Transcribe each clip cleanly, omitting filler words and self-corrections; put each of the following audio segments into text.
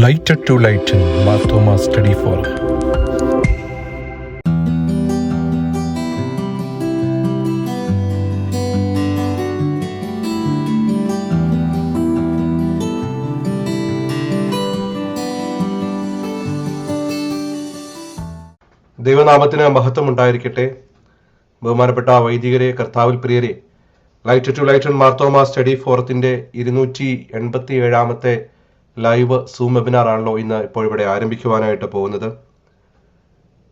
Lighter to Lighten Marthoma Study Forum. ദൈവനാമത്തിന് മഹത്വം ഉണ്ടായിരിക്കട്ടെ. ബഹുമാനപ്പെട്ട വൈദികരെ, കർത്താവിൽ പ്രിയരെ, light to lighten Marthoma study ഫോറത്തിന്റെ 287 ലൈവ് സൂം വെബിനാർ ആണല്ലോ ഇപ്പോൾ ഇവിടെ ആരംഭിക്കുവാനായിട്ട് പോകുന്നത്.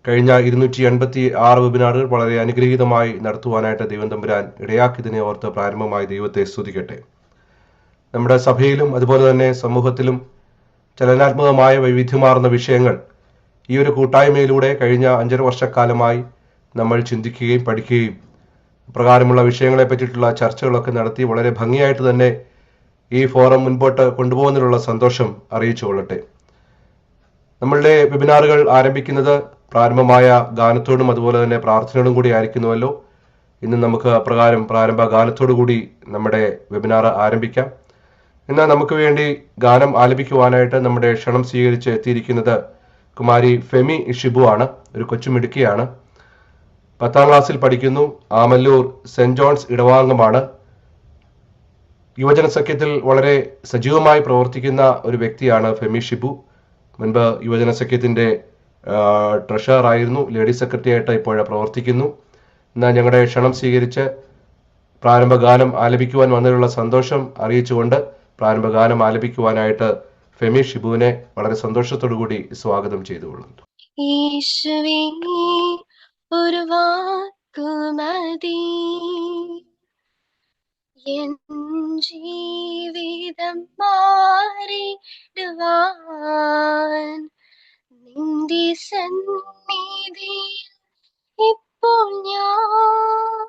കഴിഞ്ഞ 286 വെബിനാറുകൾ വളരെ അനുഗ്രഹീതമായി നടത്തുവാനായിട്ട് ദൈവം തമ്പുരാൻ ഇടയാക്കിയതിനെ ഓർത്ത് പ്രാരംഭമായി ദൈവത്തെ സ്തുതിക്കട്ടെ. നമ്മുടെ സഭയിലും അതുപോലെ തന്നെ സമൂഹത്തിലും ചലനാത്മകമായ വൈവിധ്യമാർന്ന വിഷയങ്ങൾ ഈ ഒരു കൂട്ടായ്മയിലൂടെ കഴിഞ്ഞ 5.5 വർഷക്കാലമായി നമ്മൾ ചിന്തിക്കുകയും പഠിക്കുകയും പ്രകാരമുള്ള വിഷയങ്ങളെ പറ്റിയിട്ടുള്ള ചർച്ചകളൊക്കെ നടത്തി വളരെ ഭംഗിയായിട്ട് തന്നെ ഈ ഫോറം മുൻപോട്ട് കൊണ്ടുപോകുന്നതിനുള്ള സന്തോഷം അറിയിച്ചു കൊള്ളട്ടെ. നമ്മളുടെ വെബിനാറുകൾ ആരംഭിക്കുന്നത് പ്രാരംഭമായ ഗാനത്തോടും അതുപോലെ തന്നെ പ്രാർത്ഥനയോടും കൂടി ആയിരിക്കുന്നുവല്ലോ. ഇന്ന് നമുക്ക് അപ്രകാരം പ്രാരംഭ ഗാനത്തോടു കൂടി നമ്മുടെ വെബിനാർ ആരംഭിക്കാം. ഇന്ന് നമുക്ക് വേണ്ടി ഗാനം ആലപിക്കുവാനായിട്ട് നമ്മുടെ ക്ഷണം സ്വീകരിച്ച് എത്തിയിരിക്കുന്നത് കുമാരി ഫെമി ഷിബു ആണ്. ഒരു കൊച്ചുമിടുക്കിയാണ്. 10ാം ക്ലാസ്സിൽ പഠിക്കുന്നു. Amalloor saint John's ഇടവാംഗമാണ്. യുവജന സഖ്യത്തിൽ വളരെ സജീവമായി പ്രവർത്തിക്കുന്ന ഒരു വ്യക്തിയാണ് ഫെമി ഷിബു. മുൻപ് യുവജന സഖ്യത്തിന്റെ ട്രഷറർ ആയിരുന്നു. ലേഡി സെക്രട്ടറി ആയിട്ട് ഇപ്പോൾ പ്രവർത്തിക്കുന്നു. എന്നാൽ ഞങ്ങളുടെ ക്ഷണം സ്വീകരിച്ച് പ്രാരംഭ ഗാനം ആലപിക്കുവാൻ വന്നതിലുള്ള സന്തോഷം അറിയിച്ചുകൊണ്ട് പ്രാരംഭ ഗാനം ആലപിക്കുവാനായിട്ട് ഫെമി ഷിബുവിനെ വളരെ സന്തോഷത്തോടു കൂടി സ്വാഗതം ചെയ്തുകൊള്ളുന്നു. യേശുവേ ഒരു വാക്കുമതി എൻ ജീവിതം മാറിടുവാൻ, നിന്റെ സന്നിധിയിൽ ഇപ്പോൾ ഞാൻ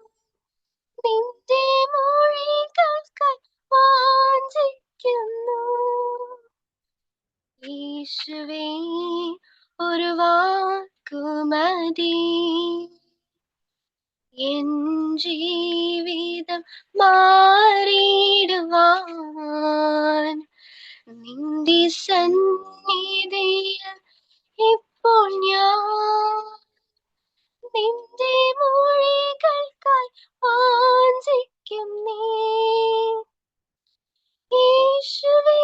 നിന്റെ മൊഴികൾക്കായി വാഞ്ചിക്കുന്നു. യേശുവേ ഒരു വാക്കുമതി എൻ ജീവിതം മാറിടുവാൻ, നിന്റെ സന്നിധിയിൽ ഇപ്പോൾ ഞാൻ നിന്റെ മൊഴികൾക്കായി വാഞ്ചിക്കുന്നേ. യേശുവേ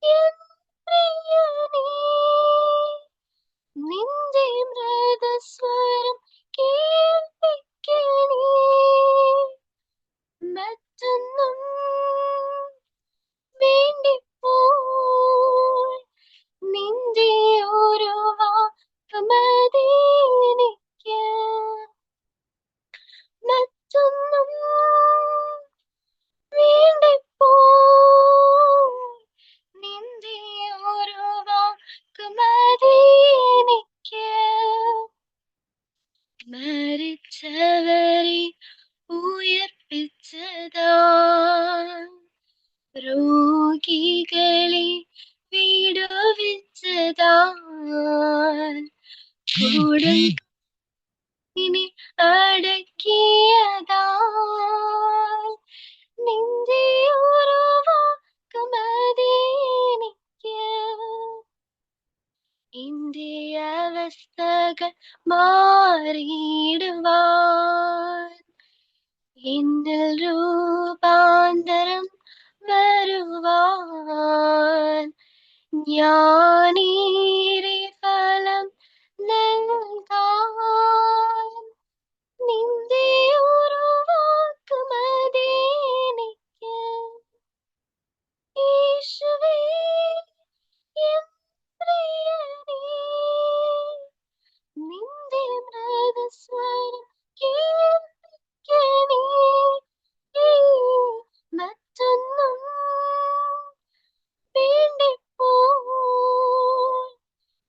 എൻ പ്രിയനേ, നിന്റെ മൃദുസ്വരം കേൾപ്പിക്കണേ. മറ്റൊന്നും വേണ്ടിപ്പോൾ നിന്റെ ഒരു വാക്ക് മതി എനിക്ക്. മറ്റൊന്നും വേണ്ടിപ്പോൾ നിന്റെ ഒരു വാക്ക് മതി എനിക്ക്. മരിച്ചവരെ ഉയർപ്പിച്ചതാ, രോഗികളെ വിടുവിച്ചതാ, ഇനി അടക്കിയതാ, നിന്റെ ഒരു വാക്ക് മതി എനിക്ക്. എന്റെ അവസ്ഥകൾ മാറിയിടുവാൻ, എന്നിൽ രൂപാന്തരം വരുവാൻ, ഞാനേറെ ഫലം നൽകാൻ, നിന്റെ ഒരു വാക്ക് മതി എനിക്ക്. യേശുവേ എൻ പ്രിയനേ, നിന്റെ മൃദുസ്വരം കേൾപ്പിക്കണേ. മറ്റൊന്നും വേണ്ടിപ്പോൾ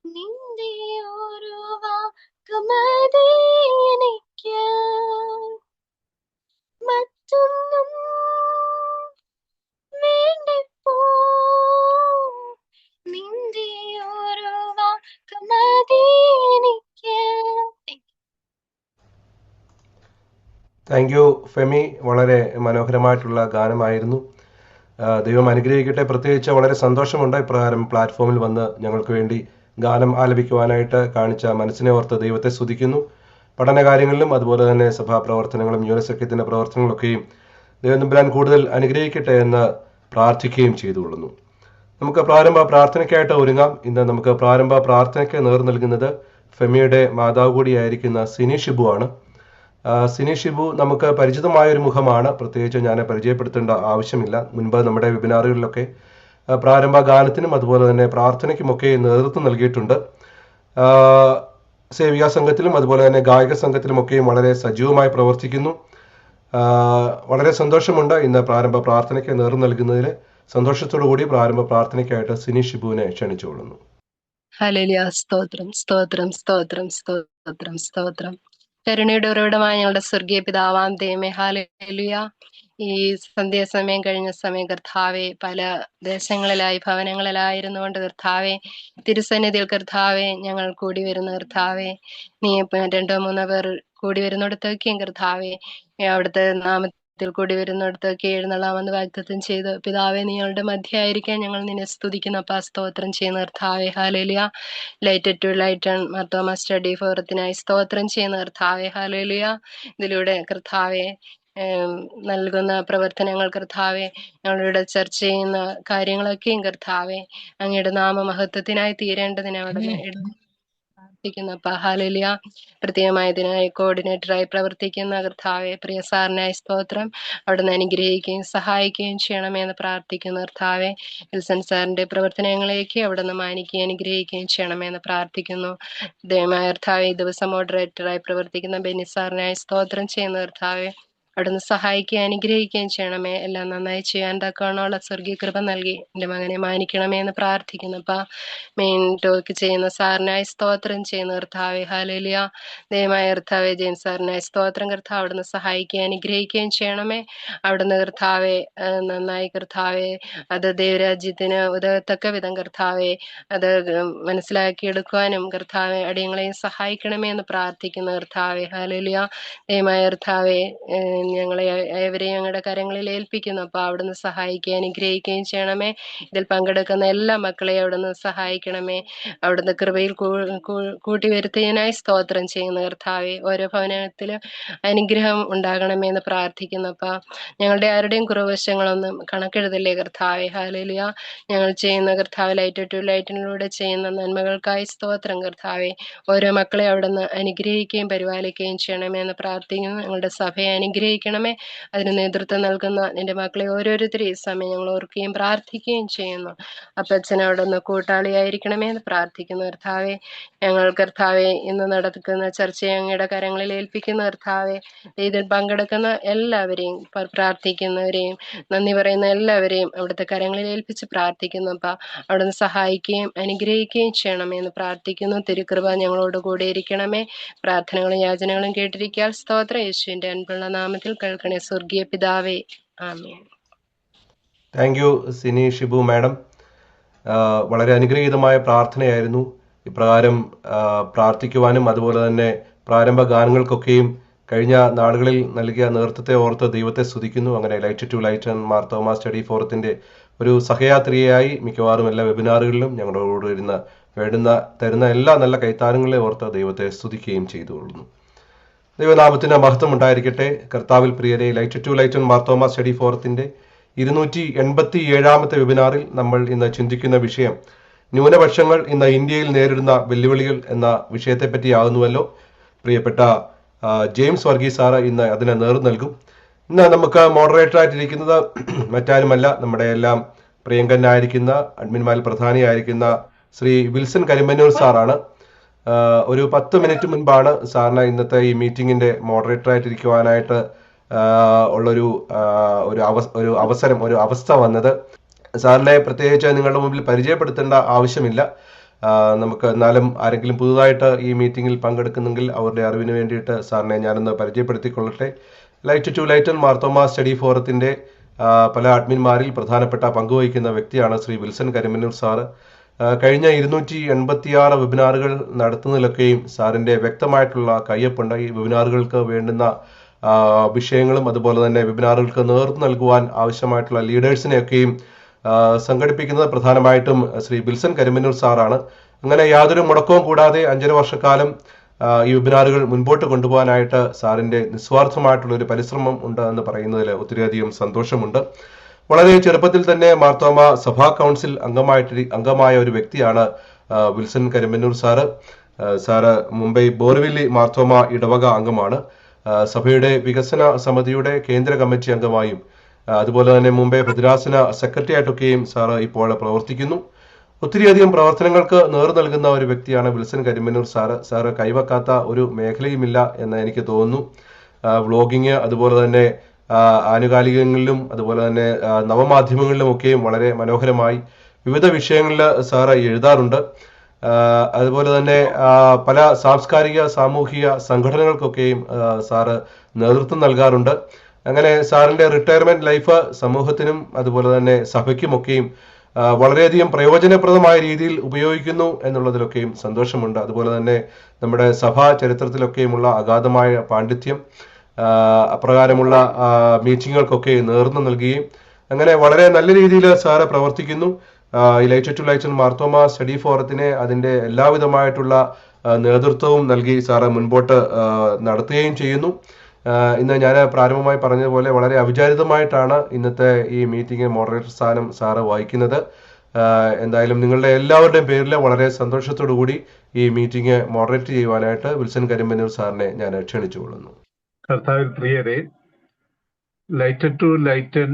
നിന്റെ ഒരു വാക്ക് മതി എനിക്ക്. മറ്റൊന്നും വേണ്ടിപ്പോൾ നിന്റെ ഒരു വാക്ക് മതി എനിക്ക്. Thank you Femi. വളരെ മനോഹരമായിട്ടുള്ള ഗാനമായിരുന്നു. ദൈവം അനുഗ്രഹിക്കട്ടെ. പ്രത്യേകിച്ച് വളരെ സന്തോഷമുണ്ട് ഇപ്രകാരം പ്ലാറ്റ്ഫോമിൽ വന്ന് ഞങ്ങൾക്ക് വേണ്ടി ഗാനം ആലപിക്കുവാനായിട്ട് കാണിച്ച മനസ്സിനെ ഓർത്ത് ദൈവത്തെ സ്തുതിക്കുന്നു. പഠനകാര്യങ്ങളിലും അതുപോലെ തന്നെ സഭാപ്രവർത്തനങ്ങളും ന്യൂനസഖ്യത്തിൻ്റെ പ്രവർത്തനങ്ങളൊക്കെയും ദൈവം തമ്പുരാൻ കൂടുതൽ അനുഗ്രഹിക്കട്ടെ എന്ന് പ്രാർത്ഥിക്കുകയും ചെയ്തുകൊള്ളുന്നു. നമുക്ക് പ്രാരംഭ പ്രാർത്ഥനയ്ക്കായിട്ട് ഒരുങ്ങാം. ഇന്ന് നമുക്ക് പ്രാരംഭ പ്രാർത്ഥനയ്ക്ക് നേർ നൽകുന്നത് ഫെമിയുടെ മാതാവ് കൂടിയായിരിക്കുന്ന സിനി ഷിബു ആണ്. സിനി ഷിബു നമുക്ക് പരിചിതമായൊരു മുഖമാണ്. പ്രത്യേകിച്ച് ഞാൻ പരിചയപ്പെടുത്തേണ്ട ആവശ്യമില്ല. മുൻപ് നമ്മുടെ വെബിനാറുകളിലൊക്കെ പ്രാരംഭ ഗാനത്തിനും അതുപോലെ തന്നെ പ്രാർത്ഥനയ്ക്കുമൊക്കെ നേതൃത്വം നൽകിയിട്ടുണ്ട്. സേവികാ സംഘത്തിലും അതുപോലെ തന്നെ ഗായക സംഘത്തിലുമൊക്കെയും വളരെ സജീവമായി പ്രവർത്തിക്കുന്നു. വളരെ സന്തോഷമുണ്ട് ഇന്ന് പ്രാരംഭ പ്രാർത്ഥനയ്ക്ക് നേതൃത്വം നൽകുന്നതിൽ. സന്തോഷത്തോടു കൂടി പ്രാരംഭ പ്രാർത്ഥനയ്ക്കായിട്ട് സിനി ഷിബുവിനെ ക്ഷണിച്ചുകൊള്ളുന്നു. ഹല്ലേലൂയ. സ്തോത്രം സ്തോത്രം സ്തോത്രം സ്തോത്രം സ്തോത്രം. കരുണയുടെ ഉറവിടമായ ഞങ്ങളുടെ സ്വർഗീയ പിതാവാം ദൈവമേ, ഹല്ലേലൂയ. ഈ സന്ധ്യാസമയം കഴിഞ്ഞ സമയം കർത്താവെ, പല ദേശങ്ങളിലായി ഭവനങ്ങളിലായിരുന്നുകൊണ്ട് കർത്താവെ, തിരുസന്നിധിയിൽ കർത്താവെ ഞങ്ങൾ കൂടി വരുന്ന കർത്താവെ, നീ 2-3 പേർ കൂടി വരുന്നിടത്തൊക്കെയും കർത്താവെ, അവിടുത്തെ നാമത്തിൽ കൂടി വരുന്നിടത്തൊക്കെ എഴുന്നള്ളാമെന്ന് വാഗ്ദത്തം ചെയ്ത് പിതാവെ, നീങ്ങളുടെ മധ്യയായിരിക്കാൻ ഞങ്ങൾ നിന്നെ സ്തുതിക്കുന്നപ്പാ, സ്തോത്രം ചെയ്യുന്ന കർത്താവെ. ഹല്ലേലൂയ. Light to light Marthoma study ഫോറത്തിനായി സ്തോത്രം ചെയ്യുന്ന കർത്താവെ. ഹല്ലേലൂയ. ഇതിലൂടെ കർത്താവെ നൽകുന്ന പ്രവർത്തനങ്ങൾ കർത്താവെ, ഞങ്ങളിവിടെ ചർച്ച ചെയ്യുന്ന കാര്യങ്ങളൊക്കെയും കർത്താവെ അങ്ങയുടെ നാമമഹത്വത്തിനായി തീരേണ്ടതിന് അവിടെ പ്രാർത്ഥിക്കുന്നപ്പ. ഹല്ലേലൂയ. പ്രത്യേകമായി ഇതിനായി കോർഡിനേറ്ററായി പ്രവർത്തിക്കുന്ന കർത്താവെ, പ്രിയ സാറിനായി സ്തോത്രം. അവിടുന്ന് അനുഗ്രഹിക്കുകയും സഹായിക്കുകയും ചെയ്യണമെന്ന് പ്രാർത്ഥിക്കുന്ന കർത്താവെ, വിൽസൺ സാറിന്റെ പ്രവർത്തനങ്ങളേക്ക് അവിടുന്ന് മാനിക്കുകയും അനുഗ്രഹിക്കുകയും ചെയ്യണമെന്ന് പ്രാർത്ഥിക്കുന്നു. ദയമായ കർത്താവെ, ഈ ദിവസം മോഡറേറ്ററായി പ്രവർത്തിക്കുന്ന ബെന്നി സാറിനായി സ്തോത്രം ചെയ്യുന്ന കർത്താവെ, അവിടുന്ന് സഹായിക്കുകയും അനുഗ്രഹിക്കുകയും ചെയ്യണമേ. എല്ലാം നന്നായി ചെയ്യാൻ തക്കവണ്ണമുള്ള സ്വർഗീയ കൃപ നൽകി എൻ്റെ മകനെ മാനിക്കണമേ എന്ന് പ്രാർത്ഥിക്കുന്നപ്പ. മെയിൻ ടോക്ക് ചെയ്യുന്ന സാറിനായി സ്തോത്രം ചെയ്യുന്ന കർത്താവെ. ഹല്ലേലൂയ. ദയമായ കർത്താവെ, ജെയിൻ സാറിനായി സ്തോത്രം. കർത്താവ് അവിടുന്ന് സഹായിക്കുകയും അനുഗ്രഹിക്കുകയും ചെയ്യണമേ. അവിടുന്ന് കർത്താവെ നന്നായി കർത്താവെ അത് ദൈവരാജ്യത്തിന് ഉതകത്തക്ക വിധം കർത്താവെ അത് മനസ്സിലാക്കിയെടുക്കുവാനും കർത്താവെ അടിയങ്ങളെയും സഹായിക്കണമേ എന്ന് പ്രാർത്ഥിക്കുന്ന കർത്താവെ. ഹല്ലേലൂയ. ദയമായ കർത്താവെ, ഞങ്ങളെ ഏവരെയും ഞങ്ങളുടെ കരങ്ങളിൽ ഏൽപ്പിക്കുന്നു. അപ്പോൾ അവിടുന്ന് സഹായിക്കുകയും അനുഗ്രഹിക്കുകയും ചെയ്യണമേ. ഇതിൽ പങ്കെടുക്കുന്ന എല്ലാ മക്കളെയും അവിടുന്ന് സഹായിക്കണമേ. അവിടുന്ന് കൃപയിൽ കൂട്ടി വരുത്തിയതിനായി സ്തോത്രം ചെയ്യുന്ന കർത്താവെ. ഓരോ ഭവനത്തിലും അനുഗ്രഹം ഉണ്ടാകണമേ എന്ന് പ്രാർത്ഥിക്കുന്നപ്പോൾ ഞങ്ങളുടെ ആരുടെയും കുറവശങ്ങളൊന്നും കണക്കെഴുതല്ലേ കർത്താവെ. ഹല്ലേലൂയ. ഞങ്ങൾ ചെയ്യുന്ന കർത്താവ് ലൈറ്റ് ടു ലൈറ്റിലൂടെ ചെയ്യുന്ന നന്മകൾക്കായി സ്തോത്രം കർത്താവെ. ഓരോ മക്കളെ അവിടുന്ന് അനുഗ്രഹിക്കുകയും പരിപാലിക്കുകയും ചെയ്യണമേ എന്ന് പ്രാർത്ഥിക്കുന്നു. ഞങ്ങളുടെ സഭയെ അനുഗ്രഹിക്കണമേ. അതിന് നേതൃത്വം നൽകുന്ന നിന്റെ മക്കളെ ഓരോരുത്തരും ഈ സമയം ഞങ്ങൾ ഓർക്കുകയും പ്രാർത്ഥിക്കുകയും ചെയ്യുന്നു. അപ്പച്ചനെ അവിടെ നിന്ന് കൂട്ടാളിയായിരിക്കണമേ എന്ന് പ്രാർത്ഥിക്കുന്നു കർത്താവെ. ഞങ്ങൾ കർത്താവെ ഇന്ന് നടക്കുന്ന ചർച്ചയെ അങ്ങയുടെ കരങ്ങളിൽ ഏൽപ്പിക്കുന്ന കർത്താവെ. ഇതിൽ പങ്കെടുക്കുന്ന എല്ലാവരെയും പ്രാർത്ഥിക്കുന്നവരെയും നന്ദി പറയുന്ന എല്ലാവരെയും അവിടുത്തെ കരങ്ങളിൽ ഏൽപ്പിച്ച് പ്രാർത്ഥിക്കുന്നു. അപ്പം അവിടുന്ന് സഹായിക്കുകയും അനുഗ്രഹിക്കുകയും ചെയ്യണമേ എന്ന് പ്രാർത്ഥിക്കുന്നു. തിരുകൃപ ഞങ്ങളോട് കൂടെ ഇരിക്കണമേ. പ്രാർത്ഥനകളും യാചനകളും കേട്ടിരിക്കാൻ സ്തോത്ര. യേശുവിന്റെ അൻപുള്ള നാമത്തിൽ കേൾക്കണേ സ്വർഗീയ പിതാവേ. ആമേൻ. Thank you Sini Shibu madam. വളരെ അനുഗ്രഹീതമായ പ്രാർത്ഥനയായിരുന്നു. ഇപ്രകാരം പ്രാർത്ഥിക്കുവാനും അതുപോലെ തന്നെ പ്രാരംഭ ഗാനങ്ങൾക്കൊക്കെയും കഴിഞ്ഞ നാളുകളിൽ നൽകിയ നേതൃത്വത്തെ ഓർത്ത് ദൈവത്തെ സ്തുതിക്കുന്നു. അങ്ങനെ light to light Marthoma study ഫോറത്തിൻ്റെ ഒരു സഹയാത്രികയായി മിക്കവാറും എല്ലാ വെബിനാറുകളിലും ഞങ്ങളോട് തരുന്ന എല്ലാ നല്ല കൈത്താരങ്ങളെ ഓർത്ത് ദൈവത്തെ സ്തുതിക്കുകയും ചെയ്തുകൊള്ളുന്നു. ദൈവനാമത്തിന് മഹത്വം ഉണ്ടായിരിക്കട്ടെ. കർത്താവിൽ പ്രിയരെ, light to light Marthoma study ഫോറത്തിൻ്റെ 287 വെബിനാറിൽ നമ്മൾ ഇന്ന് ചിന്തിക്കുന്ന വിഷയം ന്യൂനപക്ഷങ്ങൾ ഇന്ന് ഇന്ത്യയിൽ നേരിടുന്ന വെല്ലുവിളികൾ എന്ന വിഷയത്തെപ്പറ്റിയാകുന്നുവല്ലോ. പ്രിയപ്പെട്ട ജെയിംസ് വർഗീസ് സാറ് ഇന്ന് അതിന് നേതൃത്വം നൽകും. ഇന്ന് നമുക്ക് മോഡറേറ്ററായിട്ടിരിക്കുന്നത് മറ്റാരുമല്ല, നമ്മുടെ എല്ലാം പ്രിയങ്കനായിരിക്കുന്ന അഡ്മിന്മാരിൽ പ്രധാനിയായിരിക്കുന്ന ശ്രീ വിൽസൺ കരിമ്പന്നൂർ സാറാണ്. ഒരു 10 മിനിറ്റ് മുൻപാണ് സാറിന് ഇന്നത്തെ ഈ മീറ്റിങ്ങിൻ്റെ മോഡറേറ്ററായിട്ടിരിക്കുവാനായിട്ട് ഉള്ളൊരു അവസ്ഥ വന്നത്. സാറിനെ പ്രത്യേകിച്ച് നിങ്ങളുടെ മുമ്പിൽ പരിചയപ്പെടുത്തേണ്ട ആവശ്യമില്ല. നമുക്ക് എന്നാലും ആരെങ്കിലും പുതുതായിട്ട് ഈ മീറ്റിങ്ങിൽ പങ്കെടുക്കുന്നെങ്കിൽ അവരുടെ അറിവിന് വേണ്ടിയിട്ട് സാറിനെ ഞാനൊന്ന് പരിചയപ്പെടുത്തിക്കൊള്ളട്ടെ. Light to light Marthoma study ഫോറത്തിൻ്റെ പല അഡ്മിന്മാരിൽ പ്രധാനപ്പെട്ട പങ്കുവഹിക്കുന്ന വ്യക്തിയാണ് ശ്രീ വിൽസൺ കരിമ്പന്നൂർ സാറ്. കഴിഞ്ഞ 286 വെബിനാറുകൾ നടത്തുന്നതിലൊക്കെയും സാറിൻ്റെ വ്യക്തമായിട്ടുള്ള കയ്യൊപ്പുണ്ട്. ഈ വെബിനാറുകൾക്ക് വേണ്ടുന്ന വിഷയങ്ങളും അതുപോലെ തന്നെ വെബിനാറുകൾക്ക് നേതൃത്വം നൽകുവാൻ ആവശ്യമായിട്ടുള്ള ലീഡേഴ്സിനെയൊക്കെയും സംഘടിപ്പിക്കുന്നത് പ്രധാനമായിട്ടും ശ്രീ ബിൽസൺ കരിമന്നൂർ സാറാണ്. അങ്ങനെ യാതൊരു മുടക്കവും കൂടാതെ 5.5 വർഷക്കാലം ഈ വെബിനാറുകൾ മുൻപോട്ട് കൊണ്ടുപോകാനായിട്ട് സാറിന്റെ നിസ്വാർത്ഥമായിട്ടുള്ള ഒരു പരിശ്രമം ഉണ്ട് എന്ന് പറയുന്നതിൽ ഒത്തിരിയധികം സന്തോഷമുണ്ട്. വളരെ ചെറുപ്പത്തിൽ തന്നെ മാർത്തോമ സഭാ കൗൺസിൽ അംഗമായ ഒരു വ്യക്തിയാണ് Wilson Karimannoor sir. Sir Mumbai Borivali Marthoma ഇടവക അംഗമാണ്. സഭയുടെ വികസന സമിതിയുടെ കേന്ദ്ര കമ്മിറ്റി അംഗമായും അതുപോലെ തന്നെ മുംബൈ ഭദ്രാസന സെക്രട്ടറി ആയിട്ടൊക്കെയും സാറ് ഇപ്പോൾ പ്രവർത്തിക്കുന്നു. ഒത്തിരിയധികം പ്രവർത്തനങ്ങൾക്ക് നേതൃത്വം നൽകുന്ന ഒരു വ്യക്തിയാണ് വിൽസൺ കരിമന്നൂർ സാറ്. സാറ് കൈവക്കാത്ത ഒരു മേഖലയുമില്ല എന്ന് എനിക്ക് തോന്നുന്നു. വ്ലോഗിങ്, അതുപോലെ തന്നെ ആനുകാലികങ്ങളിലും അതുപോലെ തന്നെ നവമാധ്യമങ്ങളിലുമൊക്കെയും വളരെ മനോഹരമായി വിവിധ വിഷയങ്ങളിൽ സാറ് എഴുതാറുണ്ട്. അതുപോലെ തന്നെ പല സാംസ്കാരിക സാമൂഹിക സംഘടനകൾക്കൊക്കെയും സാറ് നേതൃത്വം നൽകാറുണ്ട്. അങ്ങനെ സാറിന്റെ റിട്ടയർമെന്റ് ലൈഫ് സമൂഹത്തിനും അതുപോലെ തന്നെ സഭയ്ക്കുമൊക്കെയും വളരെയധികം പ്രയോജനപ്രദമായ രീതിയിൽ ഉപയോഗിക്കുന്നു എന്നുള്ളതിലൊക്കെയും സന്തോഷമുണ്ട്. അതുപോലെ തന്നെ നമ്മുടെ സഭാ ചരിത്രത്തിലൊക്കെയുമുള്ള അഗാധമായ പാണ്ഡിത്യം, അപ്രകാരമുള്ള മീറ്റിങ്ങുകൾക്കൊക്കെ നേതൃത്വം നൽകുകയും അങ്ങനെ വളരെ നല്ല രീതിയിൽ സാറ് പ്രവർത്തിക്കുന്നു. ഈ light to light Marthoma study ഫോറത്തിനെ അതിന്റെ എല്ലാവിധമായിട്ടുള്ള നേതൃത്വവും നൽകി സാറ് മുൻപോട്ട് നടത്തുകയും ചെയ്യുന്നു. ഇന്ന് ഞാൻ പ്രാരംഭമായി പറഞ്ഞതുപോലെ വളരെ അവിചാരിതമായിട്ടാണ് ഇന്നത്തെ ഈ മീറ്റിംഗ് മോഡറേറ്റർ സ്ഥാനം സാറ് വഹിക്കുന്നത്. എന്തായാലും നിങ്ങളുടെ എല്ലാവരുടെയും പേരിൽ വളരെ സന്തോഷത്തോടു കൂടി ഈ മീറ്റിംഗ് മോഡറേറ്റ് ചെയ്യുവാനായിട്ട് വിൽസൺ കരിമന്നൂർ സാറിനെ ഞാൻ ക്ഷണിച്ചുകൊള്ളുന്നു. കർത്താവിൽ പ്രിയരെ, light to light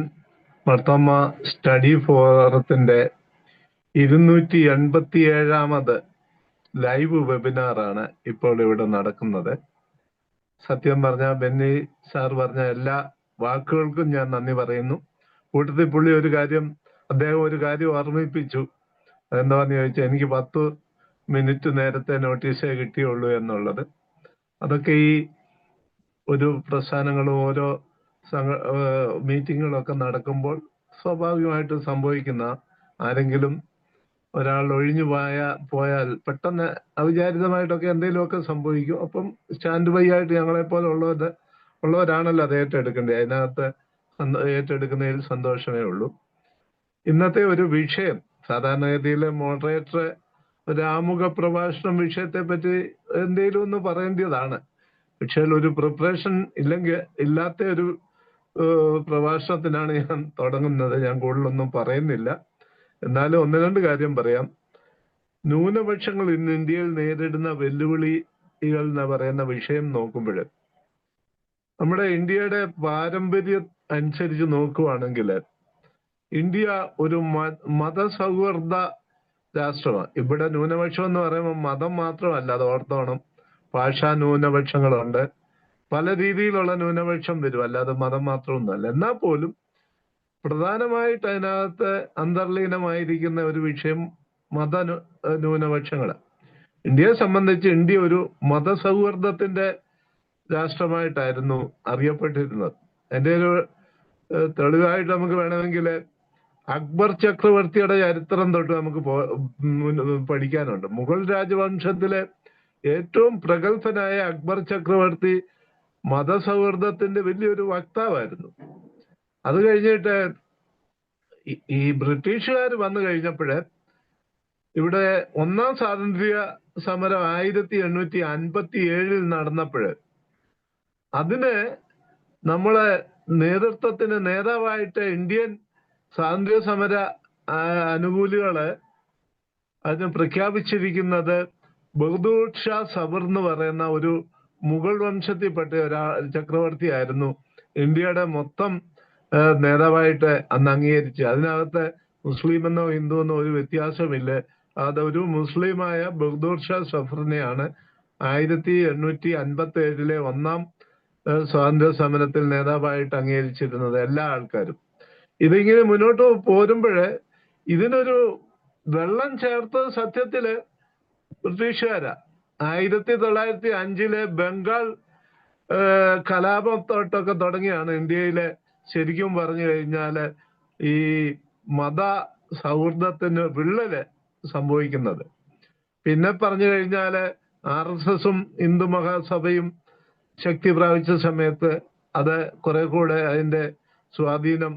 Marthoma study ഫോറത്തിന്റെ 287ാമത് ലൈവ് വെബിനാറാണ് ഇപ്പോൾ ഇവിടെ നടക്കുന്നത്. സത്യം പറഞ്ഞ ബെന്നി സാർ പറഞ്ഞ എല്ലാ വാക്കുകൾക്കും ഞാൻ നന്ദി പറയുന്നു. കൂട്ടത്തിൽ പുള്ളി അദ്ദേഹം ഒരു കാര്യം ഓർമ്മിപ്പിച്ചു. അതെന്താന്ന് ചോദിച്ചാൽ എനിക്ക് 10 മിനിറ്റ് നേരത്തെ നോട്ടീസേ കിട്ടിയുള്ളൂ എന്നുള്ളത്. അതൊക്കെ ഈ ഒരു പ്രസ്ഥാനങ്ങളും ഓരോ മീറ്റിങ്ങുകളൊക്കെ നടക്കുമ്പോൾ സ്വാഭാവികമായിട്ട് സംഭവിക്കുന്ന, ആരെങ്കിലും ഒരാൾ ഒഴിഞ്ഞു പോയാൽ പെട്ടെന്ന് അവിചാരിതമായിട്ടൊക്കെ എന്തെങ്കിലുമൊക്കെ സംഭവിക്കും. അപ്പം സ്റ്റാൻഡ് ബൈ ആയിട്ട് ഞങ്ങളെപ്പോലെ ഉള്ളവരാണല്ലോ അത് ഏറ്റെടുക്കേണ്ടത്. അതിനകത്ത് ഏറ്റെടുക്കുന്നതിൽ സന്തോഷമേ ഉള്ളൂ. ഇന്നത്തെ ഒരു വിഷയം, സാധാരണഗതിയിൽ മോഡറേറ്റർ ഒരു ആമുഖ പ്രഭാഷണം വിഷയത്തെ പറ്റി എന്തെങ്കിലും ഒന്ന് പറയേണ്ടതാണ്. പക്ഷേ ഒരു പ്രിപ്പറേഷൻ ഇല്ലാത്ത ഒരു പ്രഭാഷണത്തിനാണ് ഞാൻ തുടങ്ങുന്നത്. ഞാൻ കൂടുതലൊന്നും പറയുന്നില്ല. എന്നാലും 1-2 കാര്യം പറയാം. ന്യൂനപക്ഷങ്ങൾ ഇന്ന് ഇന്ത്യയിൽ നേരിടുന്ന വെല്ലുവിളികൾ എന്ന് പറയുന്ന വിഷയം നോക്കുമ്പോൾ, നമ്മുടെ ഇന്ത്യയുടെ പാരമ്പര്യം അനുസരിച്ച് നോക്കുവാണെങ്കിൽ ഇന്ത്യ ഒരു മതസൗഹാർദ്ദ രാഷ്ട്രമാണ്. ഇവിടെ ന്യൂനപക്ഷം എന്ന് പറയുമ്പോൾ മതം മാത്രമല്ല, അത് ഓർത്തോണം. ഭാഷാ ന്യൂനപക്ഷങ്ങളുണ്ട്, പല രീതിയിലുള്ള ന്യൂനപക്ഷം വരും, അല്ലാതെ മതം മാത്രമൊന്നുമല്ല. എന്നാൽ പോലും പ്രധാനമായിട്ട് അതിനകത്ത് അന്തർലീനമായിരിക്കുന്ന ഒരു വിഷയം ന്യൂനപക്ഷങ്ങൾ. ഇന്ത്യയെ സംബന്ധിച്ച് ഇന്ത്യ ഒരു മതസൗഹാർദ്ദത്തിന്റെ രാഷ്ട്രമായിട്ടായിരുന്നു അറിയപ്പെട്ടിരുന്നത്. എൻ്റെ ഒരു തെളിവായിട്ട് നമുക്ക് വേണമെങ്കിൽ അക്ബർ ചക്രവർത്തിയുടെ ചരിത്രം തൊട്ട് നമുക്ക് പഠിക്കാനുണ്ട്. മുഗൾ രാജവംശത്തിലെ ഏറ്റവും പ്രഗത്ഭനായ അക്ബർ ചക്രവർത്തി മതസൗഹാർദ്ദത്തിന്റെ വലിയൊരു വക്താവായിരുന്നു. അത് കഴിഞ്ഞിട്ട് ഈ ബ്രിട്ടീഷുകാർ വന്നു കഴിഞ്ഞപ്പോഴേ ഇവിടെ 1ാം സ്വാതന്ത്ര്യ സമരം 1857 നടന്നപ്പോഴ് അതിന് നമ്മളെ നേതാവായിട്ട് ഇന്ത്യൻ സ്വാതന്ത്ര്യ സമര അനുകൂലികള് അതിന് പ്രഖ്യാപിച്ചിരിക്കുന്നത് ബഹദൂർ ഷാ സബർ എന്ന് പറയുന്ന ഒരു മുഗൾ വംശത്തിൽപ്പെട്ട ചക്രവർത്തിയായിരുന്നു ഇന്ത്യയുടെ മൊത്തം നേതാവായിട്ട് അന്ന് അംഗീകരിച്ച്. അതിനകത്ത് മുസ്ലിം എന്നോ ഹിന്ദു എന്നോ ഒരു വ്യത്യാസമില്ല. അതൊരു മുസ്ലിമായ ബഹദൂർ ഷാ സഫറിനെയാണ് 1857 1ാം സ്വാതന്ത്ര്യ സമരത്തിൽ നേതാവായിട്ട് അംഗീകരിച്ചിരുന്നത് എല്ലാ ആൾക്കാരും. ഇതിങ്ങനെ മുന്നോട്ട് പോരുമ്പോഴേ ഇതിനൊരു വെള്ളം ചേർത്തത് സത്യത്തില് ബ്രിട്ടീഷുകാരാ. 1905 ബംഗാൾ കലാപത്തോട്ടൊക്കെ തുടങ്ങിയാണ് ഇന്ത്യയിലെ ശരിക്കും പറഞ്ഞു കഴിഞ്ഞാല് ഈ മത സൗഹൃദത്തിന് വിള്ളല് സംഭവിക്കുന്നത്. പിന്നെ പറഞ്ഞു കഴിഞ്ഞാല് RSSും ഹിന്ദു മഹാസഭയും ശക്തി പ്രാപിച്ച സമയത്ത് അത് കുറെ കൂടെ അതിന്റെ സ്വാധീനം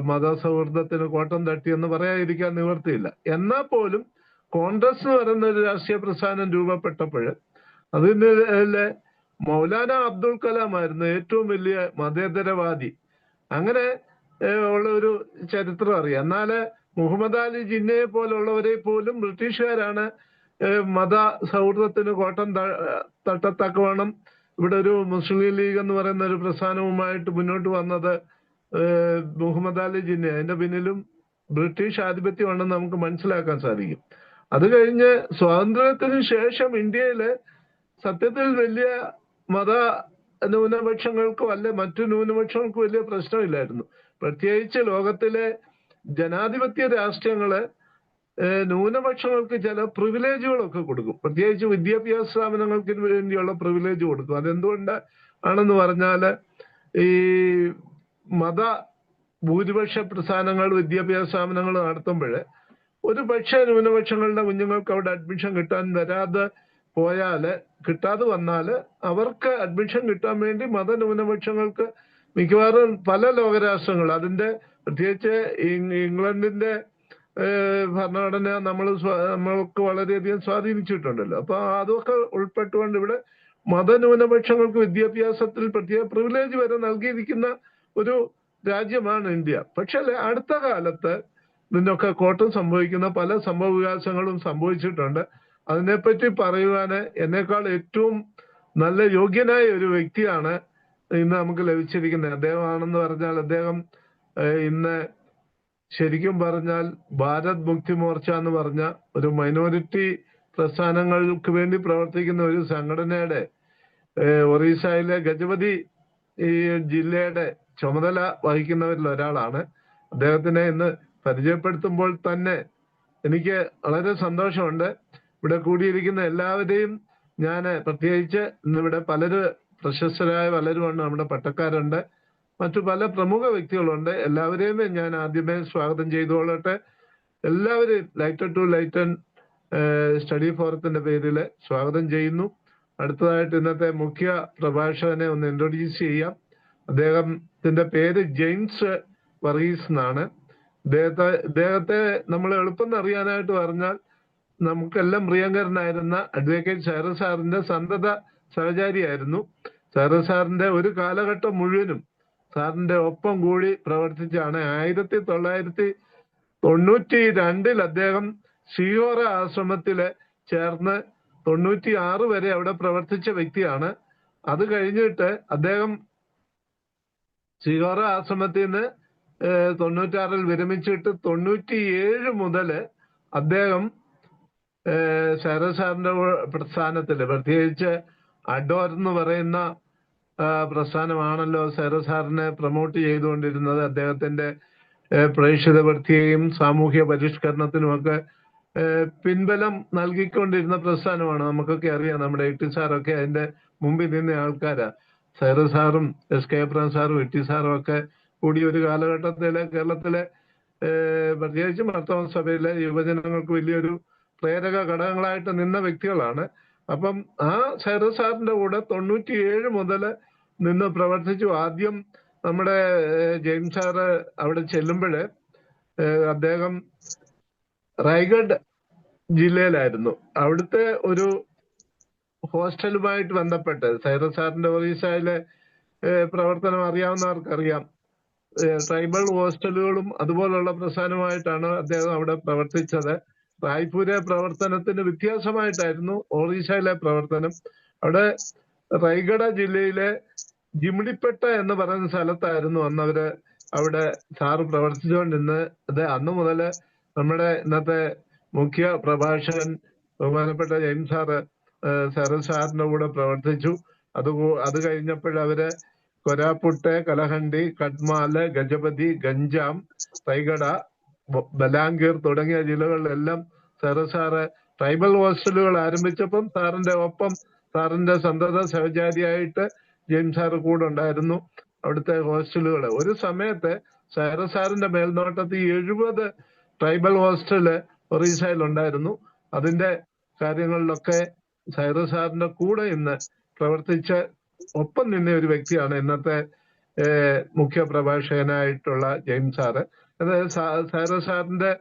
മതസൗഹൃദത്തിന് കോട്ടം തട്ടിയെന്ന് പറയാതിരിക്കാൻ നിവർത്തിയില്ല. എന്നാൽ പോലും കോൺഗ്രസ് എന്ന് പറയുന്ന ഒരു രാഷ്ട്രീയ പ്രസ്ഥാനം രൂപപ്പെട്ടപ്പോൾ അതിൻ്റെ മൗലാന അബ്ദുൽ കലാം ആയിരുന്നു ഏറ്റവും വലിയ മതേതരവാദി. അങ്ങനെ ഉള്ള ഒരു ചരിത്രം അറിയാം. എന്നാൽ മുഹമ്മദ് അലി ജിന്നയെ പോലുള്ളവരെ പോലും ബ്രിട്ടീഷുകാരാണ് മത സൗഹൃദത്തിന് കോട്ടം തട്ടത്തക്കവണ്ണം ഇവിടെ ഒരു മുസ്ലിം ലീഗ് എന്ന് പറയുന്ന ഒരു പ്രസ്ഥാനവുമായിട്ട് മുന്നോട്ട് വന്നത് മുഹമ്മദ് അലി ജിന്ന. അതിന്റെ പിന്നിലും ബ്രിട്ടീഷ് ആധിപത്യമാണെന്ന് നമുക്ക് മനസ്സിലാക്കാൻ സാധിക്കും. അത് കഴിഞ്ഞ് സ്വാതന്ത്ര്യത്തിന് ശേഷം ഇന്ത്യയില് സത്യത്തിൽ വലിയ മത ന്യൂനപക്ഷങ്ങൾക്കും അല്ലെ മറ്റു ന്യൂനപക്ഷങ്ങൾക്കും വലിയ പ്രശ്നമില്ലായിരുന്നു. പ്രത്യേകിച്ച് ലോകത്തിലെ ജനാധിപത്യ രാഷ്ട്രങ്ങള് ന്യൂനപക്ഷങ്ങൾക്ക് ചില പ്രിവിലേജുകളൊക്കെ കൊടുക്കും. പ്രത്യേകിച്ച് വിദ്യാഭ്യാസ സ്ഥാപനങ്ങൾക്ക് വേണ്ടിയുള്ള പ്രിവിലേജ് കൊടുക്കും. അതെന്തുകൊണ്ട് ആണെന്ന് പറഞ്ഞാല് ഈ മത ഭൂരിപക്ഷ പ്രസ്ഥാനങ്ങൾ വിദ്യാഭ്യാസ സ്ഥാപനങ്ങൾ നടത്തുമ്പോൾ ഒരു പക്ഷേ ന്യൂനപക്ഷങ്ങളുടെ കുഞ്ഞുങ്ങൾക്ക് അവിടെ അഡ്മിഷൻ കിട്ടാതെ വന്നാല് അവർക്ക് അഡ്മിഷൻ കിട്ടാൻ വേണ്ടി മതന്യൂനപക്ഷങ്ങൾക്ക് മിക്കവാറും പല ലോകരാഷ്ട്രങ്ങൾ അതിന്റെ പ്രത്യേകിച്ച് ഇംഗ്ലണ്ടിന്റെ ഭരണഘടന നമ്മൾക്ക് വളരെയധികം സ്വാധീനിച്ചിട്ടുണ്ടല്ലോ. അപ്പൊ അതൊക്കെ ഉൾപ്പെട്ടുകൊണ്ട് ഇവിടെ മതന്യൂനപക്ഷങ്ങൾക്ക് വിദ്യാഭ്യാസത്തിൽ പ്രത്യേക പ്രിവിലേജ് വരെ നൽകിയിരിക്കുന്ന ഒരു രാജ്യമാണ് ഇന്ത്യ. പക്ഷെ അടുത്ത കാലത്ത് ഇതിനൊക്കെ കോട്ടം സംഭവിക്കുന്ന പല സംഭവ വികാസങ്ങളും സംഭവിച്ചിട്ടുണ്ട്. അതിനെപ്പറ്റി പറയുവാന് എന്നേക്കാൾ ഏറ്റവും നല്ല യോഗ്യനായ ഒരു വ്യക്തിയാണ് ഇന്ന് നമുക്ക് ലഭിച്ചിരിക്കുന്നത്. അദ്ദേഹമാണെന്ന് പറഞ്ഞാൽ അദ്ദേഹം ഇന്ന് ശരിക്കും പറഞ്ഞാൽ ഭാരത് മുക്തി മോർച്ച എന്ന് പറഞ്ഞ ഒരു മൈനോറിറ്റി പ്രസ്ഥാനങ്ങൾക്ക് വേണ്ടി പ്രവർത്തിക്കുന്ന ഒരു സംഘടനയുടെ ഒറീസയിലെ ഗജപതി ഈ ജില്ലയുടെ ചുമതല വഹിക്കുന്നവരിൽ ഒരാളാണ്. അദ്ദേഹത്തിനെ ഇന്ന് പരിചയപ്പെടുത്തുമ്പോൾ തന്നെ എനിക്ക് വളരെ സന്തോഷമുണ്ട്. ഇവിടെ കൂടിയിരിക്കുന്ന എല്ലാവരെയും ഞാൻ പ്രത്യേകിച്ച് ഇന്നിവിടെ പ്രശസ്തരായ പലരുമുണ്ട്. നമ്മുടെ പട്ടക്കാരുണ്ട്, മറ്റു പല പ്രമുഖ വ്യക്തികളുണ്ട്. എല്ലാവരെയും ഞാൻ ആദ്യമേ സ്വാഗതം ചെയ്തുകൊള്ളട്ടെ. എല്ലാവരെയും ലൈറ്റൻ ടു ലൈറ്റൻ സ്റ്റഡി ഫോറത്തിന്റെ പേരിൽ സ്വാഗതം ചെയ്യുന്നു. അടുത്തതായിട്ട് ഇന്നത്തെ മുഖ്യ പ്രഭാഷകനെ ഒന്ന് ഇൻട്രൊഡ്യൂസ് ചെയ്യാം. അദ്ദേഹത്തിന്റെ പേര് ജെയിംസ് വർഗീസ് എന്നാണ്. ഇദ്ദേഹത്തെ നമ്മൾ എളുപ്പം അറിയാനായിട്ട് പറഞ്ഞാൽ നമുക്കെല്ലാം പ്രിയങ്കരനായിരുന്ന അഡ്വക്കേറ്റ് സൈറസ് സാറിന്റെ സന്തത സഹചാരിയായിരുന്നു. സൈറസ് സാറിന്റെ ഒരു കാലഘട്ടം മുഴുവനും സാറിന്റെ ഒപ്പം കൂടി പ്രവർത്തിച്ചാണ്. 1992 അദ്ദേഹം ഷിയോറ ആശ്രമത്തില് ചേർന്ന് 96 വരെ അവിടെ പ്രവർത്തിച്ച വ്യക്തിയാണ്. അത് കഴിഞ്ഞിട്ട് അദ്ദേഹം ഷിയോറ ആശ്രമത്തിൽ നിന്ന് 96 വിരമിച്ചിട്ട് 97 മുതൽ അദ്ദേഹം സൈറസ് സാറിന്റെ പ്രസ്ഥാനത്തില് പ്രത്യേകിച്ച് അഡോർ എന്ന് പറയുന്ന പ്രസ്ഥാനമാണല്ലോ സൈറസ് സാറിനെ പ്രൊമോട്ട് ചെയ്തുകൊണ്ടിരുന്നത്. അദ്ദേഹത്തിന്റെ പ്രേക്ഷിതവൃത്തിയെയും സാമൂഹ്യ പരിഷ്കരണത്തിനുമൊക്കെ പിൻബലം നൽകിക്കൊണ്ടിരുന്ന പ്രസ്ഥാനമാണ്. നമുക്കൊക്കെ അറിയാം, നമ്മുടെ ഇട്ടി സാറൊക്കെ അതിന്റെ മുമ്പിൽ നിന്ന ആൾക്കാരാ. സൈറസ് സാറും എസ് കെ എബ്രഹാം സാറും ഇട്ടി സാറും ഒക്കെ കൂടി ഒരു കാലഘട്ടത്തില് കേരളത്തിലെ പ്രത്യേകിച്ച് മാർത്തോമ സഭയിലെ യുവജനങ്ങൾക്ക് വലിയൊരു പ്രേരക ഘടകങ്ങളായിട്ട് നിന്ന വ്യക്തികളാണ്. അപ്പം ആ സൈറസ് സാറിന്റെ കൂടെ 97 മുതൽ നിന്ന് പ്രവർത്തിച്ചു. ആദ്യം നമ്മുടെ ജെയിംസ് സാറ് അവിടെ ചെല്ലുമ്പോഴ് അദ്ദേഹം റായ്ഗഡ് ജില്ലയിലായിരുന്നു. അവിടുത്തെ ഒരു ഹോസ്റ്റലുമായിട്ട് ബന്ധപ്പെട്ട് സൈറസ് സാറിന്റെ ഒറീസയിലെ പ്രവർത്തനം അറിയാവുന്നവർക്കറിയാം. ട്രൈബൽ ഹോസ്റ്റലുകളും അതുപോലുള്ള പ്രസ്ഥാനമായിട്ടാണ് അദ്ദേഹം അവിടെ പ്രവർത്തിച്ചത്. റായ്പൂരെ പ്രവർത്തനത്തിന് വ്യത്യാസമായിട്ടായിരുന്നു ഒറീസയിലെ പ്രവർത്തനം. അവിടെ റൈഗഡ ജില്ലയിലെ ജിമിഡിപ്പെട്ട എന്ന് പറയുന്ന സ്ഥലത്തായിരുന്നു അന്നവര് അവിടെ സാറ് പ്രവർത്തിച്ചുകൊണ്ടിരുന്നത്. അത് അന്ന് മുതൽ നമ്മുടെ ഇന്നത്തെ മുഖ്യ പ്രഭാഷകൻ ബഹുമാനപ്പെട്ട ജെയിംസ് സാറ് സൈറസ് സാറിന്റെ കൂടെ പ്രവർത്തിച്ചു. അത് കഴിഞ്ഞപ്പോഴവര് കൊരാപുട്ട്, കലഹണ്ടി, കട്മാല്, ഗജപതി, ഗഞ്ചാം, റൈഗഡ, ബലാംഗീർ തുടങ്ങിയ ജില്ലകളിലെല്ലാം സൈറസ് സാറ് ട്രൈബൽ ഹോസ്റ്റലുകൾ ആരംഭിച്ചപ്പം സാറിന്റെ ഒപ്പം സാറിന്റെ സന്തത സഹചാരിയായിട്ട് ജെയിംസ് സാറ് കൂടെ ഉണ്ടായിരുന്നു. അവിടുത്തെ ഹോസ്റ്റലുകൾ ഒരു സമയത്ത് സൈറസ് സാറിന്റെ മേൽനോട്ടത്തിൽ 70 ട്രൈബൽ ഹോസ്റ്റല് ഒറീസയിലുണ്ടായിരുന്നു. അതിന്റെ കാര്യങ്ങളിലൊക്കെ സൈറസ് സാറിന്റെ കൂടെ ഇന്ന് പ്രവർത്തിച്ച് ഒപ്പം നിന്ന ഒരു വ്യക്തിയാണ് ഇന്നത്തെ മുഖ്യ പ്രഭാഷകനായിട്ടുള്ള ജെയിംസ് സാറ്. അതായത് സൈറസ് സാറിന്റെ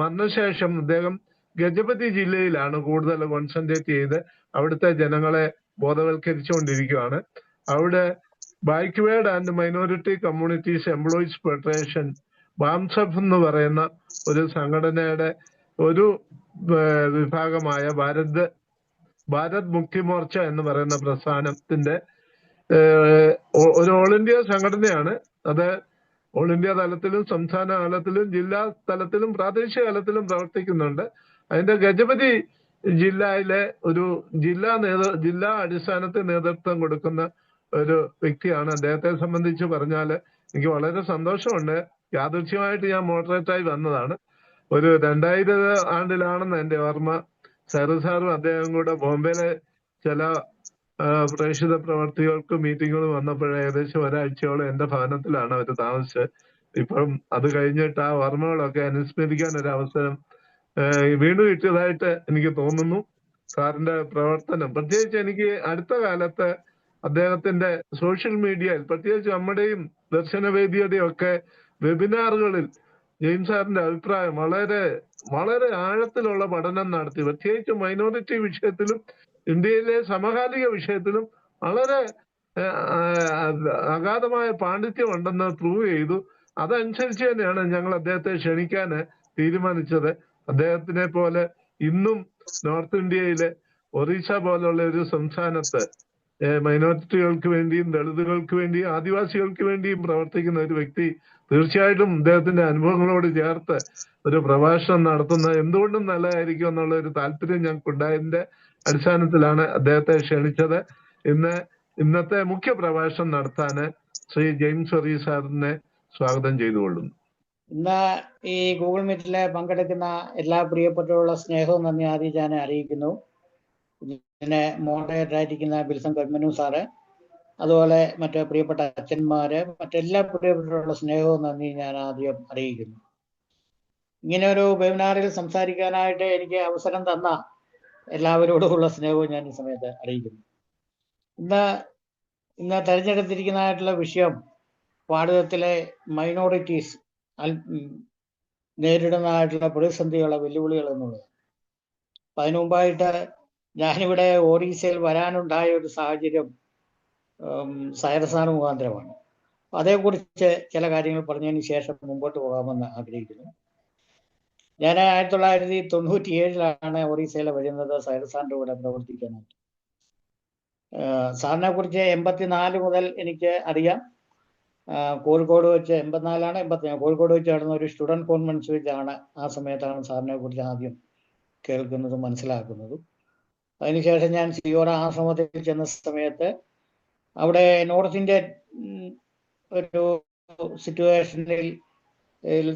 മരണശേഷം അദ്ദേഹം ഗജപതി ജില്ലയിലാണ് കൂടുതൽ കോൺസെൻട്രേറ്റ് ചെയ്ത് അവിടുത്തെ ജനങ്ങളെ ബോധവൽക്കരിച്ചുകൊണ്ടിരിക്കുകയാണ്. അവിടെ backward and minority communities employees federation BAMCEF എന്ന് പറയുന്ന ഒരു സംഘടനയുടെ ഒരു വിഭാഗമായ ഭാരത് മുക്തി മോർച്ച എന്ന് പറയുന്ന പ്രസ്ഥാനത്തിന്റെ ഒരു ഓൾ ഇന്ത്യ സംഘടനയാണ്. അത് ഓൾ ഇന്ത്യ തലത്തിലും സംസ്ഥാന തലത്തിലും ജില്ലാ തലത്തിലും പ്രാദേശിക തലത്തിലും പ്രവർത്തിക്കുന്നുണ്ട്. അതിന്റെ ഗജപതി ജില്ലയിലെ ഒരു ജില്ലാ അടിസ്ഥാനത്തിൽ നേതൃത്വം കൊടുക്കുന്ന ഒരു വ്യക്തിയാണ്. അദ്ദേഹത്തെ സംബന്ധിച്ച് പറഞ്ഞാൽ എനിക്ക് വളരെ സന്തോഷമുണ്ട്. യാദൃച്ഛ്യമായിട്ട് ഞാൻ മോഡറേറ്ററായി വന്നതാണ്. ഒരു 2000 ആണ്ടിലാണെന്ന് എന്റെ ഓർമ്മ. സൈറസ് സാറും അദ്ദേഹം കൂടെ ബോംബെയിലെ ചില പ്രേക്ഷിത പ്രവർത്തികൾക്ക് മീറ്റിങ്ങുകൾ വന്നപ്പോഴേ ഏകദേശം ഒരാഴ്ചയോളം എന്റെ ഭവനത്തിലാണ് അവർ താമസിച്ചത്. ഇപ്പം അത് കഴിഞ്ഞിട്ട് ആ ഓർമ്മകളൊക്കെ അനുസ്മരിക്കാൻ ഒരു അവസരം വീണ്ടും കിട്ടിയതായിട്ട് എനിക്ക് തോന്നുന്നു. സാറിന്റെ പ്രവർത്തനം പ്രത്യേകിച്ച് എനിക്ക് അടുത്ത കാലത്ത് അദ്ദേഹത്തിന്റെ സോഷ്യൽ മീഡിയയിൽ, പ്രത്യേകിച്ച് നമ്മുടെയും ദർശനവേദിയുടെയും ഒക്കെ വെബിനാറുകളിൽ ജെയിംസ് സാറിന്റെ അഭിപ്രായം വളരെ വളരെ ആഴത്തിലുള്ള പഠനം നടത്തി, പ്രത്യേകിച്ച് മൈനോറിറ്റി വിഷയത്തിലും ഇന്ത്യയിലെ സമകാലിക വിഷയത്തിലും വളരെ അഗാധമായ പാണ്ഡിത്യം ഉണ്ടെന്ന് പ്രൂവ് ചെയ്തു. അതനുസരിച്ച് തന്നെയാണ് ഞങ്ങൾ അദ്ദേഹത്തെ ക്ഷണിക്കാൻ തീരുമാനിച്ചത്. അദ്ദേഹത്തിനെ പോലെ ഇന്നും നോർത്ത് ഇന്ത്യയിലെ ഒറീസ പോലുള്ള ഒരു സംസ്ഥാനത്ത് മൈനോറിറ്റികൾക്ക് വേണ്ടിയും ദളിതുകൾക്ക് വേണ്ടിയും ആദിവാസികൾക്ക് വേണ്ടിയും പ്രവർത്തിക്കുന്ന ഒരു വ്യക്തി തീർച്ചയായിട്ടും അദ്ദേഹത്തിന്റെ അനുഭവങ്ങളോട് ചേർത്ത് ഒരു പ്രഭാഷണം നടത്തുന്നത് എന്തുകൊണ്ടും നല്ലതായിരിക്കും എന്നുള്ള ഒരു താല്പര്യം ഞങ്ങൾക്കുണ്ടായതിന്റെ അടിസ്ഥാനത്തിലാണ് അദ്ദേഹത്തെ ക്ഷണിച്ചത്. ഇന്നത്തെ മുഖ്യ പ്രഭാഷണം നടത്താന് ശ്രീ ജെയിംസ് വർഗീസ് സാറിനെ സ്വാഗതം ചെയ്തുകൊള്ളുന്നു. ഇന്ന് ഈ ഗൂഗിൾ മീറ്റില് പങ്കെടുക്കുന്ന എല്ലാ പ്രിയപ്പെട്ടവരുള്ള സ്നേഹവും നന്ദി ആദ്യം ഞാൻ അറിയിക്കുന്നു. ഇതിനെ മോഡറേറ്റർ ആയിരിക്കുന്ന ബിൽസൺ കന്മനു സാറ്, അതുപോലെ മറ്റു പ്രിയപ്പെട്ട അച്ഛന്മാര്, മറ്റെല്ലാ പ്രിയപ്പെട്ടവരുള്ള സ്നേഹവും നന്ദി ഞാൻ ആദ്യം അറിയിക്കുന്നു. ഇങ്ങനെ ഒരു വെബിനാറിൽ സംസാരിക്കാനായിട്ട് എനിക്ക് അവസരം തന്ന എല്ലാവരോടുമുള്ള സ്നേഹവും ഞാൻ ഈ സമയത്ത് അറിയിക്കുന്നു. ഇന്ന് തെരഞ്ഞെടുത്തിരിക്കുന്നതായിട്ടുള്ള വിഷയം ഭാരതത്തിലെ മൈനോറിറ്റീസ് നേരിടുന്നതായിട്ടുള്ള പ്രതിസന്ധികളെ വെല്ലുവിളികൾ എന്നുള്ളത്. അപ്പം അതിനു മുമ്പായിട്ട് ഞാനിവിടെ ഒറീസയിൽ വരാനുണ്ടായ ഒരു സാഹചര്യം സൈറസ് സാർ മുഖാന്തരമാണ്. അതേക്കുറിച്ച് ചില കാര്യങ്ങൾ പറഞ്ഞതിന് ശേഷം മുമ്പോട്ട് പോകാമെന്ന് ആഗ്രഹിക്കുന്നു. ഞാൻ 1997 ഒറീസയിൽ വരുന്നത് സൈറസ് സാറിൻ്റെ കൂടെ പ്രവർത്തിക്കാനായിട്ട്. സാറിനെ കുറിച്ച് 84 മുതൽ എനിക്ക് അറിയാം. കോഴിക്കോട് വെച്ച് 84 കോഴിക്കോട് വെച്ച് നടന്ന ഒരു സ്റ്റുഡൻറ് കോൺഫറൻസ് വെച്ചാണ് ആ സമയത്താണ് സാറിനെ കുറിച്ച് ആദ്യം കേൾക്കുന്നതും മനസ്സിലാക്കുന്നതും. അതിനുശേഷം ഞാൻ സിയോറ ആശ്രമത്തിൽ ചെന്ന സമയത്ത് അവിടെ നോർത്ത് ഇന്ത്യൻ ഒരു സിറ്റുവേഷനിൽ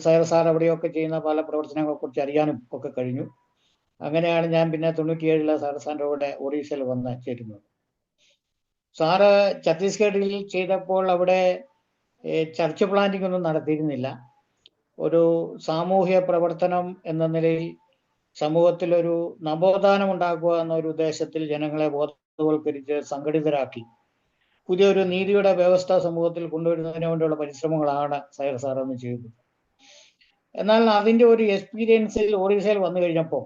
സൈറസ് സാർ അവിടെയൊക്കെ ചെയ്യുന്ന പല പ്രവർത്തനങ്ങളെ കുറിച്ച് അറിയാനും ഒക്കെ കഴിഞ്ഞു. അങ്ങനെയാണ് ഞാൻ പിന്നെ 97 സൈറസ് സാറിൻ്റെ കൂടെ ഒറീസയിൽ വന്ന് ചേരുന്നത്. സാറ് ഛത്തീസ്ഗഡിൽ ചെയ്തപ്പോൾ അവിടെ ചർച്ച് പ്ലാന്റിംഗ് ഒന്നും നടത്തിയിരുന്നില്ല. ഒരു സാമൂഹ്യ പ്രവർത്തനം എന്ന നിലയിൽ സമൂഹത്തിലൊരു നവോത്ഥാനം ഉണ്ടാക്കുക എന്നൊരു ഉദ്ദേശത്തിൽ ജനങ്ങളെ ബോധവൽക്കരിച്ച് സംഘടിതരാക്കി പുതിയൊരു നീതിയുടെ വ്യവസ്ഥ സമൂഹത്തിൽ കൊണ്ടുവരുന്നതിന് വേണ്ടിയുള്ള പരിശ്രമങ്ങളാണ് സൈറസ് സാർ എന്ന് ചെയ്തത്. എന്നാൽ അതിൻ്റെ ഒരു എക്സ്പീരിയൻസിൽ ഒറീസയിൽ വന്നു കഴിഞ്ഞപ്പോൾ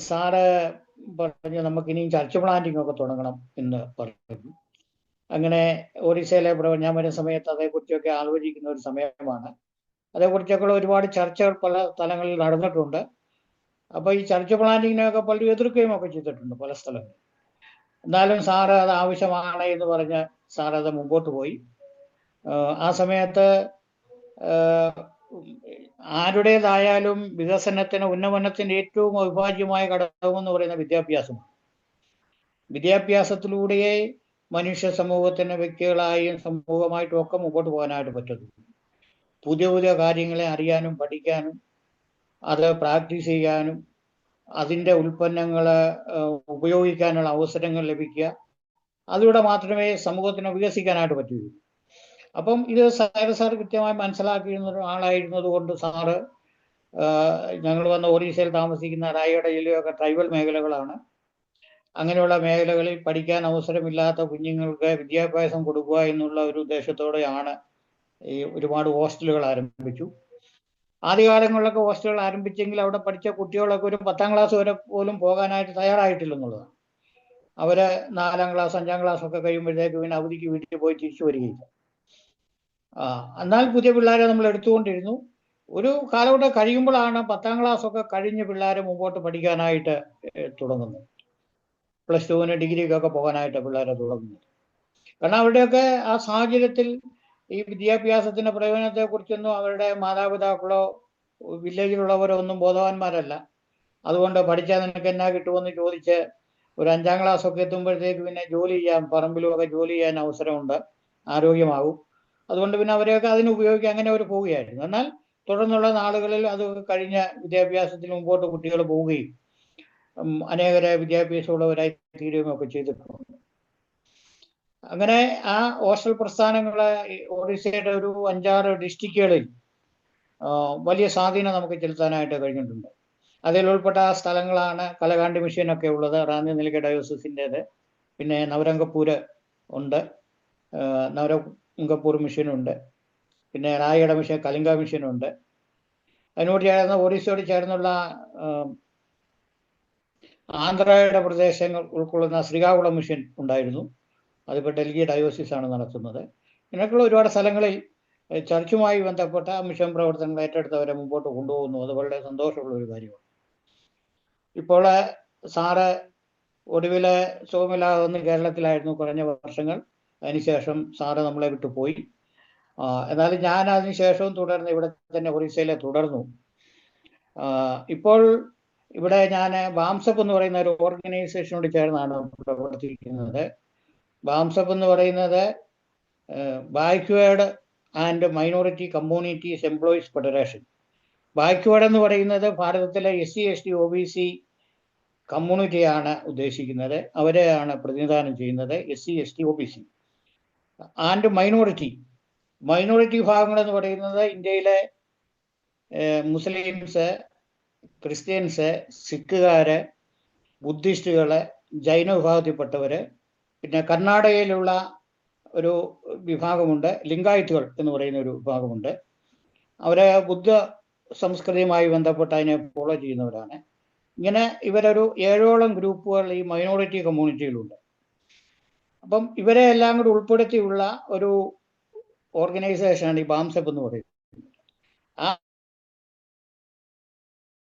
സാറ് പറഞ്ഞു നമുക്കിനിയും ചർച്ച് പ്ലാന്റിംഗ് ഒക്കെ തുടങ്ങണം എന്ന് പറഞ്ഞു. അങ്ങനെ ഒറീസയിലെ ഞാൻ വരുന്ന സമയത്ത് അതേക്കുറിച്ചൊക്കെ ആലോചിക്കുന്ന ഒരു സമയമാണ്. അതേക്കുറിച്ചൊക്കെ ഒരുപാട് ചർച്ചകൾ പല സ്ഥലങ്ങളിൽ നടന്നിട്ടുണ്ട്. അപ്പോൾ ഈ ചർച്ച് പ്ലാന്റിങ്ങിനെയൊക്കെ പലരും എതിർക്കുകയും ഒക്കെ ചെയ്തിട്ടുണ്ട് പല സ്ഥലങ്ങളിൽ. എന്നാലും സാറ് അത് ആവശ്യമാണ് എന്ന് പറഞ്ഞ് സാറ് അത് മുമ്പോട്ട് പോയി. ആ സമയത്ത് ആരുടേതായാലും വികസനത്തിന് ഉന്നമനത്തിന് ഏറ്റവും അവിഭാജ്യമായ ഘടകമെന്ന് പറയുന്ന വിദ്യാഭ്യാസമാണ്. വിദ്യാഭ്യാസത്തിലൂടെയേ മനുഷ്യ സമൂഹത്തിന് വ്യക്തികളായും സമൂഹമായിട്ടും ഒക്കെ മുമ്പോട്ട് പോകാനായിട്ട് പറ്റുന്നു. പുതിയ പുതിയ കാര്യങ്ങളെ അറിയാനും പഠിക്കാനും അത് പ്രാക്ടീസ് ചെയ്യാനും അതിൻ്റെ ഉൽപ്പന്നങ്ങൾ ഉപയോഗിക്കാനുള്ള അവസരങ്ങൾ ലഭിക്കുക, അതിലൂടെ മാത്രമേ സമൂഹത്തിന് വികസിക്കാനായിട്ട് പറ്റുകയുള്ളൂ. അപ്പം ഇത് സൈറസ് സാർ കൃത്യമായി മനസ്സിലാക്കിയിരുന്ന ആളായിരുന്നത് കൊണ്ട് സാറ് ഞങ്ങൾ വന്ന ഒറീസയിൽ താമസിക്കുന്ന റായയുടെ ജില്ലയൊക്കെ ട്രൈബൽ മേഖലകളാണ്. അങ്ങനെയുള്ള മേഖലകളിൽ പഠിക്കാൻ അവസരമില്ലാത്ത കുഞ്ഞുങ്ങൾക്ക് വിദ്യാഭ്യാസം കൊടുക്കുക എന്നുള്ള ഒരു ഉദ്ദേശത്തോടെയാണ് ഈ ഒരുപാട് ഹോസ്റ്റലുകൾ ആരംഭിച്ചു. ആദ്യകാലങ്ങളിലൊക്കെ ഹോസ്റ്റലുകൾ ആരംഭിച്ചെങ്കിൽ അവിടെ പഠിച്ച കുട്ടികളൊക്കെ ഒരു 10ാം ക്ലാസ് വരെ പോലും പോകാനായിട്ട് തയ്യാറായിട്ടില്ലെന്നുള്ളതാണ്. അവര് 4ാം ക്ലാസ് 5ാം ക്ലാസ് ഒക്കെ കഴിയുമ്പോഴത്തേക്ക് പിന്നെ അവധിക്ക് വീട്ടിൽ പോയി തിരിച്ചു വരികയില്ല. എന്നാൽ പുതിയ പിള്ളേരെ നമ്മൾ എടുത്തുകൊണ്ടിരുന്നു. ഒരു കാലഘട്ടം കഴിയുമ്പോഴാണ് 10ാം ക്ലാസ് ഒക്കെ കഴിഞ്ഞ് പിള്ളേരെ മുമ്പോട്ട് പഠിക്കാനായിട്ട് തുടങ്ങുന്നത്. +2 ഡിഗ്രിക്കൊക്കെ പോകാനായിട്ട് പിള്ളേരെ തുടങ്ങുന്നത്. കാരണം അവരുടെയൊക്കെ ആ സാഹചര്യത്തിൽ ഈ വിദ്യാഭ്യാസത്തിന്റെ പ്രയോജനത്തെക്കുറിച്ചൊന്നും അവരുടെ മാതാപിതാക്കളോ വില്ലേജിലുള്ളവരോ ഒന്നും ബോധവാന്മാരല്ല. അതുകൊണ്ട് പഠിച്ചാൽ നിനക്ക് എന്നാ കിട്ടുമെന്ന് ചോദിച്ച് ഒരു 5ാം ക്ലാസ് ഒക്കെ എത്തുമ്പോഴത്തേക്ക് പിന്നെ ജോലി ചെയ്യാൻ, പറമ്പിലുമൊക്കെ ജോലി ചെയ്യാൻ അവസരമുണ്ട്, ആരോഗ്യമാകും. അതുകൊണ്ട് പിന്നെ അവരെയൊക്കെ അതിന് ഉപയോഗിക്കാൻ അങ്ങനെ അവർ പോവുകയായിരുന്നു. എന്നാൽ തുടർന്നുള്ള നാളുകളിൽ അത് കഴിഞ്ഞ വിദ്യാഭ്യാസത്തിന് മുമ്പോട്ട് കുട്ടികൾ പോവുകയും അനേകരെ വിദ്യാഭ്യാസമുള്ളവരായി തീരുകയും ഒക്കെ ചെയ്തിട്ടുണ്ട്. അങ്ങനെ ആ ഹോസ്റ്റൽ പ്രസ്ഥാനങ്ങളെ ഒറീസയുടെ ഒരു 5-6 ഡിസ്ട്രിക്റ്റുകളിൽ വലിയ സ്വാധീനം നമുക്ക് ചെലുത്താനായിട്ട് കഴിഞ്ഞിട്ടുണ്ട്. അതിൽ ഉൾപ്പെട്ട സ്ഥലങ്ങളാണ് കലകാണ്ടി മിഷനൊക്കെ ഉള്ളത്, റാന്നി നിലയ്ക്ക ഡയോസിസിൻ്റേത്. പിന്നെ നവരംഗപ്പൂര് ഉണ്ട്, നവരംഗപ്പൂർ മിഷനുണ്ട്. പിന്നെ റായിയുടെ മിഷൻ, കലിംഗ മിഷനുണ്ട്. അതിനോട് ചേർന്ന് ഒറീസയോട് ചേർന്നുള്ള ആന്ധ്രയുടെ പ്രദേശങ്ങൾ ഉൾക്കൊള്ളുന്ന ശ്രീകാകുളം മിഷൻ ഉണ്ടായിരുന്നു. അതിപ്പോൾ ഡൽഹി ഡയോസിസ് ആണ് നടത്തുന്നത്. ഇങ്ങനെയൊക്കെയുള്ള ഒരുപാട് സ്ഥലങ്ങളിൽ ചർച്ചുമായി ബന്ധപ്പെട്ട മിഷൻ പ്രവർത്തനങ്ങൾ ഏറ്റെടുത്തവരെ മുമ്പോട്ട് കൊണ്ടുപോകുന്നു. അത് വളരെ സന്തോഷമുള്ള ഒരു കാര്യമാണ്. ഇപ്പോൾ സാറ് ഒടുവില് സുഖമില്ലാതെ വന്ന് കേരളത്തിലായിരുന്നു കുറഞ്ഞ വർഷങ്ങൾ. അതിനുശേഷം സാറ് നമ്മളെ വിട്ടു പോയി. എന്നാലും ഞാൻ അതിനുശേഷവും തുടർന്ന് ഇവിടെ തന്നെ ഒറീസയിലെ തുടർന്നു. ഇപ്പോൾ ഇവിടെ ഞാൻ ബാംസപ്പ് എന്ന് പറയുന്ന ഒരു ഓർഗനൈസേഷനോട് ചേർന്നാണ് പ്രവർത്തിക്കുന്നത്. ബാംസപ്പ് എന്ന് പറയുന്നത് backward and minority communities employees federation. Backward എന്ന് പറയുന്നത് ഭാരതത്തിലെ SC ST OBC കമ്മ്യൂണിറ്റിയാണ് ഉദ്ദേശിക്കുന്നത്, അവരെയാണ് പ്രതിനിധാനം ചെയ്യുന്നത്. SC ST OBC and minority ഭാഗങ്ങൾ എന്ന് പറയുന്നത് ഇന്ത്യയിലെ മുസ്ലിംസ്, ക്രിസ്ത്യൻസ്, സിഖുകാര്, ബുദ്ധിസ്റ്റുകള്, ജൈന വിഭാഗത്തിൽപ്പെട്ടവര്, പിന്നെ കർണാടകയിലുള്ള ഒരു വിഭാഗമുണ്ട്, ലിംഗായത്തുകൾ എന്ന് പറയുന്ന ഒരു വിഭാഗമുണ്ട്. അവരെ ബുദ്ധ സംസ്കൃതിയുമായി ബന്ധപ്പെട്ട് അതിനെ ഫോളോ ചെയ്യുന്നവരാണ്. ഇങ്ങനെ ഇവരൊരു 7ഓളം ഗ്രൂപ്പുകൾ ഈ മൈനോറിറ്റി കമ്മ്യൂണിറ്റിയിലുണ്ട്. അപ്പം ഇവരെ എല്ലാം കൂടി ഉൾപ്പെടുത്തിയുള്ള ഒരു ഓർഗനൈസേഷനാണ് ഈ ബാംസപ്പ് എന്ന് പറയുന്നത്.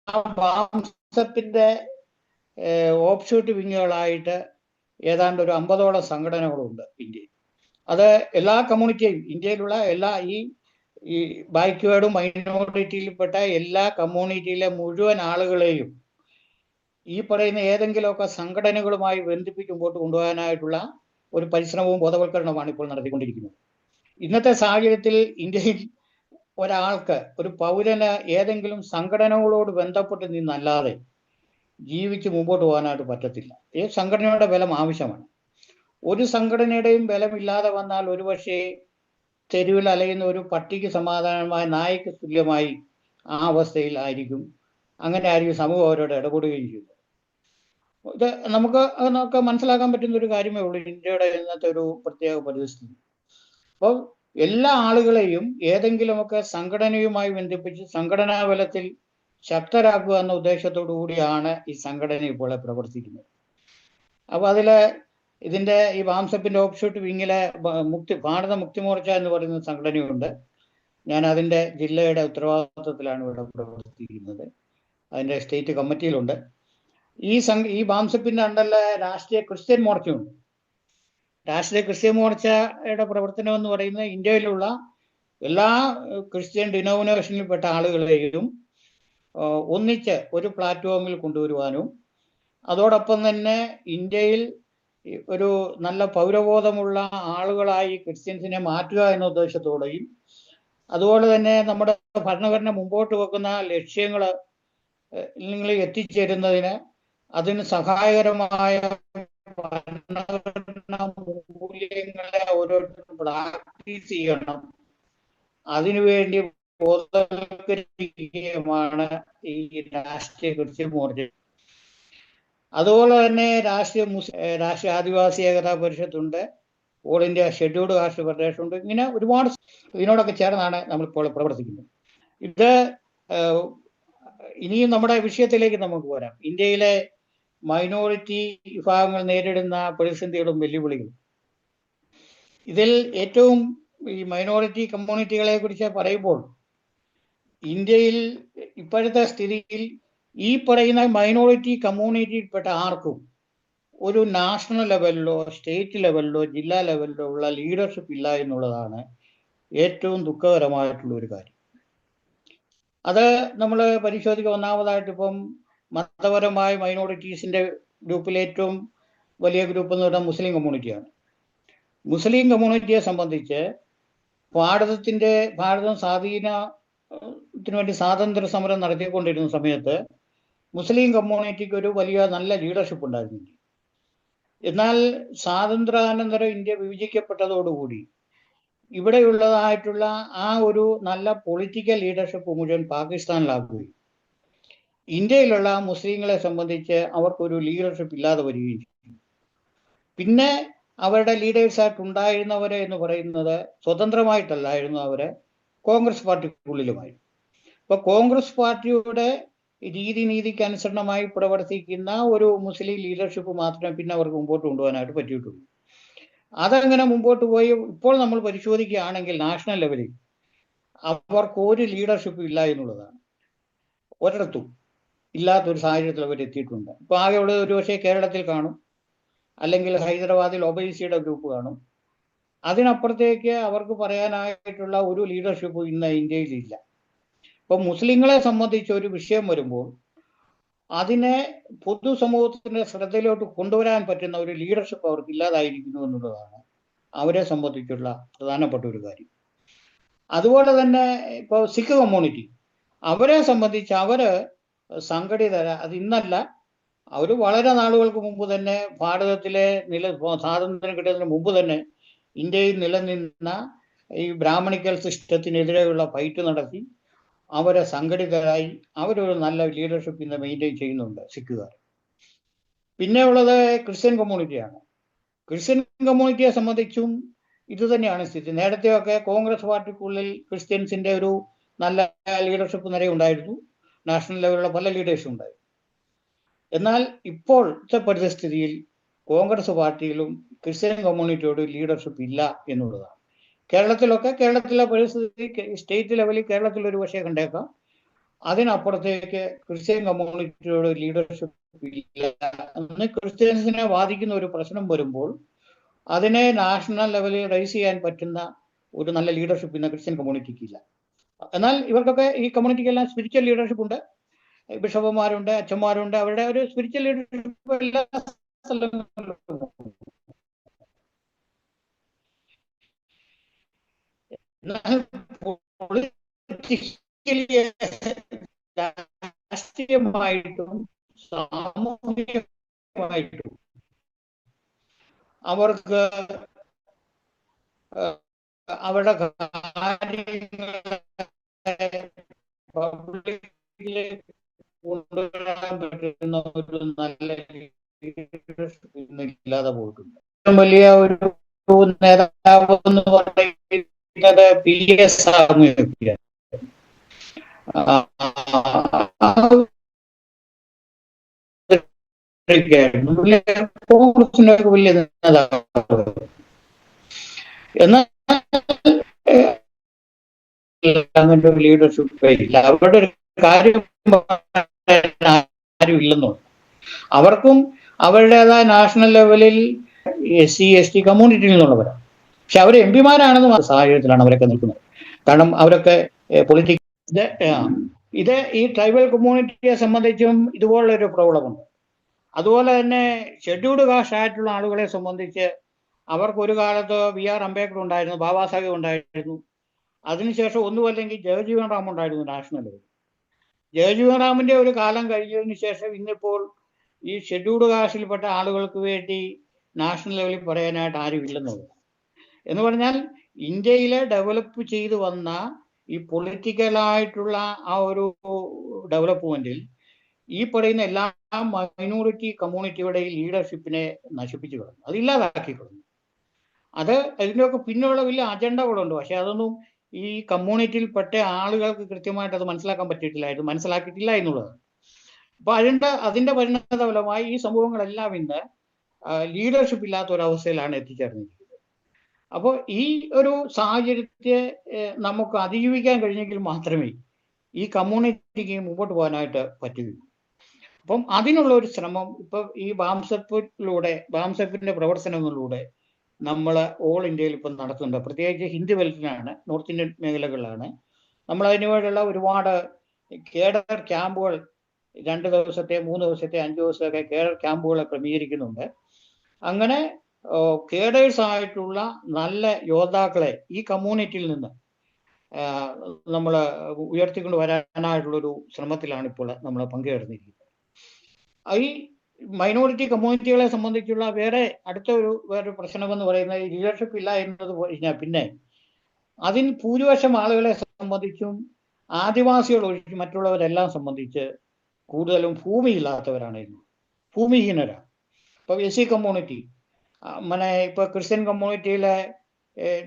ആ ബാംസപ്പിന്റെ ഓപ്ഷൂട്ട് വിങ്ങുകളായിട്ട് ഏതാണ്ട് ഒരു 50ഓളം സംഘടനകളുണ്ട് ഇന്ത്യയിൽ. അത് എല്ലാ കമ്മ്യൂണിറ്റിയും, ഇന്ത്യയിലുള്ള എല്ലാ ഈ ബാക്ക്വേർഡും മൈനോറിറ്റിയിൽപ്പെട്ട എല്ലാ കമ്മ്യൂണിറ്റിയിലെ മുഴുവൻ ആളുകളെയും ഈ പറയുന്ന ഏതെങ്കിലുമൊക്കെ സംഘടനകളുമായി ബന്ധിപ്പിച്ച് മുമ്പോട്ട് കൊണ്ടുപോകാനായിട്ടുള്ള ഒരു പരിശ്രമവും ബോധവൽക്കരണവുമാണ് ഇപ്പോൾ നടത്തിക്കൊണ്ടിരിക്കുന്നത്. ഇന്നത്തെ സാഹചര്യത്തിൽ ഇന്ത്യയിൽ ഒരാൾക്ക്, ഒരു പൗരന് ഏതെങ്കിലും സംഘടനകളോട് ബന്ധപ്പെട്ട് നിന്നല്ലാതെ ജീവിച്ച് മുമ്പോട്ട് പോകാനായിട്ട് പറ്റത്തില്ല. ഈ സംഘടനയുടെ ബലം ആവശ്യമാണ്. ഒരു സംഘടനയുടെയും ബലമില്ലാതെ വന്നാൽ ഒരുപക്ഷെ തെരുവിൽ അലയുന്ന ഒരു പട്ടിക്ക് സമാധാനമായി, നായ്ക്ക് തുല്യമായി ആ അവസ്ഥയിൽ ആയിരിക്കും. അങ്ങനെ ആയിരിക്കും സമൂഹം അവരോട് ഇടപെടുകയും ചെയ്യുന്നത്. ഇത് നമുക്ക് മനസ്സിലാക്കാൻ പറ്റുന്ന ഒരു കാര്യമേ ഉള്ളൂ ഇന്ത്യയുടെ ഇന്നത്തെ ഒരു പ്രത്യേക പരിസ്ഥിതി. അപ്പോൾ എല്ലാ ആളുകളെയും ഏതെങ്കിലുമൊക്കെ സംഘടനയുമായി ബന്ധിപ്പിച്ച് സംഘടനാ ബലത്തിൽ ശക്തരാക്കുക എന്ന ഉദ്ദേശത്തോടു കൂടിയാണ് ഈ സംഘടന ഇപ്പോൾ പ്രവർത്തിക്കുന്നത്. അപ്പോൾ ഈ ബാംസപ്പിന്റെ ഓപ്ഷൂട്ട് വിങ്ങിലെ ഭാരത മുക്തി മോർച്ച എന്ന് പറയുന്ന സംഘടനയുണ്ട്. ഞാൻ അതിന്റെ ജില്ലയുടെ ഉത്തരവാദിത്വത്തിലാണ് ഇവിടെ പ്രവർത്തിക്കുന്നത്. അതിന്റെ സ്റ്റേറ്റ് കമ്മിറ്റിയിലുണ്ട്. ഈ ബാംസപ്പിന്റെ അണ്ടറിലെ രാഷ്ട്രീയ ക്രിസ്ത്യൻ മോർച്ചയുണ്ട്. രാഷ്ട്രീയ ക്രിസ്ത്യൻ മോർച്ചയുടെ പ്രവർത്തനം എന്ന് പറയുന്നത് ഇന്ത്യയിലുള്ള എല്ലാ ക്രിസ്ത്യൻ ഡിനോമിനേഷനിൽപ്പെട്ട ആളുകളെയും ഒന്നിച്ച് ഒരു പ്ലാറ്റ്ഫോമിൽ കൊണ്ടുവരുവാനും അതോടൊപ്പം തന്നെ ഇന്ത്യയിൽ ഒരു നല്ല പൗരബോധമുള്ള ആളുകളായി ക്രിസ്ത്യൻസിനെ മാറ്റുക എന്ന ഉദ്ദേശത്തോടെയും അതുപോലെ തന്നെ നമ്മുടെ ഭരണഘടന മുമ്പോട്ട് വെക്കുന്ന ലക്ഷ്യങ്ങൾ എത്തിച്ചേരുന്നതിന് അതിന് സഹായകരമായ ഭരണഘടനാ മൂല്യങ്ങളെ ഓരോരുത്തരും പ്രാക്ടീസ് ചെയ്യണം. അതിനുവേണ്ടി ബോധവൽക്കരിക്കുകയുമാണ് ഈ രാഷ്ട്രീയ ക്രിസ്ത്യൻ മോർച്ച. അതുപോലെ തന്നെ രാഷ്ട്രീയ ആദിവാസി ഏകതാ പരിഷത്തുണ്ട്, all India scheduled caste federation ഉണ്ട്. ഇങ്ങനെ ഒരുപാട് ഇതിനോടൊക്കെ ചേർന്നാണ് നമ്മളിപ്പോൾ പ്രവർത്തിക്കുന്നത്. ഇത് ഇനിയും നമ്മുടെ വിഷയത്തിലേക്ക് നമുക്ക് വരാം. ഇന്ത്യയിലെ മൈനോറിറ്റി വിഭാഗങ്ങൾ നേരിടുന്ന പ്രതിസന്ധികളും വെല്ലുവിളികളും. ഇതിൽ ഏറ്റവും ഈ മൈനോറിറ്റി കമ്മ്യൂണിറ്റികളെ കുറിച്ച് പറയുമ്പോൾ ഇന്ത്യയിൽ ഇപ്പോഴത്തെ സ്ഥിതിയിൽ ഈ പറയുന്ന മൈനോറിറ്റി കമ്മ്യൂണിറ്റിയിൽപ്പെട്ട ആർക്കും ഒരു നാഷണൽ ലെവലിലോ സ്റ്റേറ്റ് ലെവലിലോ ജില്ലാ ലെവലിലോ ഉള്ള ലീഡർഷിപ്പ് ഇല്ല എന്നുള്ളതാണ് ഏറ്റവും ദുഃഖകരമായിട്ടുള്ള ഒരു കാര്യം. അത് നമ്മൾ പരിശോധിക്കുക, ഒന്നാമതായിട്ട് ഇപ്പം മതപരമായ മൈനോറിറ്റീസിന്റെ ഗ്രൂപ്പിൽ ഏറ്റവും വലിയ ഗ്രൂപ്പ് എന്ന് പറഞ്ഞാൽ മുസ്ലിം കമ്മ്യൂണിറ്റിയാണ്. മുസ്ലിം കമ്മ്യൂണിറ്റിയെ സംബന്ധിച്ച് ഭാരതം സ്വാധീനത്തിന് വേണ്ടി സ്വാതന്ത്ര്യ സമരം നടത്തിക്കൊണ്ടിരുന്ന സമയത്ത് മുസ്ലിം കമ്മ്യൂണിറ്റിക്ക് ഒരു വലിയ നല്ല ലീഡർഷിപ്പ് ഉണ്ടായിരുന്നില്ല. എന്നാൽ സ്വാതന്ത്ര്യാനന്തരം ഇന്ത്യ വിഭജിക്കപ്പെട്ടതോടുകൂടി ഇവിടെയുള്ളതായിട്ടുള്ള ആ ഒരു നല്ല പൊളിറ്റിക്കൽ ലീഡർഷിപ്പ് മുഴുവൻ പാകിസ്ഥാനിലാക്കുകയും ഇന്ത്യയിലുള്ള മുസ്ലിങ്ങളെ സംബന്ധിച്ച് അവർക്കൊരു ലീഡർഷിപ്പ് ഇല്ലാതെ വരികയും ചെയ്തു. പിന്നെ അവരുടെ ലീഡേഴ്സായിട്ട് ഉണ്ടായിരുന്നവരെ എന്ന് പറയുന്നത് സ്വതന്ത്രമായിട്ടല്ലായിരുന്നു, അവരെ കോൺഗ്രസ് പാർട്ടിക്കുള്ളിലുമായി. അപ്പൊ കോൺഗ്രസ് പാർട്ടിയുടെ നീതിക്ക് അനുസരണമായി പ്രവർത്തിക്കുന്ന ഒരു മുസ്ലിം ലീഡർഷിപ്പ് മാത്രമേ പിന്നെ അവർക്ക് മുമ്പോട്ട് കൊണ്ടുപോകാനായിട്ട് പറ്റിയിട്ടുള്ളൂ. അതങ്ങനെ മുമ്പോട്ട് പോയി ഇപ്പോൾ നമ്മൾ പരിശോധിക്കുകയാണെങ്കിൽ നാഷണൽ ലെവലിൽ അവർക്ക് ഒരു ലീഡർഷിപ്പ് ഇല്ല എന്നുള്ളതാണ്. ഒരിടത്തും ഇല്ലാത്തൊരു സാഹചര്യത്തിൽ അവർ എത്തിയിട്ടുണ്ട്. ഇപ്പൊ ആകെയുള്ളത് ഒരുപക്ഷെ കേരളത്തിൽ കാണും, അല്ലെങ്കിൽ ഹൈദരാബാദിൽ ഒബൈസിയുടെ ഗ്രൂപ്പ് കാണും. അതിനപ്പുറത്തേക്ക് അവർക്ക് പറയാനായിട്ടുള്ള ഒരു ലീഡർഷിപ്പ് ഇന്ന് ഇന്ത്യയിലില്ല. ഇപ്പൊ മുസ്ലിങ്ങളെ സംബന്ധിച്ച് ഒരു വിഷയം വരുമ്പോൾ അതിനെ പൊതുസമൂഹത്തിന്റെ ശ്രദ്ധയിലോട്ട് കൊണ്ടുവരാൻ പറ്റുന്ന ഒരു ലീഡർഷിപ്പ് അവർക്ക് ഇല്ലാതായിരിക്കുന്നു എന്നുള്ളതാണ് അവരെ സംബന്ധിച്ചുള്ള പ്രധാനപ്പെട്ട ഒരു കാര്യം. അതുപോലെ തന്നെ ഇപ്പോൾ സിഖ് കമ്മ്യൂണിറ്റി, അവരെ സംബന്ധിച്ച് അവര് സംഘടിതര, അത് ഇന്നല്ല, അവർ വളരെ നാളുകൾക്ക് മുമ്പ് തന്നെ ഭാരതത്തിലെ സ്വാതന്ത്ര്യം കിട്ടുന്നതിന് മുമ്പ് തന്നെ ഇന്ത്യയിൽ നിലനിന്ന ഈ ബ്രാഹ്മണിക്കൽ സിസ്റ്റത്തിനെതിരെയുള്ള ഫൈറ്റ് നടത്തി അവരെ സംഘടിതരായി അവരൊരു നല്ല ലീഡർഷിപ്പ് ഇന്ന് മെയിൻറ്റെയിൻ ചെയ്യുന്നുണ്ട് സിഖുകാർ. പിന്നെ ഉള്ളത് ക്രിസ്ത്യൻ കമ്മ്യൂണിറ്റിയാണ്. ക്രിസ്ത്യൻ കമ്മ്യൂണിറ്റിയെ സംബന്ധിച്ചും ഇത് തന്നെയാണ് സ്ഥിതി. നേരത്തെയൊക്കെ കോൺഗ്രസ് പാർട്ടിക്കുള്ളിൽ ക്രിസ്ത്യൻസിന്റെ ഒരു നല്ല ലീഡർഷിപ്പ് നിര ഉണ്ടായിരുന്നു, നാഷണൽ ലെവലിലുള്ള പല ലീഡേഴ്സും ഉണ്ടായിരുന്നു. എന്നാൽ ഇപ്പോഴത്തെ പരിസ്ഥിതിയിൽ കോൺഗ്രസ് പാർട്ടിയിലും ക്രിസ്ത്യൻ കമ്മ്യൂണിറ്റിയോട് ലീഡർഷിപ്പ് ഇല്ല എന്നുള്ളതാണ്. കേരളത്തിലെ പരിസ്ഥിതി സ്റ്റേറ്റ് ലെവലിൽ കേരളത്തിൽ ഒരു പക്ഷേ കണ്ടേക്കാം, അതിനപ്പുറത്തേക്ക് ക്രിസ്ത്യൻ കമ്മ്യൂണിറ്റിയോട് ലീഡർഷിപ്പ് ഇല്ല എന്ന് ക്രിസ്ത്യൻസിനെ ബാധിക്കുന്ന ഒരു പ്രശ്നം വരുമ്പോൾ അതിനെ നാഷണൽ ലെവലിൽ റൈസ് ചെയ്യാൻ പറ്റുന്ന ഒരു നല്ല ലീഡർഷിപ്പ് ഇന്ന് ക്രിസ്ത്യൻ കമ്മ്യൂണിറ്റിക്ക് ഇല്ല. എന്നാൽ ഇവർക്കൊക്കെ ഈ കമ്മ്യൂണിറ്റിക്കെല്ലാം സ്പിരിച്വൽ ലീഡർഷിപ്പ് ഉണ്ട്, ബിഷപ്പുമാരുണ്ട്, അച്ഛന്മാരുണ്ട്, അവരുടെ ഒരു സ്പിരിച്വൽ ലീഡർഷിപ്പ് എല്ലാ സ്ഥലങ്ങളിലും. രാഷ്ട്രീയമായിട്ടും സാമൂഹികമായിട്ടും അവർക്ക് അവരുടെ പബ്ലിക്കില് കൊണ്ടുവരാൻ പറ്റുന്ന ഒരു നല്ല ഇല്ലാതെ പോയിട്ടുണ്ട്. വലിയ ഒരു നേതാവ് എന്ന് പറയുന്നത് PS സാമൂഹ്യ കോൺഗ്രസിനൊക്കെ വലിയ നേതാവ്. എന്നാൽ അങ്ങനെ ഒരു ലീഡർഷിപ്പ് ഇല്ല. അവരുടെ ഒരു കാര്യം ആരും ഇല്ലെന്നോ. അവർക്കും അവരുടേതായ നാഷണൽ ലെവലിൽ SC ST കമ്മ്യൂണിറ്റിയിൽ നിന്നുള്ളവരാണ്. പക്ഷെ അവർ MP-മാരാണെന്ന് സാഹചര്യത്തിലാണ് അവരൊക്കെ നിൽക്കുന്നത്. കാരണം അവരൊക്കെ ഇത് ഈ ട്രൈബൽ കമ്മ്യൂണിറ്റിയെ സംബന്ധിച്ചും ഇതുപോലുള്ളൊരു പ്രോബ്ലമുണ്ട്. അതുപോലെ തന്നെ ഷെഡ്യൂൾഡ് കാസ്റ്റ് ആയിട്ടുള്ള ആളുകളെ സംബന്ധിച്ച് അവർക്ക് ഒരു കാലത്ത് BR അംബേദ്കർ ഉണ്ടായിരുന്നു, ബാബാ സാഹേബ് ഉണ്ടായിരുന്നു, അതിനുശേഷം ഒന്നുമല്ലെങ്കിൽ ജഗജീവൻ റാം ഉണ്ടായിരുന്നു നാഷണൽ ലെവലിൽ. ജഗജീവൻ റാമിന്റെ ഒരു കാലം കഴിഞ്ഞതിന് ശേഷം ഇന്നിപ്പോൾ ഈ ഷെഡ്യൂൾഡ് കാസ്റ്റിൽപ്പെട്ട ആളുകൾക്ക് വേണ്ടി നാഷണൽ ലെവലിൽ പറയാനായിട്ട് ആരും ഇല്ലെന്നുള്ളത്. എന്ന് പറഞ്ഞാൽ ഇന്ത്യയിലെ ഡെവലപ്പ് ചെയ്തു വന്ന ഈ പൊളിറ്റിക്കലായിട്ടുള്ള ആ ഒരു ഡെവലപ്മെന്റിൽ ഈ പറയുന്ന എല്ലാ മൈനോറിറ്റി കമ്മ്യൂണിറ്റിയുടെ ലീഡർഷിപ്പിനെ നശിപ്പിച്ചു കളഞ്ഞു, അത് ഇല്ലാതാക്കി കളഞ്ഞു. അത് ഇതിൻ്റെയൊക്കെ പിന്നുള്ള വലിയ അജണ്ടകളുണ്ട്. പക്ഷെ അതൊന്നും ഈ കമ്മ്യൂണിറ്റിയിൽപ്പെട്ട ആളുകൾക്ക് കൃത്യമായിട്ട് അത് മനസ്സിലാക്കിയിട്ടില്ല എന്നുള്ളതാണ്. അപ്പൊ അതിന്റെ പരിണത ഫലമായി ഈ സംഭവങ്ങളെല്ലാം ഇന്ന് ലീഡർഷിപ്പ് ഇല്ലാത്ത ഒരവസ്ഥയിലാണ് എത്തിച്ചേർന്നിരിക്കുന്നത്. അപ്പോൾ ഈ ഒരു സാഹചര്യത്തെ നമുക്ക് അതിജീവിക്കാൻ കഴിഞ്ഞെങ്കിൽ മാത്രമേ ഈ കമ്മ്യൂണിറ്റിക്ക് മുമ്പോട്ട് പോകാനായിട്ട് പറ്റുകയുള്ളൂ. അപ്പം അതിനുള്ള ഒരു ശ്രമം ഇപ്പൊ ഈ ബാംസെപ്പിന്റെ പ്രവർത്തനങ്ങളിലൂടെ നമ്മൾ ഓൾ ഇന്ത്യയിൽ ഇപ്പം നടത്തുന്നുണ്ട്. പ്രത്യേകിച്ച് ഹിന്ദി ബെൽറ്റിലാണ്, നോർത്ത് ഇന്ത്യൻ മേഖലകളിലാണ്. നമ്മൾ അതിനുവേണ്ടിയുള്ള ഒരുപാട് കേഡർ ക്യാമ്പുകൾ 2 ദിവസത്തെ 3 ദിവസത്തെ 5 ദിവസത്തെ കേഡർ ക്യാമ്പുകൾ ക്രമീകരിക്കുന്നുണ്ട്. അങ്ങനെ കേഡേഴ്സ് ആയിട്ടുള്ള നല്ല യോദ്ധാക്കളെ ഈ കമ്മ്യൂണിറ്റിയിൽ നിന്ന് നമ്മൾ ഉയർത്തിക്കൊണ്ട് വരാനായിട്ടുള്ളൊരു ശ്രമത്തിലാണ് ഇപ്പോൾ നമ്മൾ പങ്കുചേർന്നിരിക്കുന്നത്. ഈ മൈനോറിറ്റി കമ്മ്യൂണിറ്റികളെ സംബന്ധിച്ചുള്ള വേറൊരു പ്രശ്നമെന്ന് പറയുന്നത് ലീഡർഷിപ്പ് ഇല്ല എന്നത് കഴിഞ്ഞാൽ പിന്നെ ഭൂരിപക്ഷം ആളുകളെ സംബന്ധിച്ചും ആദിവാസികൾ ഒഴിച്ച് മറ്റുള്ളവരെല്ലാം സംബന്ധിച്ച് കൂടുതലും ഭൂമിയില്ലാത്തവരാണ്, ഭൂമിഹീനരാണ്. ഇപ്പൊ SC കമ്മ്യൂണിറ്റി ഇപ്പൊ ക്രിസ്ത്യൻ കമ്മ്യൂണിറ്റിയിലെ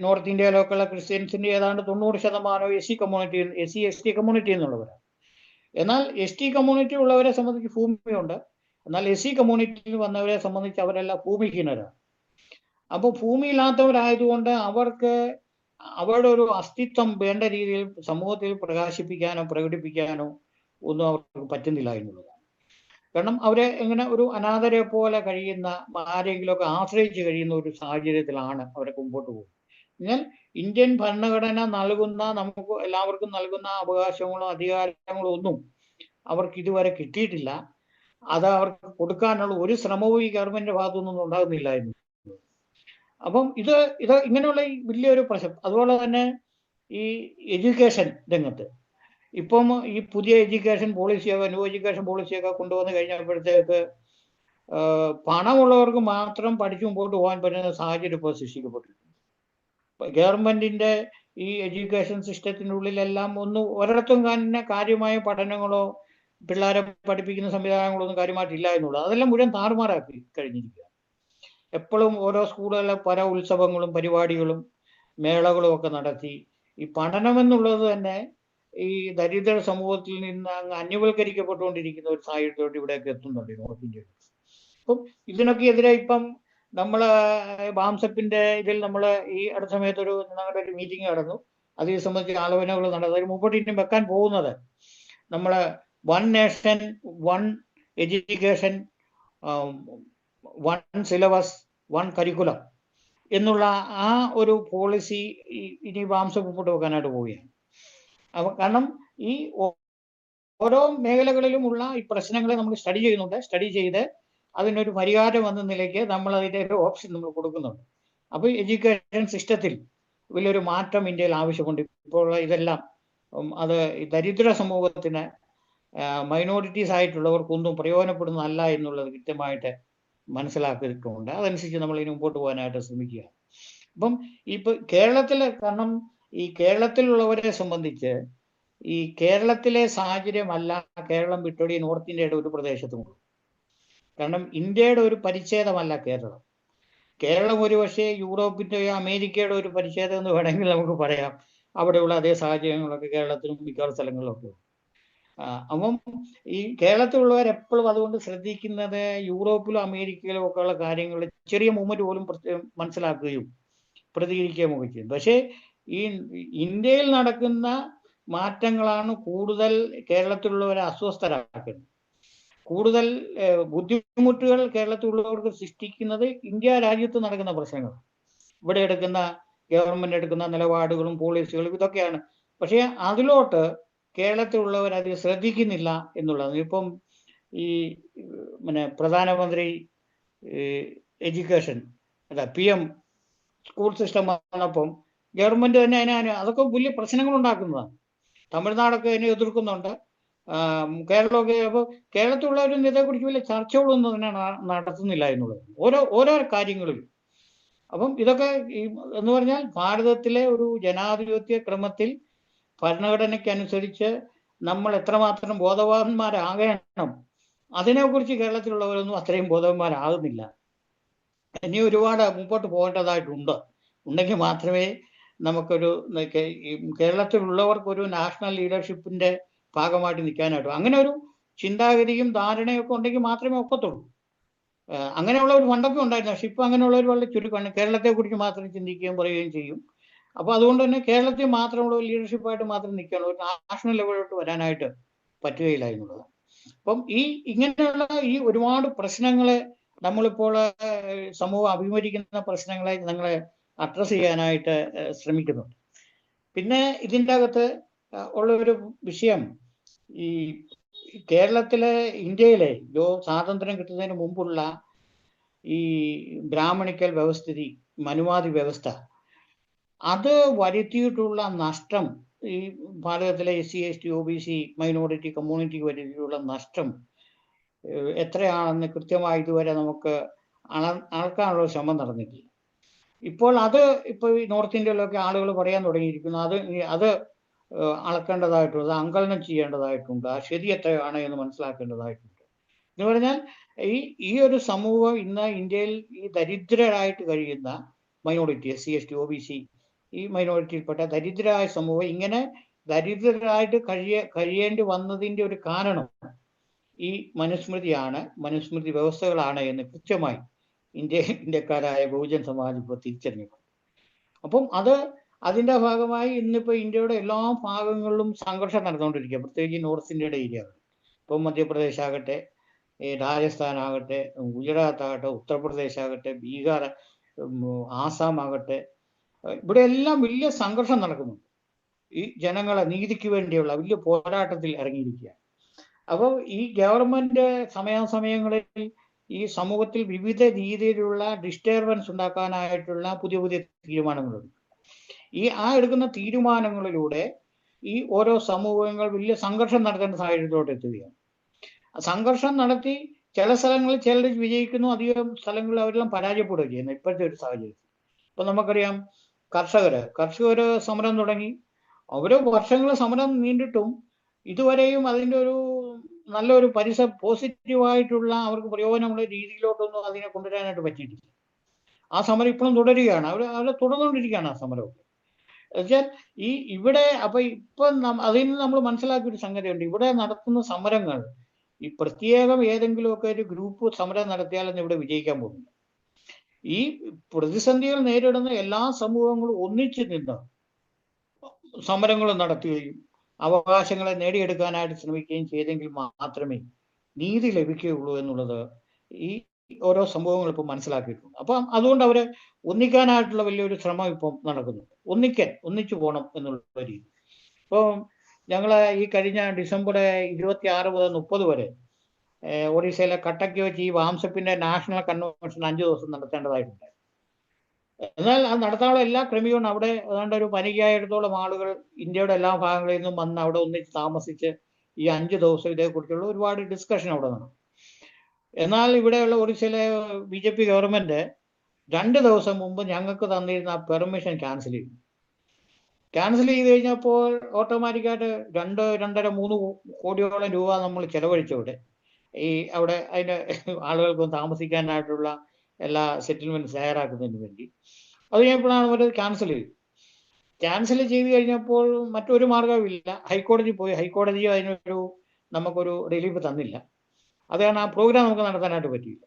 നോർത്ത് ഇന്ത്യയിലൊക്കെയുള്ള ക്രിസ്ത്യൻസിന്റെ ഏതാണ്ട് 90% SC/ST കമ്മ്യൂണിറ്റി എന്നുള്ളവരാണ്. എന്നാൽ ST കമ്മ്യൂണിറ്റി ഉള്ളവരെ സംബന്ധിച്ച് ഭൂമിയുണ്ട്, എന്നാൽ SC കമ്മ്യൂണിറ്റിയിൽ വന്നവരെ സംബന്ധിച്ച് അവരെല്ലാം ഭൂമിഹീനരാണ്. അപ്പോൾ ഭൂമിയില്ലാത്തവരായതുകൊണ്ട് അവർക്ക് അവരുടെ ഒരു അസ്തിത്വം വേണ്ട രീതിയിൽ സമൂഹത്തിൽ പ്രകാശിപ്പിക്കാനോ പ്രകടിപ്പിക്കാനോ ഒന്നും അവർക്ക് പറ്റുന്നില്ല എന്നുള്ളതാണ്. കാരണം അവരെ ഇങ്ങനെ ഒരു അനാഥരെ പോലെ കഴിയുന്ന, ആരെങ്കിലുമൊക്കെ ആശ്രയിച്ച് കഴിയുന്ന ഒരു സാഹചര്യത്തിലാണ് അവരൊക്കെ മുമ്പോട്ട് പോകുന്നത്. എന്നാൽ ഇന്ത്യൻ ഭരണഘടന നൽകുന്ന, നമുക്ക് എല്ലാവർക്കും നൽകുന്ന അവകാശങ്ങളോ അധികാരങ്ങളോ ഒന്നും അവർക്ക് ഇതുവരെ കിട്ടിയിട്ടില്ല. അത് അവർക്ക് കൊടുക്കാനുള്ള ഒരു ശ്രമവും ഈ ഗവൺമെന്റിന്റെ ഭാഗത്തുനിന്നും ഉണ്ടാകുന്നില്ല എന്ന്. അപ്പം ഇത് ഇങ്ങനെയുള്ള ഈ വലിയൊരു പ്രശ്നം. അതുപോലെ തന്നെ ഈ എഡ്യൂക്കേഷൻ രംഗത്ത് ഇപ്പം ഈ പുതിയ എഡ്യൂക്കേഷൻ പോളിസിയൊക്കെ, ന്യൂ എഡ്യൂക്കേഷൻ പോളിസിയൊക്കെ കൊണ്ടുവന്ന് കഴിഞ്ഞപ്പോഴത്തേക്ക് പണമുള്ളവർക്ക് മാത്രം പഠിച്ചു മുമ്പോട്ട് പോകാൻ പറ്റുന്ന സാഹചര്യം ഇപ്പോൾ സൃഷ്ടിക്കപ്പെട്ടിട്ടുണ്ട്. ഗവൺമെന്റിന്റെ ഈ എഡ്യൂക്കേഷൻ സിസ്റ്റത്തിനുള്ളിലെല്ലാം ഒരിടത്തും തന്നെ കാര്യമായ പഠനങ്ങളോ പിള്ളേരെ പഠിപ്പിക്കുന്ന സംവിധാനങ്ങളൊന്നും കാര്യമായിട്ടില്ല എന്നുള്ളത്. അതെല്ലാം മുഴുവൻ താറുമാറാക്കി കഴിഞ്ഞിരിക്കുക. എപ്പോഴും ഓരോ സ്കൂളുകളിലെ പല ഉത്സവങ്ങളും പരിപാടികളും മേളകളും ഒക്കെ നടത്തി ഈ പഠനം എന്നുള്ളത് തന്നെ ഈ ദരിദ്ര സമൂഹത്തിൽ നിന്ന് അങ്ങ് അന്യവൽക്കരിക്കപ്പെട്ടുകൊണ്ടിരിക്കുന്ന ഒരു സാഹചര്യത്തോട്ട് ഇവിടെയൊക്കെ എത്തുന്നുണ്ട് നോർത്ത് ഇന്ത്യയിൽ. അപ്പം ഇതിനൊക്കെ എതിരെ ഇപ്പം നമ്മള് ബാംസെപ്പിന്റെ ഇതിൽ നമ്മള് ഈ അടുത്ത സമയത്ത് ഞങ്ങളുടെ ഒരു മീറ്റിംഗ് നടന്നു. അത് ഈ സംബന്ധിച്ച് ആലോചനകൾ നടന്നു. അതിന് മുമ്പോട്ട് ഇനി വെക്കാൻ പോകുന്നത് നമ്മള് 1 നേഷൻ 1 എഡ്യൂക്കേഷൻ 1 സിലബസ് 1 കരിക്കുലം എന്നുള്ള ആ ഒരു പോളിസി ഇനി ബാംസെപ്പ് മുമ്പോട്ട് വെക്കാനായിട്ട് പോവുകയാണ്. കാരണം ഈ ഓരോ മേഖലകളിലുമുള്ള ഈ പ്രശ്നങ്ങളെ നമ്മൾ സ്റ്റഡി ചെയ്യുന്നുണ്ട്. സ്റ്റഡി ചെയ്ത് അതിനൊരു പരിഹാരം എന്ന നിലയ്ക്ക് നമ്മൾ അതിൻ്റെ ഒരു ഓപ്ഷൻ നമ്മൾ കൊടുക്കുന്നുണ്ട്. അപ്പോൾ എഡ്യൂക്കേഷൻ സിസ്റ്റത്തിൽ വലിയൊരു മാറ്റം ഇന്ത്യയിൽ ആവശ്യമുണ്ട്. ഇപ്പോൾ ഇതെല്ലാം അത് ദരിദ്ര സമൂഹത്തിന്, മൈനോറിറ്റീസ് ആയിട്ടുള്ളവർക്കൊന്നും പ്രയോജനപ്പെടുന്നതല്ല എന്നുള്ളത് കൃത്യമായിട്ട് മനസ്സിലാക്കിയിട്ടുണ്ട്. അതനുസരിച്ച് നമ്മൾ ഇനി മുമ്പോട്ട് പോകാനായിട്ട് ശ്രമിക്കുക. അപ്പം കേരളത്തിലെ, കാരണം ഈ കേരളത്തിലുള്ളവരെ സംബന്ധിച്ച് ഈ കേരളത്തിലെ സാഹചര്യമല്ല കേരളം വിട്ടൊടി നോർത്ത് ഇന്ത്യയുടെ ഒരു പ്രദേശത്തുമുള്ളൂ. കാരണം ഇന്ത്യയുടെ ഒരു പരിച്ഛേദമല്ല കേരളം. കേരളം ഒരുപക്ഷെ യൂറോപ്പിൻ്റെയോ അമേരിക്കയുടെ ഒരു പരിച്ഛേദം എന്ന് വേണമെങ്കിൽ നമുക്ക് പറയാം. അവിടെയുള്ള അതേ സാഹചര്യങ്ങളൊക്കെ കേരളത്തിലും മിക്ക സ്ഥലങ്ങളിലൊക്കെ. അപ്പം ഈ കേരളത്തിലുള്ളവർ എപ്പോഴും അതുകൊണ്ട് ശ്രദ്ധിക്കുന്നത് യൂറോപ്പിലും അമേരിക്കയിലും ഒക്കെ ഉള്ള കാര്യങ്ങൾ ചെറിയ മൂവ്മെന്റ് പോലും മനസ്സിലാക്കുകയും പ്രതികരിക്കുകയും ഒക്കെ ചെയ്യും. പക്ഷേ ഈ ഇന്ത്യയിൽ നടക്കുന്ന മാറ്റങ്ങളാണ് കൂടുതൽ കേരളത്തിലുള്ളവരെ അസ്വസ്ഥരാക്കുന്നത്. കൂടുതൽ ബുദ്ധിമുട്ടുകൾ കേരളത്തിലുള്ളവർക്ക് സൃഷ്ടിക്കുന്നത് ഇന്ത്യ രാജ്യത്ത് നടക്കുന്ന പ്രശ്നങ്ങൾ, ഇവിടെ ഗവൺമെന്റ് എടുക്കുന്ന നിലപാടുകളും പോളിസികളും ഇതൊക്കെയാണ്. പക്ഷേ അതിലോട്ട് കേരളത്തിലുള്ളവർ അത് ശ്രദ്ധിക്കുന്നില്ല എന്നുള്ളത്. ഇപ്പം ഈ പ്രധാനമന്ത്രി എഡ്യൂക്കേഷൻ PM സ്കൂൾ സിസ്റ്റം വന്നപ്പം ഗവൺമെന്റ് തന്നെ അതൊക്കെ വലിയ പ്രശ്നങ്ങൾ ഉണ്ടാക്കുന്നതാണ്. തമിഴ്നാടൊക്കെ അതിനെ എതിർക്കുന്നുണ്ട്. കേരളമൊക്കെ അപ്പോൾ കേരളത്തിലുള്ളവരും ഇതേക്കുറിച്ച് വലിയ ചർച്ചകളൊന്നും തന്നെ നടത്തുന്നില്ല എന്നുള്ളത് ഓരോ കാര്യങ്ങളിലും. അപ്പം ഇതൊക്കെ എന്ന് പറഞ്ഞാൽ ഭാരതത്തിലെ ഒരു ജനാധിപത്യ ക്രമത്തിൽ ഭരണഘടനയ്ക്കനുസരിച്ച് നമ്മൾ എത്രമാത്രം ബോധവാന്മാരാകണം അതിനെക്കുറിച്ച് കേരളത്തിലുള്ളവരൊന്നും അത്രയും ബോധവാന്മാരാകുന്നില്ല. ഇനി ഒരുപാട് മുമ്പോട്ട് പോകേണ്ടതായിട്ടുണ്ട്. ഉണ്ടെങ്കിൽ മാത്രമേ നമുക്കൊരു കേരളത്തിലുള്ളവർക്ക് ഒരു നാഷണൽ ലീഡർഷിപ്പിന്റെ ഭാഗമായിട്ട് നിൽക്കാനായിട്ടു. അങ്ങനെ ഒരു ചിന്താഗതിയും ധാരണയൊക്കെ ഉണ്ടെങ്കിൽ മാത്രമേ ഒക്കത്തുള്ളൂ. അങ്ങനെയുള്ള ഒരു പണ്ടൊക്കെ ഉണ്ടായിരുന്നു. പക്ഷെ ഇപ്പൊ അങ്ങനെയുള്ളവർ വളരെ ചുരുക്കമാണ്. കേരളത്തെ കുറിച്ച് മാത്രം ചിന്തിക്കുകയും പറയുകയും ചെയ്യും. അപ്പൊ അതുകൊണ്ട് തന്നെ കേരളത്തിൽ മാത്രമുള്ള ലീഡർഷിപ്പായിട്ട് മാത്രം നിൽക്കുകയുള്ളൂ. ഒരു നാഷണൽ ലെവലിലോട്ട് വരാനായിട്ട് പറ്റുകയില്ല എന്നുള്ളത്. അപ്പം ഇങ്ങനെയുള്ള ഈ ഒരുപാട് പ്രശ്നങ്ങളെ നമ്മളിപ്പോൾ സമൂഹം അഭിമുഖീകരിക്കുന്ന പ്രശ്നങ്ങളെ ഞങ്ങളെ അഡ്രസ് ചെയ്യാനായിട്ട് ശ്രമിക്കുന്നുണ്ട്. പിന്നെ ഇതിൻ്റെ അകത്ത് ഉള്ള ഒരു വിഷയം, ഈ കേരളത്തിലെ ഇന്ത്യയിലെ സ്വാതന്ത്ര്യം കിട്ടുന്നതിന് മുമ്പുള്ള ഈ ബ്രാഹ്മണിക്കൽ വ്യവസ്ഥിതി, മനുവാദി വ്യവസ്ഥ, അത് വരുത്തിയിട്ടുള്ള നഷ്ടം, ഈ ഭാരതത്തിലെ SC ST OBC മൈനോറിറ്റി കമ്മ്യൂണിറ്റിക്ക് വരുത്തിയിട്ടുള്ള നഷ്ടം എത്രയാണെന്ന് കൃത്യമായി ഇതുവരെ നമുക്ക് അളക്കാനുള്ള ശ്രമം നടന്നിട്ടില്ല. ഇപ്പോൾ ഈ നോർത്ത് ഇന്ത്യയിലൊക്കെ ആളുകൾ പറയാൻ തുടങ്ങിയിരിക്കുന്നു. അത് അളക്കേണ്ടതായിട്ടുണ്ട്, അങ്കലനം ചെയ്യേണ്ടതായിട്ടുണ്ട്, ആ ശരി എത്രയാണ് എന്ന് മനസ്സിലാക്കേണ്ടതായിട്ടുണ്ട്. എന്ന് പറഞ്ഞാൽ ഈ ഒരു സമൂഹം ഇന്ന് ഇന്ത്യയിൽ ഈ ദരിദ്രരായിട്ട് കഴിയുന്ന മൈനോറിറ്റി, SC ST OBC ഈ മൈനോറിറ്റിയിൽപ്പെട്ട ദരിദ്രരായ സമൂഹം ഇങ്ങനെ ദരിദ്രരായിട്ട് കഴിയേണ്ടി വന്നതിൻ്റെ ഒരു കാരണം ഈ മനുസ്മൃതി വ്യവസ്ഥകളാണ് എന്ന് കൃത്യമായി ഇന്ത്യക്കാരായ ബഹുജൻ സമാജ് ഇപ്പോൾ തിരിച്ചറിഞ്ഞു. അപ്പം അതിൻ്റെ ഭാഗമായി ഇന്നിപ്പോൾ ഇന്ത്യയുടെ എല്ലാ ഭാഗങ്ങളിലും സംഘർഷം നടന്നുകൊണ്ടിരിക്കുക, പ്രത്യേകിച്ച് നോർത്ത് ഇന്ത്യയുടെ ഏരിയകൾ. ഇപ്പം മധ്യപ്രദേശ് ആകട്ടെ, രാജസ്ഥാൻ ആകട്ടെ, ഗുജറാത്ത് ആകട്ടെ, ഉത്തർപ്രദേശ് ആകട്ടെ, ബീഹാർ, ആസാം ആകട്ടെ, ഇവിടെ എല്ലാം വലിയ സംഘർഷം നടക്കുന്നുണ്ട്. ഈ ജനങ്ങളെ നീതിക്ക് വേണ്ടിയുള്ള വലിയ പോരാട്ടത്തിൽ ഇറങ്ങിയിരിക്കുക. അപ്പോൾ ഈ ഗവൺമെന്റ് സമയാസമയങ്ങളിൽ ഈ സമൂഹത്തിൽ വിവിധ രീതിയിലുള്ള ഡിസ്റ്റർബൻസ് ഉണ്ടാക്കാനായിട്ടുള്ള പുതിയ തീരുമാനങ്ങളുണ്ട്. എടുക്കുന്ന തീരുമാനങ്ങളിലൂടെ ഈ ഓരോ സമൂഹങ്ങൾ വലിയ സംഘർഷം നടത്തേണ്ട സാഹചര്യത്തിലോട്ട് എത്തുകയാണ്. സംഘർഷം നടത്തി ചില സ്ഥലങ്ങളിൽ ചിലർ വിജയിക്കുന്നു, അധികം സ്ഥലങ്ങളിൽ അവരെല്ലാം പരാജയപ്പെടുകയും ചെയ്യുന്നു ഇപ്പോഴത്തെ ഒരു സാഹചര്യത്തിൽ. ഇപ്പൊ നമുക്കറിയാം, കർഷകർ സമരം തുടങ്ങി. ഓരോ വർഷങ്ങൾ സമരം നീണ്ടിട്ടും ഇതുവരെയും അതിൻ്റെ ഒരു നല്ലൊരു പോസിറ്റീവായിട്ടുള്ള അവർക്ക് പ്രയോജനമുള്ള രീതിയിലോട്ടൊന്നും അതിനെ കൊണ്ടുവരാനായിട്ട് പറ്റിയിട്ടില്ല. ആ സമരം ഇപ്പോഴും തുടരുകയാണ്. അവർ തുടർന്നുകൊണ്ടിരിക്കുകയാണ് ആ സമരമൊക്കെ. എന്നുവെച്ചാൽ ഇവിടെ അതിൽ നിന്ന് നമ്മൾ മനസ്സിലാക്കിയ ഒരു സംഗതിയുണ്ട്. ഇവിടെ നടത്തുന്ന സമരങ്ങൾ ഈ പ്രത്യേകം ഏതെങ്കിലുമൊക്കെ ഒരു ഗ്രൂപ്പ് സമരം നടത്തിയാലൊന്നും ഇവിടെ വിജയിക്കാൻ പോകുന്നില്ല. ഈ പ്രതിസന്ധികൾ നേരിടുന്ന എല്ലാ സമൂഹങ്ങളും ഒന്നിച്ചു നിന്ന് സമരങ്ങൾ നടത്തുകയും അവകാശങ്ങളെ നേടിയെടുക്കാനായിട്ട് ശ്രമിക്കുകയും ചെയ്തെങ്കിൽ മാത്രമേ നീതി ലഭിക്കുകയുള്ളൂ എന്നുള്ളത് ഈ ഓരോ സംഭവങ്ങളും ഇപ്പം മനസ്സിലാക്കിയിട്ടുണ്ട്. അപ്പം അതുകൊണ്ട് അവര് ഒന്നിക്കാനായിട്ടുള്ള വലിയൊരു ശ്രമം ഇപ്പം നടക്കുന്നുണ്ട്. ഒന്നിച്ചു പോകണം എന്നുള്ള രീതി. ഇപ്പം ഞങ്ങള് ഈ കഴിഞ്ഞ ഡിസംബർ 26 മുതൽ 30 വരെ ഒഡീഷയിലെ കട്ടക്ക് വെച്ച് ഈ വാംസപ്പിന്റെ നാഷണൽ കൺവെൻഷൻ 5 ദിവസം നടത്തേണ്ടതായിട്ടുണ്ട്. എന്നാൽ അത് നടത്താനുള്ള എല്ലാ ക്രമീകരണം അവിടെ ഏതാണ്ട് ഒരു 15,000-ഓളം ആളുകൾ ഇന്ത്യയുടെ എല്ലാ ഭാഗങ്ങളിൽ നിന്നും വന്ന് അവിടെ ഒന്നിച്ച് താമസിച്ച് ഈ 5 ദിവസം ഇതേക്കുറിച്ചുള്ള ഒരുപാട് ഡിസ്കഷൻ അവിടെ നടന്നു. എന്നാൽ ഇവിടെയുള്ള ഒഡീഷയിലെ BJP ഗവൺമെന്റ് 2 ദിവസം മുമ്പ് ഞങ്ങൾക്ക് തന്നിരുന്ന ആ പെർമിഷൻ ക്യാൻസൽ ചെയ്ത് കഴിഞ്ഞപ്പോൾ ഓട്ടോമാറ്റിക്കായിട്ട് 2-2.5-3 കോടിയോളം രൂപ നമ്മൾ ചെലവഴിച്ചവിടെ അവിടെ അതിൻ്റെ ആളുകൾക്കും താമസിക്കാനായിട്ടുള്ള എല്ലാ സെറ്റിൽമെന്റ്സ് തയ്യാറാക്കുന്നതിന് വേണ്ടി. അത് കഴിഞ്ഞപ്പോഴാണ് അവർ ക്യാൻസൽ ചെയ്ത് കഴിഞ്ഞപ്പോൾ മറ്റൊരു മാർഗമില്ല. ഹൈക്കോടതി പോയി. ഹൈക്കോടതിയും നമുക്കൊരു റിലീഫ് തന്നില്ല. അത് കാരണം ആ പ്രോഗ്രാം നമുക്ക് നടത്താനായിട്ട് പറ്റിയില്ല.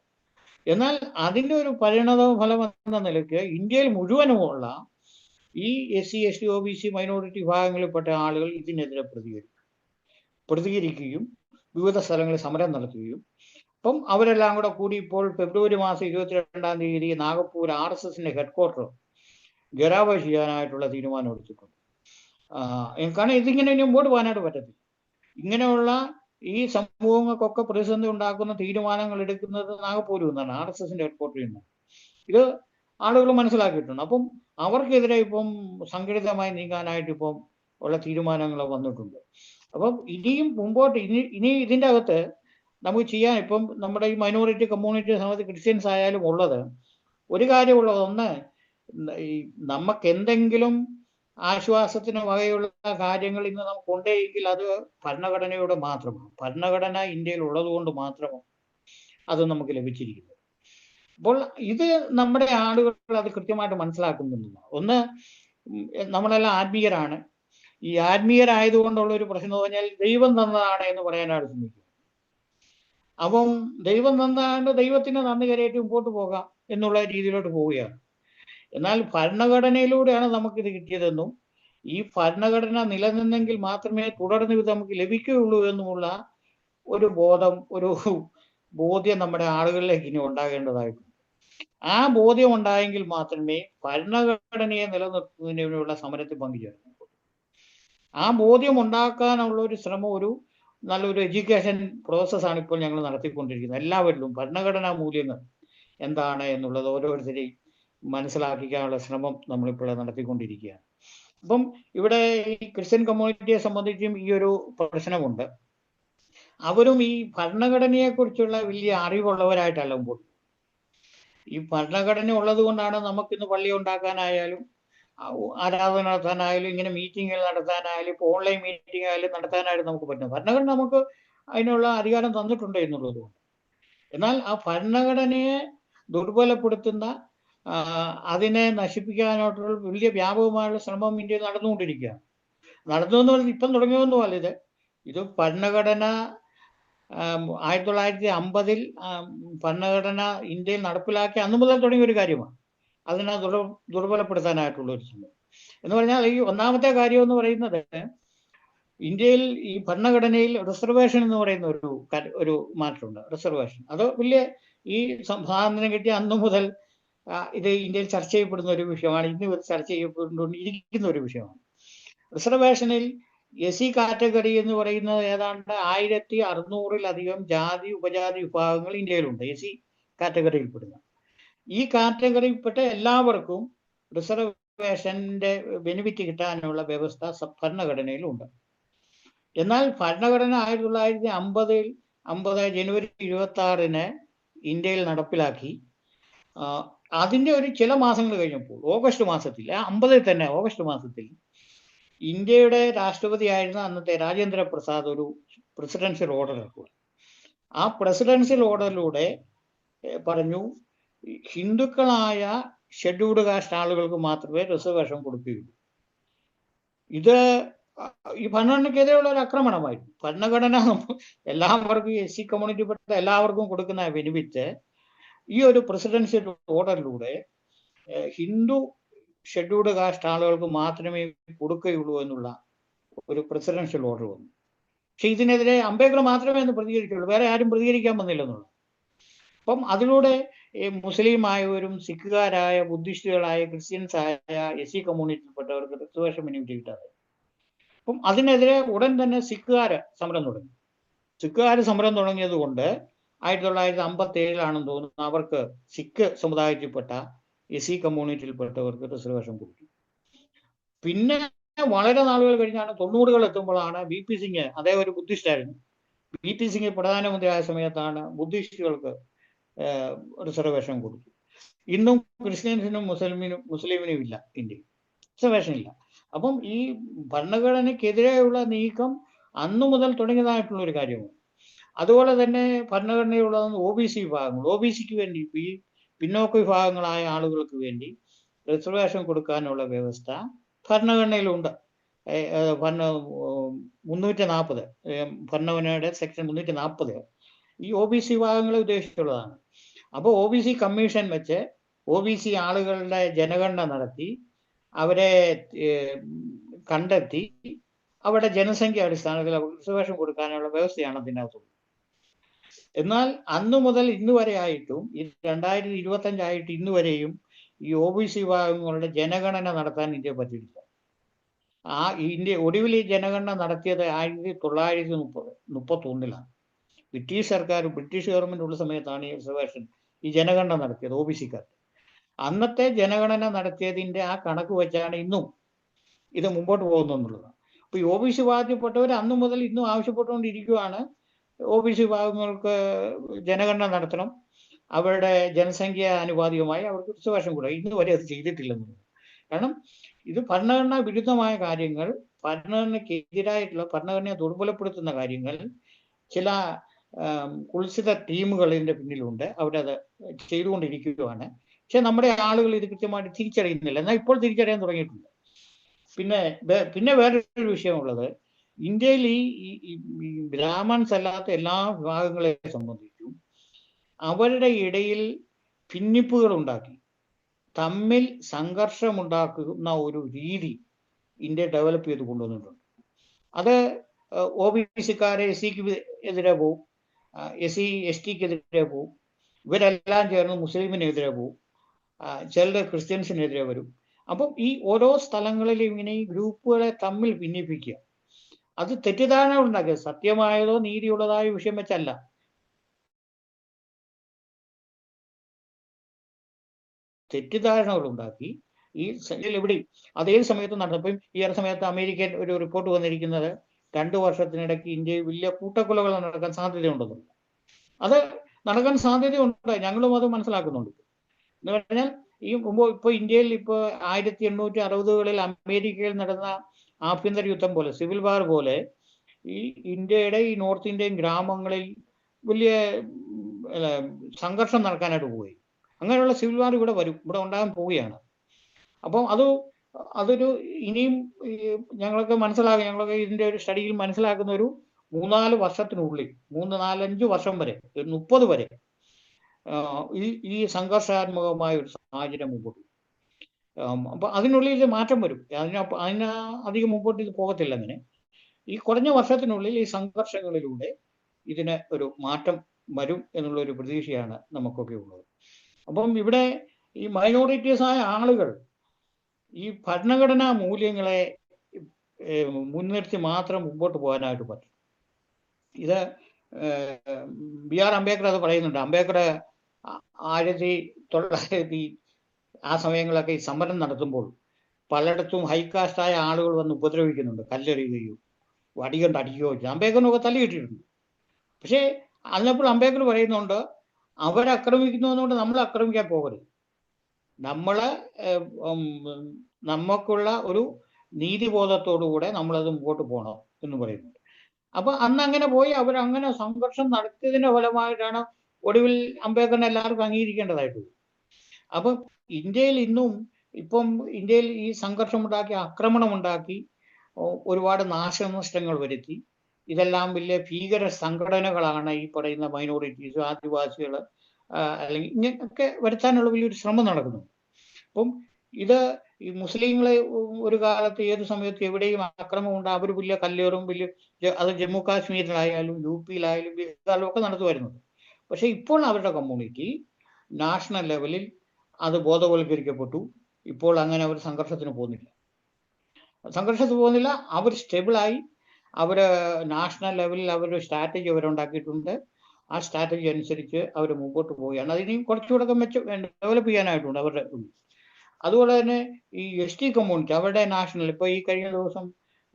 എന്നാൽ അതിൻ്റെ ഒരു പരിണത ഫലം എന്ന നിലയ്ക്ക് ഇന്ത്യയിൽ മുഴുവനുമുള്ള ഈ SC ST OBC മൈനോറിറ്റി വിഭാഗങ്ങളിൽപ്പെട്ട ആളുകൾ ഇതിനെതിരെ പ്രതികരിക്കുകയും വിവിധ സ്ഥലങ്ങളിൽ സമരം നടത്തുകയും അപ്പം അവരെല്ലാം കൂടി ഇപ്പോൾ ഫെബ്രുവരി മാസം 22-ാം തീയതി നാഗപ്പൂർ RSSന്റെ ഹെഡ്ക്വാർട്ടർ ഗരാവ ചെയ്യാനായിട്ടുള്ള തീരുമാനം എടുത്തിട്ടുണ്ട്. കാരണം ഇതിങ്ങനെ മുമ്പോട്ട് പോകാനായിട്ട് പറ്റത്തില്ല. ഇങ്ങനെയുള്ള ഈ സമൂഹങ്ങൾക്കൊക്കെ പ്രതിസന്ധി ഉണ്ടാക്കുന്ന തീരുമാനങ്ങൾ എടുക്കുന്നത് നാഗപ്പൂരിൽ നിന്നാണ്, RSSന്റെ ഹെഡ്ക്വാർട്ടറിൽ നിന്നാണ്. ഇത് ആളുകൾ മനസ്സിലാക്കിയിട്ടുണ്ട്. അപ്പം അവർക്കെതിരെ ഇപ്പം സംഘടിതമായി നീങ്ങാനായിട്ട് ഇപ്പം ഉള്ള തീരുമാനങ്ങൾ വന്നിട്ടുണ്ട്. അപ്പം ഇനിയും മുമ്പോട്ട് ഇനി ഇതിൻ്റെ അകത്ത് നമുക്ക് ചെയ്യാൻ ഇപ്പം നമ്മുടെ ഈ മൈനോറിറ്റി കമ്മ്യൂണിറ്റി സമയത്ത് ക്രിസ്ത്യൻസ് ആയാലും ഉള്ളത് ഒരു കാര്യമുള്ളത്, ഒന്ന്, ഈ നമുക്ക് എന്തെങ്കിലും ആശ്വാസത്തിന് വകയുള്ള കാര്യങ്ങൾ ഇന്ന് നമുക്കുണ്ടെങ്കിൽ അത് ഭരണഘടനയുടെ മാത്രമാണ്. ഭരണഘടന ഇന്ത്യയിൽ ഉള്ളത് കൊണ്ട് മാത്രമാണ് അത് നമുക്ക് ലഭിച്ചിരിക്കുന്നത്. അപ്പോൾ ഇത് നമ്മുടെ ആളുകൾ അത് കൃത്യമായിട്ട് മനസ്സിലാക്കുന്നുണ്ട്. ഒന്ന്, നമ്മളെല്ലാം ആത്മീയരാണ്. ഈ ആത്മീയരായതുകൊണ്ടുള്ള ഒരു പ്രശ്നം എന്ന് പറഞ്ഞാൽ ദൈവം തന്നതാണ് എന്ന് പറയാനായിട്ട് ശ്രമിക്കും. അപ്പം ദൈവം തന്നതാണ്ട് ദൈവത്തിന് നന്ദി കരയേറ്റ് മുമ്പോട്ട് പോകാം എന്നുള്ള രീതിയിലോട്ട് പോവുകയാണ്. എന്നാൽ ഭരണഘടനയിലൂടെയാണ് നമുക്കിത് കിട്ടിയതെന്നും ഈ ഭരണഘടന നിലനിന്നെങ്കിൽ മാത്രമേ തുടർന്ന് ഇത് നമുക്ക് ലഭിക്കുകയുള്ളൂ എന്നുമുള്ള ഒരു ബോധ്യം നമ്മുടെ ആളുകളിലേക്ക് ഇനി ഉണ്ടാകേണ്ടതായിട്ടുണ്ട്. ആ ബോധ്യം ഉണ്ടായെങ്കിൽ മാത്രമേ ഭരണഘടനയെ നിലനിർത്തുന്നതിനുള്ള സമരത്തിൽ പങ്കുചേർന്നു. ആ ബോധ്യം ഉണ്ടാക്കാനുള്ള ഒരു ശ്രമം, നല്ലൊരു എഡ്യൂക്കേഷൻ പ്രോസസ്സാണ് ഇപ്പോൾ ഞങ്ങൾ നടത്തിക്കൊണ്ടിരിക്കുന്നത്. എല്ലാവരിലും ഭരണഘടനാ മൂല്യങ്ങൾ എന്താണ് എന്നുള്ളത് ഓരോരുത്തരെയും മനസ്സിലാക്കിക്കാനുള്ള ശ്രമം നമ്മളിപ്പോൾ നടത്തിക്കൊണ്ടിരിക്കുകയാണ്. അപ്പം ഇവിടെ ഈ ക്രിസ്ത്യൻ കമ്മ്യൂണിറ്റിയെ സംബന്ധിച്ചും ഈ ഒരു പ്രശ്നമുണ്ട്. അവരും ഈ ഭരണഘടനയെക്കുറിച്ചുള്ള വലിയ അറിവുള്ളവരായിട്ടല്ല മുമ്പോട്ട്. ഈ ഭരണഘടന ഉള്ളത് കൊണ്ടാണ് നമുക്കിന്ന് പള്ളി ഉണ്ടാക്കാനായാലും ആരാധന നടത്താനായാലും ഇങ്ങനെ മീറ്റിങ്ങുകൾ നടത്താനായാലും ഇപ്പോൾ ഓൺലൈൻ മീറ്റിംഗ് ആയാലും നടത്താനായാലും നമുക്ക് പറ്റും. ഭരണഘടന നമുക്ക് അതിനുള്ള അധികാരം തന്നിട്ടുണ്ട് എന്നുള്ളത് കൊണ്ട്. എന്നാൽ ആ ഭരണഘടനയെ ദുർബലപ്പെടുത്തുന്ന അതിനെ നശിപ്പിക്കാനായിട്ടുള്ള വലിയ വ്യാപകമായുള്ള ശ്രമം ഇന്ത്യയിൽ നടന്നുകൊണ്ടിരിക്കുകയാണ്. നടന്നു പറഞ്ഞാൽ ഇപ്പം തുടങ്ങിയൊന്നുമല്ല. ഇത് ഭരണഘടന 1950 ഭരണഘടന ഇന്ത്യയിൽ നടപ്പിലാക്കി അന്നു മുതൽ തുടങ്ങിയ ഒരു കാര്യമാണ്. അതിനെ ദുർബലപ്പെടുത്താനായിട്ടുള്ള ഒരു ശ്രമം എന്ന് പറഞ്ഞാൽ ഈ ഒന്നാമത്തെ കാര്യം എന്ന് പറയുന്നത്, ഇന്ത്യയിൽ ഈ ഭരണഘടനയിൽ റിസർവേഷൻ എന്ന് പറയുന്ന ഒരു മാറ്റമുണ്ട്. റിസർവേഷൻ അത് വലിയ ഈ സ്വാതന്ത്ര്യം കിട്ടിയ അന്നു മുതൽ ഇത് ഇന്ത്യയിൽ ചർച്ച ചെയ്യപ്പെടുന്ന ഒരു വിഷയമാണ്. ഇന്ന് ചർച്ച ചെയ്യപ്പെട്ടുകൊണ്ടിരിക്കുന്ന ഒരു വിഷയമാണ്. റിസർവേഷനിൽ SC കാറ്റഗറി എന്ന് പറയുന്നത് ഏതാണ്ട് 1600-ലധികം ജാതി ഉപജാതി വിഭാഗങ്ങൾ ഇന്ത്യയിലുണ്ട്. SC കാറ്റഗറിയിൽപ്പെടുന്ന ഈ കാറ്റഗറിയിൽപ്പെട്ട എല്ലാവർക്കും റിസർവേഷന്റെ ബെനിഫിറ്റ് കിട്ടാനുള്ള വ്യവസ്ഥ ഭരണഘടനയിലുണ്ട്. എന്നാൽ ഭരണഘടന 1950 ജനുവരി 26 ഇന്ത്യയിൽ നടപ്പിലാക്കി. അതിൻ്റെ ചില മാസങ്ങൾ കഴിഞ്ഞപ്പോൾ ഓഗസ്റ്റ് മാസത്തിൽ 50 തന്നെ ഓഗസ്റ്റ് മാസത്തിൽ ഇന്ത്യയുടെ രാഷ്ട്രപതിയായിരുന്ന അന്നത്തെ രാജേന്ദ്ര പ്രസാദ് ഒരു പ്രസിഡൻഷ്യൽ ഓർഡർ ഇറക്കുക. ആ പ്രസിഡൻഷ്യൽ ഓർഡറിലൂടെ പറഞ്ഞു, ഹിന്ദുക്കളായ ഷെഡ്യൂൾഡ് കാസ്റ്റ് ആളുകൾക്ക് മാത്രമേ റിസർവേഷൻ കൊടുക്കുകയുള്ളൂ. ഇത് ഈ ഭരണഘടനയ്ക്കെതിരെയുള്ള ഒരു ആക്രമണമായിരുന്നു. ഭരണഘടന എല്ലാവർക്കും SC കമ്മ്യൂണിറ്റിപ്പെട്ട എല്ലാവർക്കും കൊടുക്കുന്ന ബെനിഫിറ്റ് ഈ ഒരു പ്രസിഡൻഷ്യൽ ഓർഡറിലൂടെ ഹിന്ദു ഷെഡ്യൂൾഡ് കാസ്റ്റ് ആളുകൾക്ക് മാത്രമേ കൊടുക്കുകയുള്ളൂ എന്നുള്ള ഒരു പ്രസിഡൻഷ്യൽ ഓർഡർ വന്നു. പക്ഷെ ഇതിനെതിരെ അംബേദ്കർ മാത്രമേ ഒന്ന് പ്രതികരിക്കുള്ളൂ, വേറെ ആരും പ്രതികരിക്കാൻ വന്നില്ലെന്നുള്ളത്. അപ്പം അതിലൂടെ മുസ്ലിം ആയവരും സിഖുകാരായ ബുദ്ധിസ്റ്റുകളായ ക്രിസ്ത്യൻസ് ആയ SC കമ്മ്യൂണിറ്റിയിൽപ്പെട്ടവർക്ക് റിസർവേഷൻ ബെനിഫിറ്റ് കിട്ടാതെ. അപ്പം അതിനെതിരെ ഉടൻ തന്നെ സിഖുകാർ സമരം തുടങ്ങി. സിഖുകാർ സമരം തുടങ്ങിയത് കൊണ്ട് 1957 തോന്നുന്നു അവർക്ക് സിഖ് സമുദായത്തിൽപ്പെട്ട SC കമ്മ്യൂണിറ്റിയിൽപ്പെട്ടവർക്ക് റിസർവേഷൻ കൊടുത്തു. പിന്നെ വളരെ നാളുകൾ കഴിഞ്ഞാണ് 90-കൾ എത്തുമ്പോഴാണ് BP സിംഗ്, അദ്ദേഹം ഒരു ബുദ്ധിസ്റ്റായിരുന്നു, BP സിംഗ് പ്രധാനമന്ത്രിയായ സമയത്താണ് ബുദ്ധിസ്റ്റുകൾക്ക് റിസർവേഷൻ കൊടുത്തു. ഇന്നും ക്രിസ്ത്യൻസിനും മുസ്ലിമിനും ഇല്ല ഇന്ത്യയിൽ റിസർവേഷൻ ഇല്ല. അപ്പം ഈ ഭരണഘടനയ്ക്കെതിരെയുള്ള നീക്കം അന്നു മുതൽ തുടങ്ങിയതായിട്ടുള്ള ഒരു കാര്യമാണ്. അതുപോലെ തന്നെ ഭരണഘടനയുള്ള OBC വിഭാഗങ്ങൾ, OBCക്ക് വേണ്ടി ഈ പിന്നോക്ക വിഭാഗങ്ങളായ ആളുകൾക്ക് വേണ്ടി റിസർവേഷൻ കൊടുക്കാനുള്ള വ്യവസ്ഥ ഭരണഘടനയിലുണ്ട്. 340 ഭരണഘടനയുടെ സെക്ഷൻ 340 ഈ OBC വിഭാഗങ്ങളെ ഉദ്ദേശിച്ചുള്ളതാണ്. അപ്പോൾ OBC കമ്മീഷൻ വെച്ച് OBC ആളുകളുടെ ജനഗണന നടത്തി അവരെ കണ്ടെത്തി അവരുടെ ജനസംഖ്യ അടിസ്ഥാനത്തിൽ റിസർവേഷൻ കൊടുക്കാനുള്ള വ്യവസ്ഥയാണ് അതിനകത്തുള്ളത്. എന്നാൽ അന്നു മുതൽ ഇന്ന് വരെ ആയിട്ടും 2025 ആയിട്ട് ഇന്ന് വരെയും ഈ OBC വിഭാഗങ്ങളുടെ ജനഗണന നടത്താൻ ഇന്ത്യ പറ്റിയിട്ടില്ല. ഇന്ത്യ ഒടുവിൽ ഈ ജനഗണന നടത്തിയത് 1931 ബ്രിട്ടീഷ് ഗവൺമെന്റ് ഉള്ള സമയത്താണ് ഈ റിസർവേഷൻ ഈ ജനഗണന നടത്തിയത് OBCക്കാർക്ക്. അന്നത്തെ ജനഗണന നടത്തിയതിന്റെ ആ കണക്ക് വെച്ചാണ് ഇന്നും ഇത് മുമ്പോട്ട് പോകുന്നു എന്നുള്ളതാണ്. അപ്പൊ ഈ OBC വിഭാഗത്തിൽപ്പെട്ടവർ അന്നു മുതൽ ഇന്നും ആവശ്യപ്പെട്ടുകൊണ്ടിരിക്കുകയാണ് OBC വിഭാഗങ്ങൾക്ക് ജനഗണന നടത്തണം, അവരുടെ ജനസംഖ്യ ആനുപാതികമായി അവർക്ക് റിസർവേഷൻ കൊടുക്കുക. ഇന്ന് വരെ അത് ചെയ്തിട്ടില്ലെന്നുള്ളത്. കാരണം ഇത് ഭരണഘടനാ വിരുദ്ധമായ കാര്യങ്ങൾ, ഭരണഘടനയ്ക്കെതിരായിട്ടുള്ള, ഭരണഘടനയെ ദുർബലപ്പെടുത്തുന്ന കാര്യങ്ങൾ ചില കുൽസിത ടീമുകൾ ഇതിന്റെ പിന്നിലുണ്ട്. അവരത് ചെയ്തുകൊണ്ടിരിക്കുകയാണ്. പക്ഷെ നമ്മുടെ ആളുകൾ ഇത് കൃത്യമായിട്ട് തിരിച്ചറിയുന്നില്ല. എന്നാൽ ഇപ്പോൾ തിരിച്ചറിയാൻ തുടങ്ങിയിട്ടുണ്ട്. പിന്നെ വേറൊരു വിഷയമുള്ളത്, ഇന്ത്യയിൽ ഈ ബ്രാഹ്മൺസ് അല്ലാത്ത എല്ലാ വിഭാഗങ്ങളെ സംബന്ധിച്ചും അവരുടെ ഇടയിൽ ഭിന്നിപ്പുകൾ ഉണ്ടാക്കി തമ്മിൽ സംഘർഷമുണ്ടാക്കുന്ന ഒരു രീതി ഇന്ത്യ ഡെവലപ്പ് ചെയ്ത് കൊണ്ടുവന്നിട്ടുണ്ട്. അത് OBC-ക്കാരെ SC-ക്ക് എതിരെ പോവും, SC ST-ക്കെതിരെ പോവും, ഇവരെല്ലാം ചേർന്ന് മുസ്ലിമിനെതിരെ പോവും, ചിലർ ക്രിസ്ത്യൻസിനെതിരെ വരും. അപ്പം ഈ ഓരോ സ്ഥലങ്ങളിലും ഇങ്ങനെ ഈ ഗ്രൂപ്പുകളെ തമ്മിൽ ഭിന്നിപ്പിക്കുക, അത് തെറ്റിദ്ധാരണ ഉണ്ടാക്കിയത്, സത്യമായതോ നീതിയുള്ളതായ വിഷയം വെച്ചല്ല. തെറ്റിദ്ധാരണകൾ ഉണ്ടാക്കി ഈ എവിടെയും അതേ സമയത്ത് നടന്നപ്പോൾ ഈ സമയത്ത് അമേരിക്കൻ ഒരു റിപ്പോർട്ട് വന്നിരിക്കുന്നത് 2 വർഷത്തിനിടയ്ക്ക് ഇന്ത്യയിൽ വലിയ കൂട്ടക്കൊലകൾ നടക്കാൻ സാധ്യതയുണ്ടെന്നുണ്ട്. അത് നടക്കാൻ സാധ്യതയുണ്ട്, ഞങ്ങളും അത് മനസ്സിലാക്കുന്നുണ്ട്. എന്ന് പറഞ്ഞാൽ ഇപ്പോൾ ഇന്ത്യയിൽ ഇപ്പോൾ 1860-കളിൽ അമേരിക്കയിൽ നടന്ന ആഭ്യന്തര യുദ്ധം പോലെ, സിവിൽ വാർ പോലെ ഈ ഇന്ത്യയുടെ ഈ നോർത്ത് ഇന്ത്യൻ ഗ്രാമങ്ങളിൽ വലിയ സംഘർഷം നടക്കാനായിട്ട് പോയി. അങ്ങനെയുള്ള സിവിൽ വാർ ഇവിടെ ഉണ്ടാകാൻ പോവുകയാണ്. അപ്പം അതൊരു ഇനിയും ഞങ്ങളൊക്കെ ഞങ്ങളൊക്കെ ഇതിന്റെ ഒരു സ്റ്റഡിയിൽ മനസ്സിലാക്കുന്ന ഒരു 3-4 വർഷത്തിനുള്ളിൽ, 3-4-5 വർഷം വരെ, 30 വരെ ഈ സംഘർഷാത്മകമായ ഒരു സാഹചര്യം മുമ്പോട്ട്. അപ്പൊ അതിനുള്ളിൽ ഇത് മാറ്റം വരും. അതിന് അധികം മുമ്പോട്ട് ഇത് പോകത്തില്ല. അങ്ങനെ ഈ കുറഞ്ഞ വർഷത്തിനുള്ളിൽ ഈ സംഘർഷങ്ങളിലൂടെ ഇതിന് ഒരു മാറ്റം വരും എന്നുള്ള ഒരു പ്രതീക്ഷയാണ് നമുക്കൊക്കെ ഉള്ളത്. അപ്പം ഇവിടെ ഈ മൈനോറിറ്റീസായ ആളുകൾ ഈ ഭരണഘടനാ മൂല്യങ്ങളെ മുൻനിർത്തി മാത്രം മുമ്പോട്ട് പോകാനായിട്ട് പറ്റും. ഇത് BR അംബേദ്കർ അത് പറയുന്നുണ്ട്. അംബേദ്കർ 1900 ആ സമയങ്ങളൊക്കെ ഈ സമരം നടത്തുമ്പോൾ പലയിടത്തും ഹൈകാസ്റ്റായ ആളുകൾ വന്ന് ഉപദ്രവിക്കുന്നുണ്ട്, കല്ലെറിയുകയോ വടികൊണ്ട് അടിക്കുകയോ ചെയ്യും. അംബേദ്കറിനൊക്കെ തല്ലി കിട്ടിയിട്ടുണ്ട്. പക്ഷേ അതിനപ്പോൾ അംബേദ്കർ പറയുന്നുണ്ട്, അവരാക്രമിക്കുന്നതുകൊണ്ട് നമ്മൾ ആക്രമിക്കാൻ പോകരുത്, നമുക്കുള്ള ഒരു നീതിബോധത്തോടുകൂടെ നമ്മളത് മുമ്പോട്ട് പോകണം എന്ന് പറയുന്നുണ്ട്. അപ്പൊ അന്ന് അങ്ങനെ പോയി അവരങ്ങനെ സംഘർഷം നടത്തിയതിന്റെ ഫലമായിട്ടാണ് ഒടുവിൽ അംബേദ്കറിനെ എല്ലാവർക്കും അംഗീകരിക്കേണ്ടതായിട്ട് വരും. അപ്പൊ ഇന്ത്യയിൽ ഇന്ത്യയിൽ ഈ സംഘർഷമുണ്ടാക്കി, ആക്രമണമുണ്ടാക്കി, ഒരുപാട് നാശനഷ്ടങ്ങൾ വരുത്തി, ഇതെല്ലാം വലിയ ഭീകര സംഘടനകളാണ് ഈ പറയുന്ന മൈനോറിറ്റീസ്, ആദിവാസികൾ, അല്ലെങ്കിൽ ഇങ്ങനെയൊക്കെ വരുത്താനുള്ള വലിയൊരു ശ്രമം നടക്കുന്നു. അപ്പം ഇത് ഈ മുസ്ലിങ്ങളെ ഒരു കാലത്ത് ഏത് സമയത്ത് എവിടെയും ആക്രമണം ഉണ്ട്, അവർ വലിയ കല്ലേറും, അത് ജമ്മു കാശ്മീരിലായാലും UP-യിലായാലും ബീഹാറിലും ഒക്കെ നടത്തുമായിരുന്നത്. പക്ഷെ ഇപ്പോൾ അവരുടെ കമ്മ്യൂണിറ്റി നാഷണൽ ലെവലിൽ അത് ബോധവൽക്കരിക്കപ്പെട്ടു. ഇപ്പോൾ അങ്ങനെ അവർ സംഘർഷത്തിന് പോകുന്നില്ല. അവർ സ്റ്റെബിളായി, അവർ നാഷണൽ ലെവലിൽ അവരുടെ സ്ട്രാറ്റജി അവരുണ്ടാക്കിയിട്ടുണ്ട്. ആ സ്ട്രാറ്റജി അനുസരിച്ച് അവർ മുമ്പോട്ട് പോവുകയാണ്. അതിനെയും കുറച്ചുകൂടെ ഡെവലപ്പ് ചെയ്യാനായിട്ടുണ്ട് അവരുടെ ഉള്ളിൽ. അതുപോലെ തന്നെ ഈ ST കമ്മ്യൂണിറ്റി അവരുടെ നാഷണൽ, ഇപ്പോൾ ഈ കഴിഞ്ഞ ദിവസം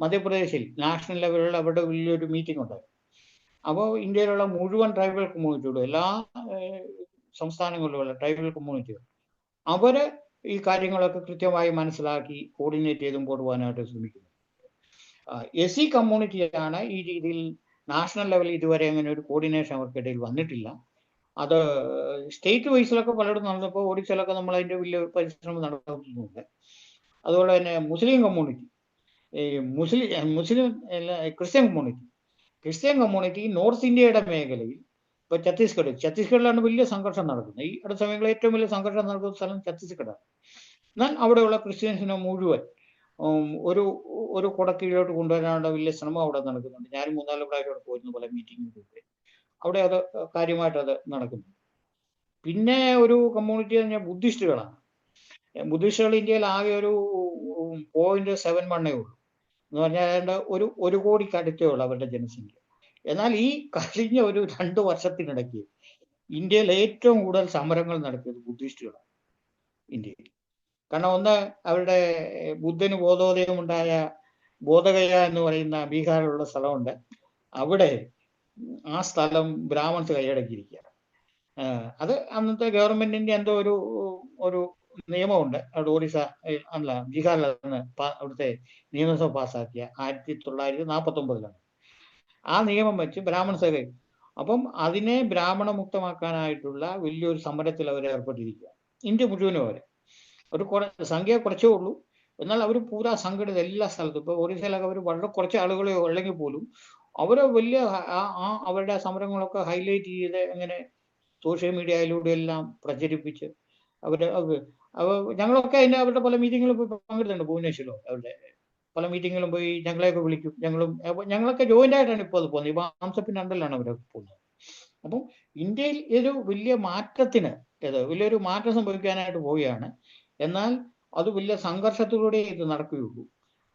മധ്യപ്രദേശിൽ നാഷണൽ ലെവലിലുള്ള അവരുടെ വലിയൊരു മീറ്റിംഗ് ഉണ്ടായി. അപ്പോൾ ഇന്ത്യയിലുള്ള മുഴുവൻ ട്രൈബൽ കമ്മ്യൂണിറ്റികളും, എല്ലാ സംസ്ഥാനങ്ങളിലുള്ള ട്രൈബൽ കമ്മ്യൂണിറ്റികൾ, അവര് ഈ കാര്യങ്ങളൊക്കെ കൃത്യമായി മനസ്സിലാക്കി കോർഡിനേറ്റ് ചെയ്ത് മുമ്പോട്ട് പോകാനായിട്ട് ശ്രമിക്കുന്നു. SC കമ്മ്യൂണിറ്റിയാണ് ഈ രീതിയിൽ നാഷണൽ ലെവലിൽ ഇതുവരെ അങ്ങനെ ഒരു കോർഡിനേഷൻ അവർക്കിടയിൽ വന്നിട്ടില്ല. അത് സ്റ്റേറ്റ് വൈസിലൊക്കെ പലയിടത്തും നടന്നപ്പോൾ ഒഡീഷയിലൊക്കെ നമ്മൾ അതിൻ്റെ വലിയ പരിശ്രമം നടത്തുന്നുണ്ട്. അതുപോലെ തന്നെ Muslim community, Christian community north ഇന്ത്യയുടെ മേഖലയിൽ, ഇപ്പോൾ ഛത്തീസ്ഗഡിലാണ് വലിയ സംഘർഷം നടക്കുന്നത്. ഈ അടുത്ത സമയങ്ങളിൽ ഏറ്റവും വലിയ സംഘർഷം നടക്കുന്ന സ്ഥലം ഛത്തീസ്ഗഡാണ്. എന്നാൽ അവിടെയുള്ള ക്രിസ്ത്യൻസിനെ മുഴുവൻ ഒരു കുടക്കീഴിലോട്ട് കൊണ്ടുവരാനുള്ള വലിയ ശ്രമം അവിടെ നടക്കുന്നുണ്ട്. ഞാനും 3-4 പ്രാവശ്യം അവിടെ പോയിരുന്നു പല മീറ്റിങ്ങിലൂടെ. അവിടെ അത് കാര്യമായിട്ട് അത് നടക്കുന്നു. പിന്നെ ഒരു കമ്മ്യൂണിറ്റി എന്ന് പറഞ്ഞാൽ ബുദ്ധിസ്റ്റുകളാണ്. ബുദ്ധിസ്റ്റുകൾ ഇന്ത്യയിൽ ആകെ ഒരു 0.71 ഉള്ളൂ. എന്ന് പറഞ്ഞാൽ 1 കോടിക്ക് അടുത്തേ ഉള്ളൂ അവരുടെ ജനസംഖ്യ. എന്നാൽ ഈ കഴിഞ്ഞ ഒരു 2 വർഷത്തിനിടയ്ക്ക് ഇന്ത്യയിൽ ഏറ്റവും കൂടുതൽ സമരങ്ങൾ നടത്തിയത് ബുദ്ധിസ്റ്റുകളാണ് ഇന്ത്യയിൽ. കാരണം ഒന്ന്, അവരുടെ ബുദ്ധന് ബോധോദയമുണ്ടായ ബോധഗയ എന്ന് പറയുന്ന ബീഹാറിലുള്ള സ്ഥലമുണ്ട്. അവിടെ ആ സ്ഥലം ബ്രാഹ്മൺസ് കൈയടക്കിയിരിക്കുകയാണ്. അത് അന്നത്തെ ഗവൺമെന്റിന്റെ എന്തോ ഒരു നിയമമുണ്ട്. അവിടെ ഒറീസ അല്ല ബീഹാറിൽ അവിടുത്തെ നിയമസഭ പാസ്സാക്കിയ 1949 ആ നിയമം വെച്ച് ബ്രാഹ്മണ സഭ, അപ്പം അതിനെ ബ്രാഹ്മണ മുക്തമാക്കാനായിട്ടുള്ള വലിയൊരു സമരത്തിൽ അവർ ഏർപ്പെട്ടിരിക്കുക. ഇന്ത്യ മുഴുവനും ഒരു സംഖ്യ കുറച്ചേ ഉള്ളൂ, എന്നാൽ അവർ പൂരാ സംഘടിത എല്ലാ സ്ഥലത്തും. ഇപ്പൊ ഒറീസയിലൊക്കെ അവർ വളരെ കുറച്ച് ആളുകളെ ഉള്ളെങ്കിൽ പോലും അവര് വലിയ അവരുടെ സമരങ്ങളൊക്കെ ഹൈലൈറ്റ് ചെയ്ത് എങ്ങനെ സോഷ്യൽ മീഡിയയിലൂടെ എല്ലാം പ്രചരിപ്പിച്ച് ഞങ്ങളൊക്കെ അതിന്റെ അവരുടെ പല മീറ്റിങ്ങുകളും പോയി പങ്കെടുത്തിട്ടുണ്ട്. ഭുവനേശ്വരോ അവരുടെ പല മീറ്റിങ്ങുകളും പോയി ഞങ്ങളെയൊക്കെ വിളിക്കും. ഞങ്ങളൊക്കെ ജോയിന്റ് ആയിട്ടാണ് ഇപ്പോൾ അത് പോകുന്നത്. ഈ വാംസപ്പിന്റെ അണ്ടറിലാണ് അവരൊക്കെ പോകുന്നത്. അപ്പം ഇന്ത്യയിൽ ഒരു വലിയ മാറ്റത്തിന് വലിയൊരു മാറ്റം സംഭവിക്കാനായിട്ട് പോവുകയാണ്. എന്നാൽ അത് വലിയ സംഘർഷത്തിലൂടെ ഇത് നടക്കുകയുള്ളൂ.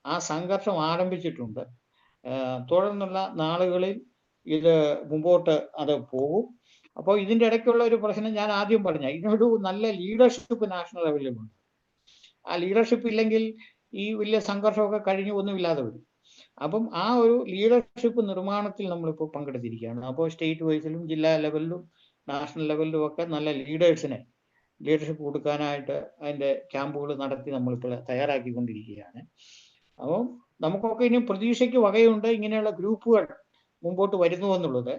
ആ സംഘർഷം ആരംഭിച്ചിട്ടുണ്ട്. തുടർന്നുള്ള നാളുകളിൽ ഇത് മുമ്പോട്ട് അത് പോകും. അപ്പോൾ ഇതിന്റെ ഇടയ്ക്കുള്ള ഒരു പ്രശ്നം ഞാൻ ആദ്യം പറഞ്ഞ, ഇതിനൊരു നല്ല ലീഡർഷിപ്പ് നാഷണൽ ലെവലിലുണ്ട്. ആ ലീഡർഷിപ്പ് ഇല്ലെങ്കിൽ ഈ വലിയ സംഘർഷമൊക്കെ കഴിഞ്ഞ് ഒന്നുമില്ലാതെ വരും. അപ്പം ആ ഒരു ലീഡർഷിപ്പ് നിർമ്മാണത്തിൽ നമ്മളിപ്പോൾ പങ്കെടുത്തിരിക്കുകയാണ്. അപ്പോൾ സ്റ്റേറ്റ് വൈസിലും ജില്ലാ ലെവലിലും നാഷണൽ ലെവലിലും ഒക്കെ നല്ല ലീഡേഴ്സിനെ ലീഡർഷിപ്പ് കൊടുക്കാനായിട്ട് അതിൻ്റെ ക്യാമ്പുകൾ നടത്തി നമ്മളിപ്പോൾ തയ്യാറാക്കിക്കൊണ്ടിരിക്കുകയാണ്. അപ്പം നമുക്കൊക്കെ ഇനി പ്രതീക്ഷയ്ക്ക് വകയുണ്ട്, ഇങ്ങനെയുള്ള ഗ്രൂപ്പുകൾ മുമ്പോട്ട് വരുന്നു എന്നുള്ളത്.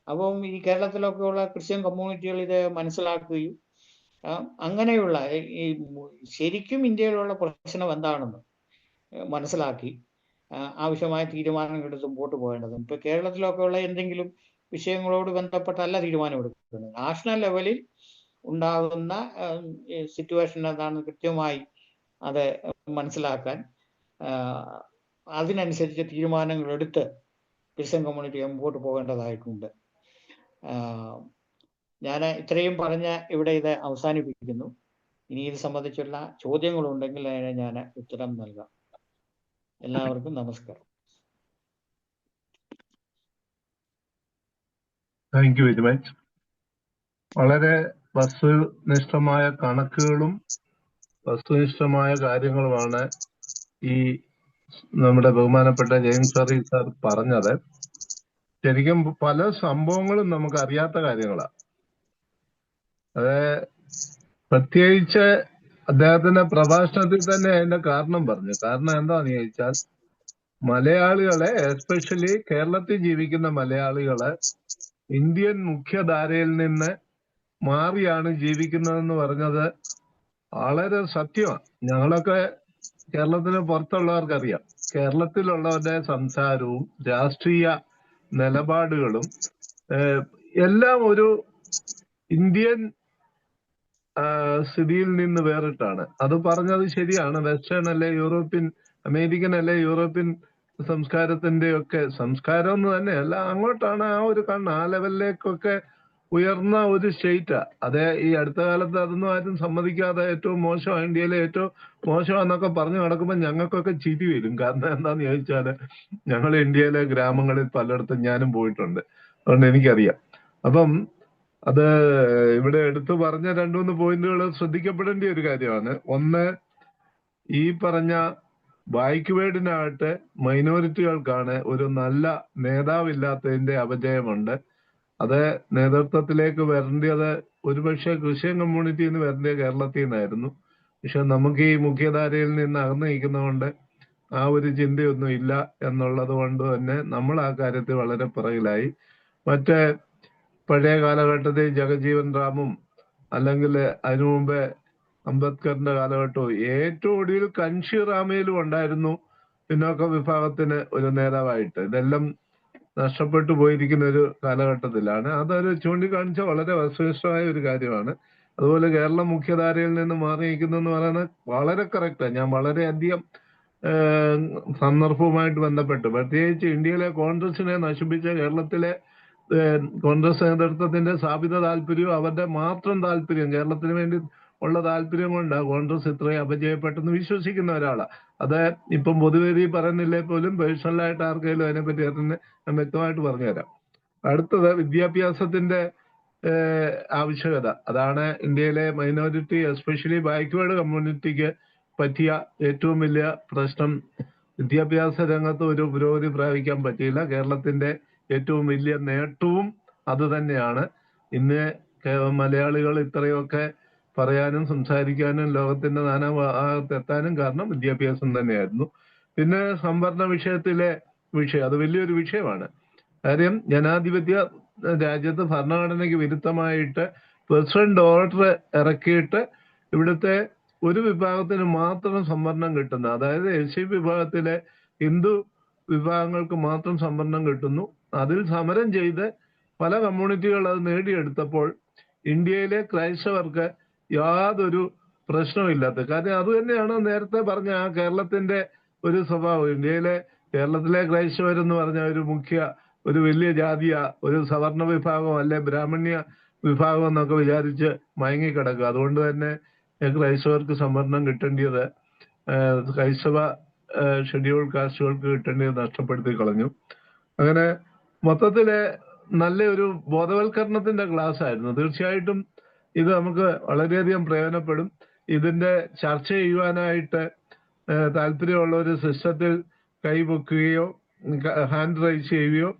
അപ്പം ഈ കേരളത്തിലൊക്കെ ഉള്ള ക്രിസ്ത്യൻ കമ്മ്യൂണിറ്റികൾ ഇത് മനസ്സിലാക്കുകയും അങ്ങനെയുള്ള ഈ ശരിക്കും ഇന്ത്യയിലുള്ള പ്രശ്നം എന്താണെന്ന് മനസ്സിലാക്കി ആവശ്യമായ തീരുമാനങ്ങൾ എടുത്ത് മുമ്പോട്ട് പോകേണ്ടതും. ഇപ്പൊ കേരളത്തിലൊക്കെ ഉള്ള എന്തെങ്കിലും വിഷയങ്ങളോട് ബന്ധപ്പെട്ടല്ല തീരുമാനം എടുക്കുന്നത്. നാഷണൽ ലെവലിൽ ഉണ്ടാകുന്ന സിറ്റുവേഷൻ എന്താണെന്ന് കൃത്യമായി അത് മനസ്സിലാക്കാൻ അതിനനുസരിച്ച് തീരുമാനങ്ങൾ എടുത്ത് ക്രിസ്ത്യൻ കമ്മ്യൂണിറ്റി മുമ്പോട്ട് പോകേണ്ടതായിട്ടുണ്ട്. ഞാൻ ഇത്രയും പറഞ്ഞ ഇവിടെ ഇത് അവസാനിപ്പിക്കുന്നു. ഇനി ഇത് സംബന്ധിച്ചുള്ള ചോദ്യങ്ങളുണ്ടെങ്കിൽ അതിന് ഞാൻ ഉത്തരം നൽകാം. എല്ലാവർക്കും നമസ്കാരം. Thank you very much. വളരെ വസ്തുനിഷ്ഠമായ കണക്കുകളും വസ്തുനിഷ്ഠമായ കാര്യങ്ങളുമാണ് ഈ നമ്മുടെ ബഹുമാനപ്പെട്ട ജെയിംസ് ഫെറി സാർ പറഞ്ഞത്. ശരിക്കും പല സംഭവങ്ങളും നമുക്ക് അറിയാത്ത കാര്യങ്ങളാണ്. അത് പ്രത്യേകിച്ച് അദ്ദേഹത്തിന്റെ പ്രഭാഷണത്തിൽ തന്നെ അതിന്റെ കാരണം പറഞ്ഞു. കാരണം എന്താണെന്ന് ചോദിച്ചാൽ, മലയാളികളെ, എസ്പെഷ്യലി കേരളത്തിൽ ജീവിക്കുന്ന മലയാളികളെ ഇന്ത്യൻ മുഖ്യധാരയിൽ നിന്ന് മാറിയാണ് ജീവിക്കുന്നതെന്ന് പറഞ്ഞത് വളരെ സത്യമാണ്. ഞങ്ങളൊക്കെ കേരളത്തിന് പുറത്തുള്ളവർക്കറിയാം. കേരളത്തിലുള്ളവരുടെ സംസാരവും രാഷ്ട്രീയ നിലപാടുകളും എല്ലാം ഒരു ഇന്ത്യൻ സ്ഥിതിയിൽ നിന്ന് വേറിട്ടാണ്. അത് പറഞ്ഞത് ശരിയാണ്. വെസ്റ്റേൺ അല്ലെ യൂറോപ്യൻ, അമേരിക്കൻ അല്ലെ യൂറോപ്യൻ സംസ്കാരത്തിന്റെ ഒക്കെ സംസ്കാരം എന്ന് തന്നെ അല്ല, അങ്ങോട്ടാണ് ആ ഒരു ആ ലെവലിലേക്കൊക്കെ ഉയർന്ന ഒരു സ്റ്റേറ്റാ. അതേ ഈ അടുത്ത കാലത്ത് അതൊന്നും ആരും സമ്മതിക്കാതെ ഏറ്റവും മോശം, ഇന്ത്യയിലെ ഏറ്റവും മോശമാന്നൊക്കെ പറഞ്ഞു നടക്കുമ്പോൾ ഞങ്ങൾക്കൊക്കെ ചിരി വരും. കാരണം എന്താന്ന് ചോദിച്ചാല് ഞങ്ങൾ ഇന്ത്യയിലെ ഗ്രാമങ്ങളിൽ പലയിടത്തും ഞാനും പോയിട്ടുണ്ട്, അതുകൊണ്ട് എനിക്കറിയാം. അപ്പം അത് ഇവിടെ എടുത്തു പറഞ്ഞ 2-3 പോയിന്റുകൾ ശ്രദ്ധിക്കപ്പെടേണ്ട ഒരു കാര്യമാണ്. ഒന്ന്, ഈ പറഞ്ഞ ബാക്ക്വേർഡിനായിട്ട് മൈനോറിറ്റികൾക്കാണ് ഒരു നല്ല നേതാവില്ലാത്തതിന്റെ അപജയമുണ്ട്. അത് നേതൃത്വത്തിലേക്ക് വരേണ്ടത് ഒരുപക്ഷെ ക്രിസ്ത്യൻ കമ്മ്യൂണിറ്റിയിൽ നിന്ന് വരേണ്ടത് കേരളത്തിൽ നിന്നായിരുന്നു. പക്ഷെ നമുക്ക് ഈ മുഖ്യധാരയിൽ നിന്ന് അകന്നു നിൽക്കുന്നതുകൊണ്ട് ആ ഒരു ചിന്തയൊന്നും ഇല്ല എന്നുള്ളത് കൊണ്ട് തന്നെ നമ്മൾ ആ കാര്യത്തിൽ വളരെ പിറകിലായി. മറ്റേ പഴയ കാലഘട്ടത്തിൽ ജഗജീവൻ റാമും അല്ലെങ്കിൽ അതിനു മുമ്പേ അംബേദ്കറിന്റെ കാലഘട്ടവും ഏറ്റവും ഒടുവിൽ കൻഷി റാമയിലും ഉണ്ടായിരുന്നു പിന്നോക്ക വിഭാഗത്തിന് ഒരു നേതാവായിട്ട്. ഇതെല്ലാം നഷ്ടപ്പെട്ടു പോയിരിക്കുന്ന ഒരു കാലഘട്ടത്തിലാണ്. അതൊരു ചൂണ്ടിക്കാണിച്ച വളരെ വസ്തുനിഷ്ഠമായ ഒരു കാര്യമാണ്. അതുപോലെ കേരളം മുഖ്യധാരയിൽ നിന്ന് മാറി നിൽക്കുന്നു എന്ന് പറയുന്നത് വളരെ കറക്റ്റാണ്. ഞാൻ വളരെയധികം സന്ദർഭവുമായിട്ട് ബന്ധപ്പെട്ട്, പ്രത്യേകിച്ച് ഇന്ത്യയിലെ കോൺഗ്രസിനെ നശിപ്പിച്ച കേരളത്തിലെ കോൺഗ്രസ് നേതൃത്വത്തിന്റെ സ്ഥാപിത താല്പര്യവും അവരുടെ മാത്രം താല്പര്യം, കേരളത്തിന് വേണ്ടി ഉള്ള താല്പര്യം കൊണ്ടാണ് കോൺഗ്രസ് ഇത്രയും അപജയപ്പെട്ടെന്ന് വിശ്വസിക്കുന്ന ഒരാളാണ്. അത് ഇപ്പം പൊതുവേദി പറയുന്നില്ലേ പോലും പേഴ്സണലായിട്ട് ആർക്കെങ്കിലും അതിനെപ്പറ്റി തന്നെ ഞാൻ വ്യക്തമായിട്ട് പറഞ്ഞുതരാം. അടുത്തത് വിദ്യാഭ്യാസത്തിന്റെ ആവശ്യകത. അതാണ് ഇന്ത്യയിലെ മൈനോറിറ്റി, എസ്പെഷ്യലി ബാക്ക്വേർഡ് കമ്മ്യൂണിറ്റിക്ക് പറ്റിയ ഏറ്റവും വലിയ പ്രശ്നം. വിദ്യാഭ്യാസ രംഗത്ത് ഒരു പുരോഗതി പ്രാപിക്കാൻ പറ്റിയില്ല. കേരളത്തിന്റെ ഏറ്റവും വലിയ നേട്ടവും അത് തന്നെയാണ്. ഇന്ന് മലയാളികൾ ഇത്രയൊക്കെ പറയാനും സംസാരിക്കാനും ലോകത്തിന്റെ നാനാഭാഗത്തെത്താനും കാരണം വിദ്യാഭ്യാസം തന്നെയായിരുന്നു. പിന്നെ സംവരണ വിഷയം അത് വലിയൊരു വിഷയമാണ്. കാര്യം ജനാധിപത്യ രാജ്യത്ത് ഭരണഘടനയ്ക്ക് വിരുദ്ധമായിട്ട് പ്രസിഡന്റ് ഓർഡർ ഇറക്കിയിട്ട് ഇവിടുത്തെ ഒരു വിഭാഗത്തിന് മാത്രം സംവരണം കിട്ടുന്ന, അതായത് SC വിഭാഗത്തിലെ ഹിന്ദു വിഭാഗങ്ങൾക്ക് മാത്രം സംവരണം കിട്ടുന്നു. അതിൽ സമരം ചെയ്ത് പല കമ്മ്യൂണിറ്റികൾ അത് നേടിയെടുത്തപ്പോൾ ഇന്ത്യയിലെ ക്രൈസ്തവർക്ക് യാതൊരു പ്രശ്നമില്ലാത്ത കാര്യം അത് തന്നെയാണ് നേരത്തെ പറഞ്ഞ ആ കേരളത്തിന്റെ ഒരു സ്വഭാവം. കേരളത്തിലെ ക്രൈസ്തവരെന്ന് പറഞ്ഞ ഒരു വലിയ ജാതിയ, ഒരു സവർണ വിഭാഗം അല്ലെ ബ്രാഹ്മണ്യ വിഭാഗം എന്നൊക്കെ വിചാരിച്ച് മയങ്ങിക്കിടക്കുക. അതുകൊണ്ട് തന്നെ ക്രൈസ്തവർക്ക് സംവരണം കിട്ടേണ്ടത് ക്രൈസ്തവ ഷെഡ്യൂൾ കാസ്റ്റുകൾക്ക് കിട്ടേണ്ടത് നഷ്ടപ്പെടുത്തി കളഞ്ഞു. അങ്ങനെ മൊത്തത്തില് നല്ലൊരു ബോധവൽക്കരണത്തിന്റെ ക്ലാസ് ആയിരുന്നു. തീർച്ചയായിട്ടും ഇത് നമുക്ക് വളരെയധികം പ്രയോജനപ്പെടും. ഇതിന്റെ ചർച്ച ചെയ്യുവാനായിട്ട് താല്പര്യമുള്ള ഒരു സിസ്റ്റത്തിൽ കൈപൊക്കുകയോ ഹാൻഡ് റൈസ് ചെയ്യുകയോ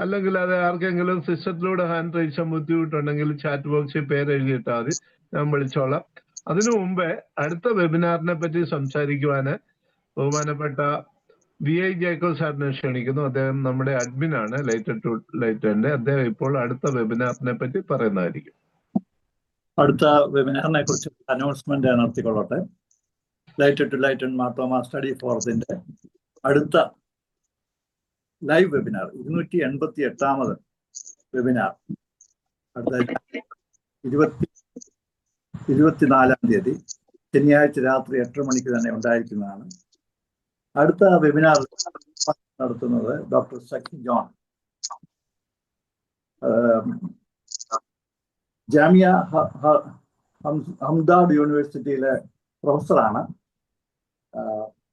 അല്ലെങ്കിൽ അത് ആർക്കെങ്കിലും സിസ്റ്റത്തിലൂടെ ഹാൻഡ് റൈസ് ചെയ്യാൻ ബുദ്ധിമുട്ടുണ്ടെങ്കിൽ ചാറ്റ് ബോക്സിൽ പേരെഴുതിയിട്ടാൽ മതി, ഞാൻ വിളിച്ചോളാം. അതിനു മുമ്പേ അടുത്ത വെബിനാറിനെ പറ്റി സംസാരിക്കുവാന് ബഹുമാനപ്പെട്ട VI ജേക്കബ് സാറിനെ ക്ഷണിക്കുന്നു. അദ്ദേഹം നമ്മുടെ അഡ്മിനാണ് ലൈറ്റന്റെ. അദ്ദേഹം ഇപ്പോൾ അടുത്ത വെബിനാറിനെ പറ്റി പറയുന്നതായിരിക്കും. അടുത്ത വെബിനാറിനെ കുറിച്ച് അനൗൺസ്മെന്റ് നടത്തിക്കൊള്ളട്ടെ. Light to light Marthoma study ഫോറത്തിന്റെ അടുത്ത ലൈവ് വെബിനാർ 288ാമത് വെബിനാർ അടുത്ത 24-ാം തീയതി ശനിയാഴ്ച രാത്രി 8 മണിക്ക് തന്നെ ഉണ്ടായിരിക്കുന്നതാണ്. അടുത്ത വെബിനാർ നടത്തുന്നത് ഡോക്ടർ സഖി ജോൺ, ജാമിയ ഹംദാദ് യൂണിവേഴ്സിറ്റിയിലെ പ്രൊഫസറാണ്.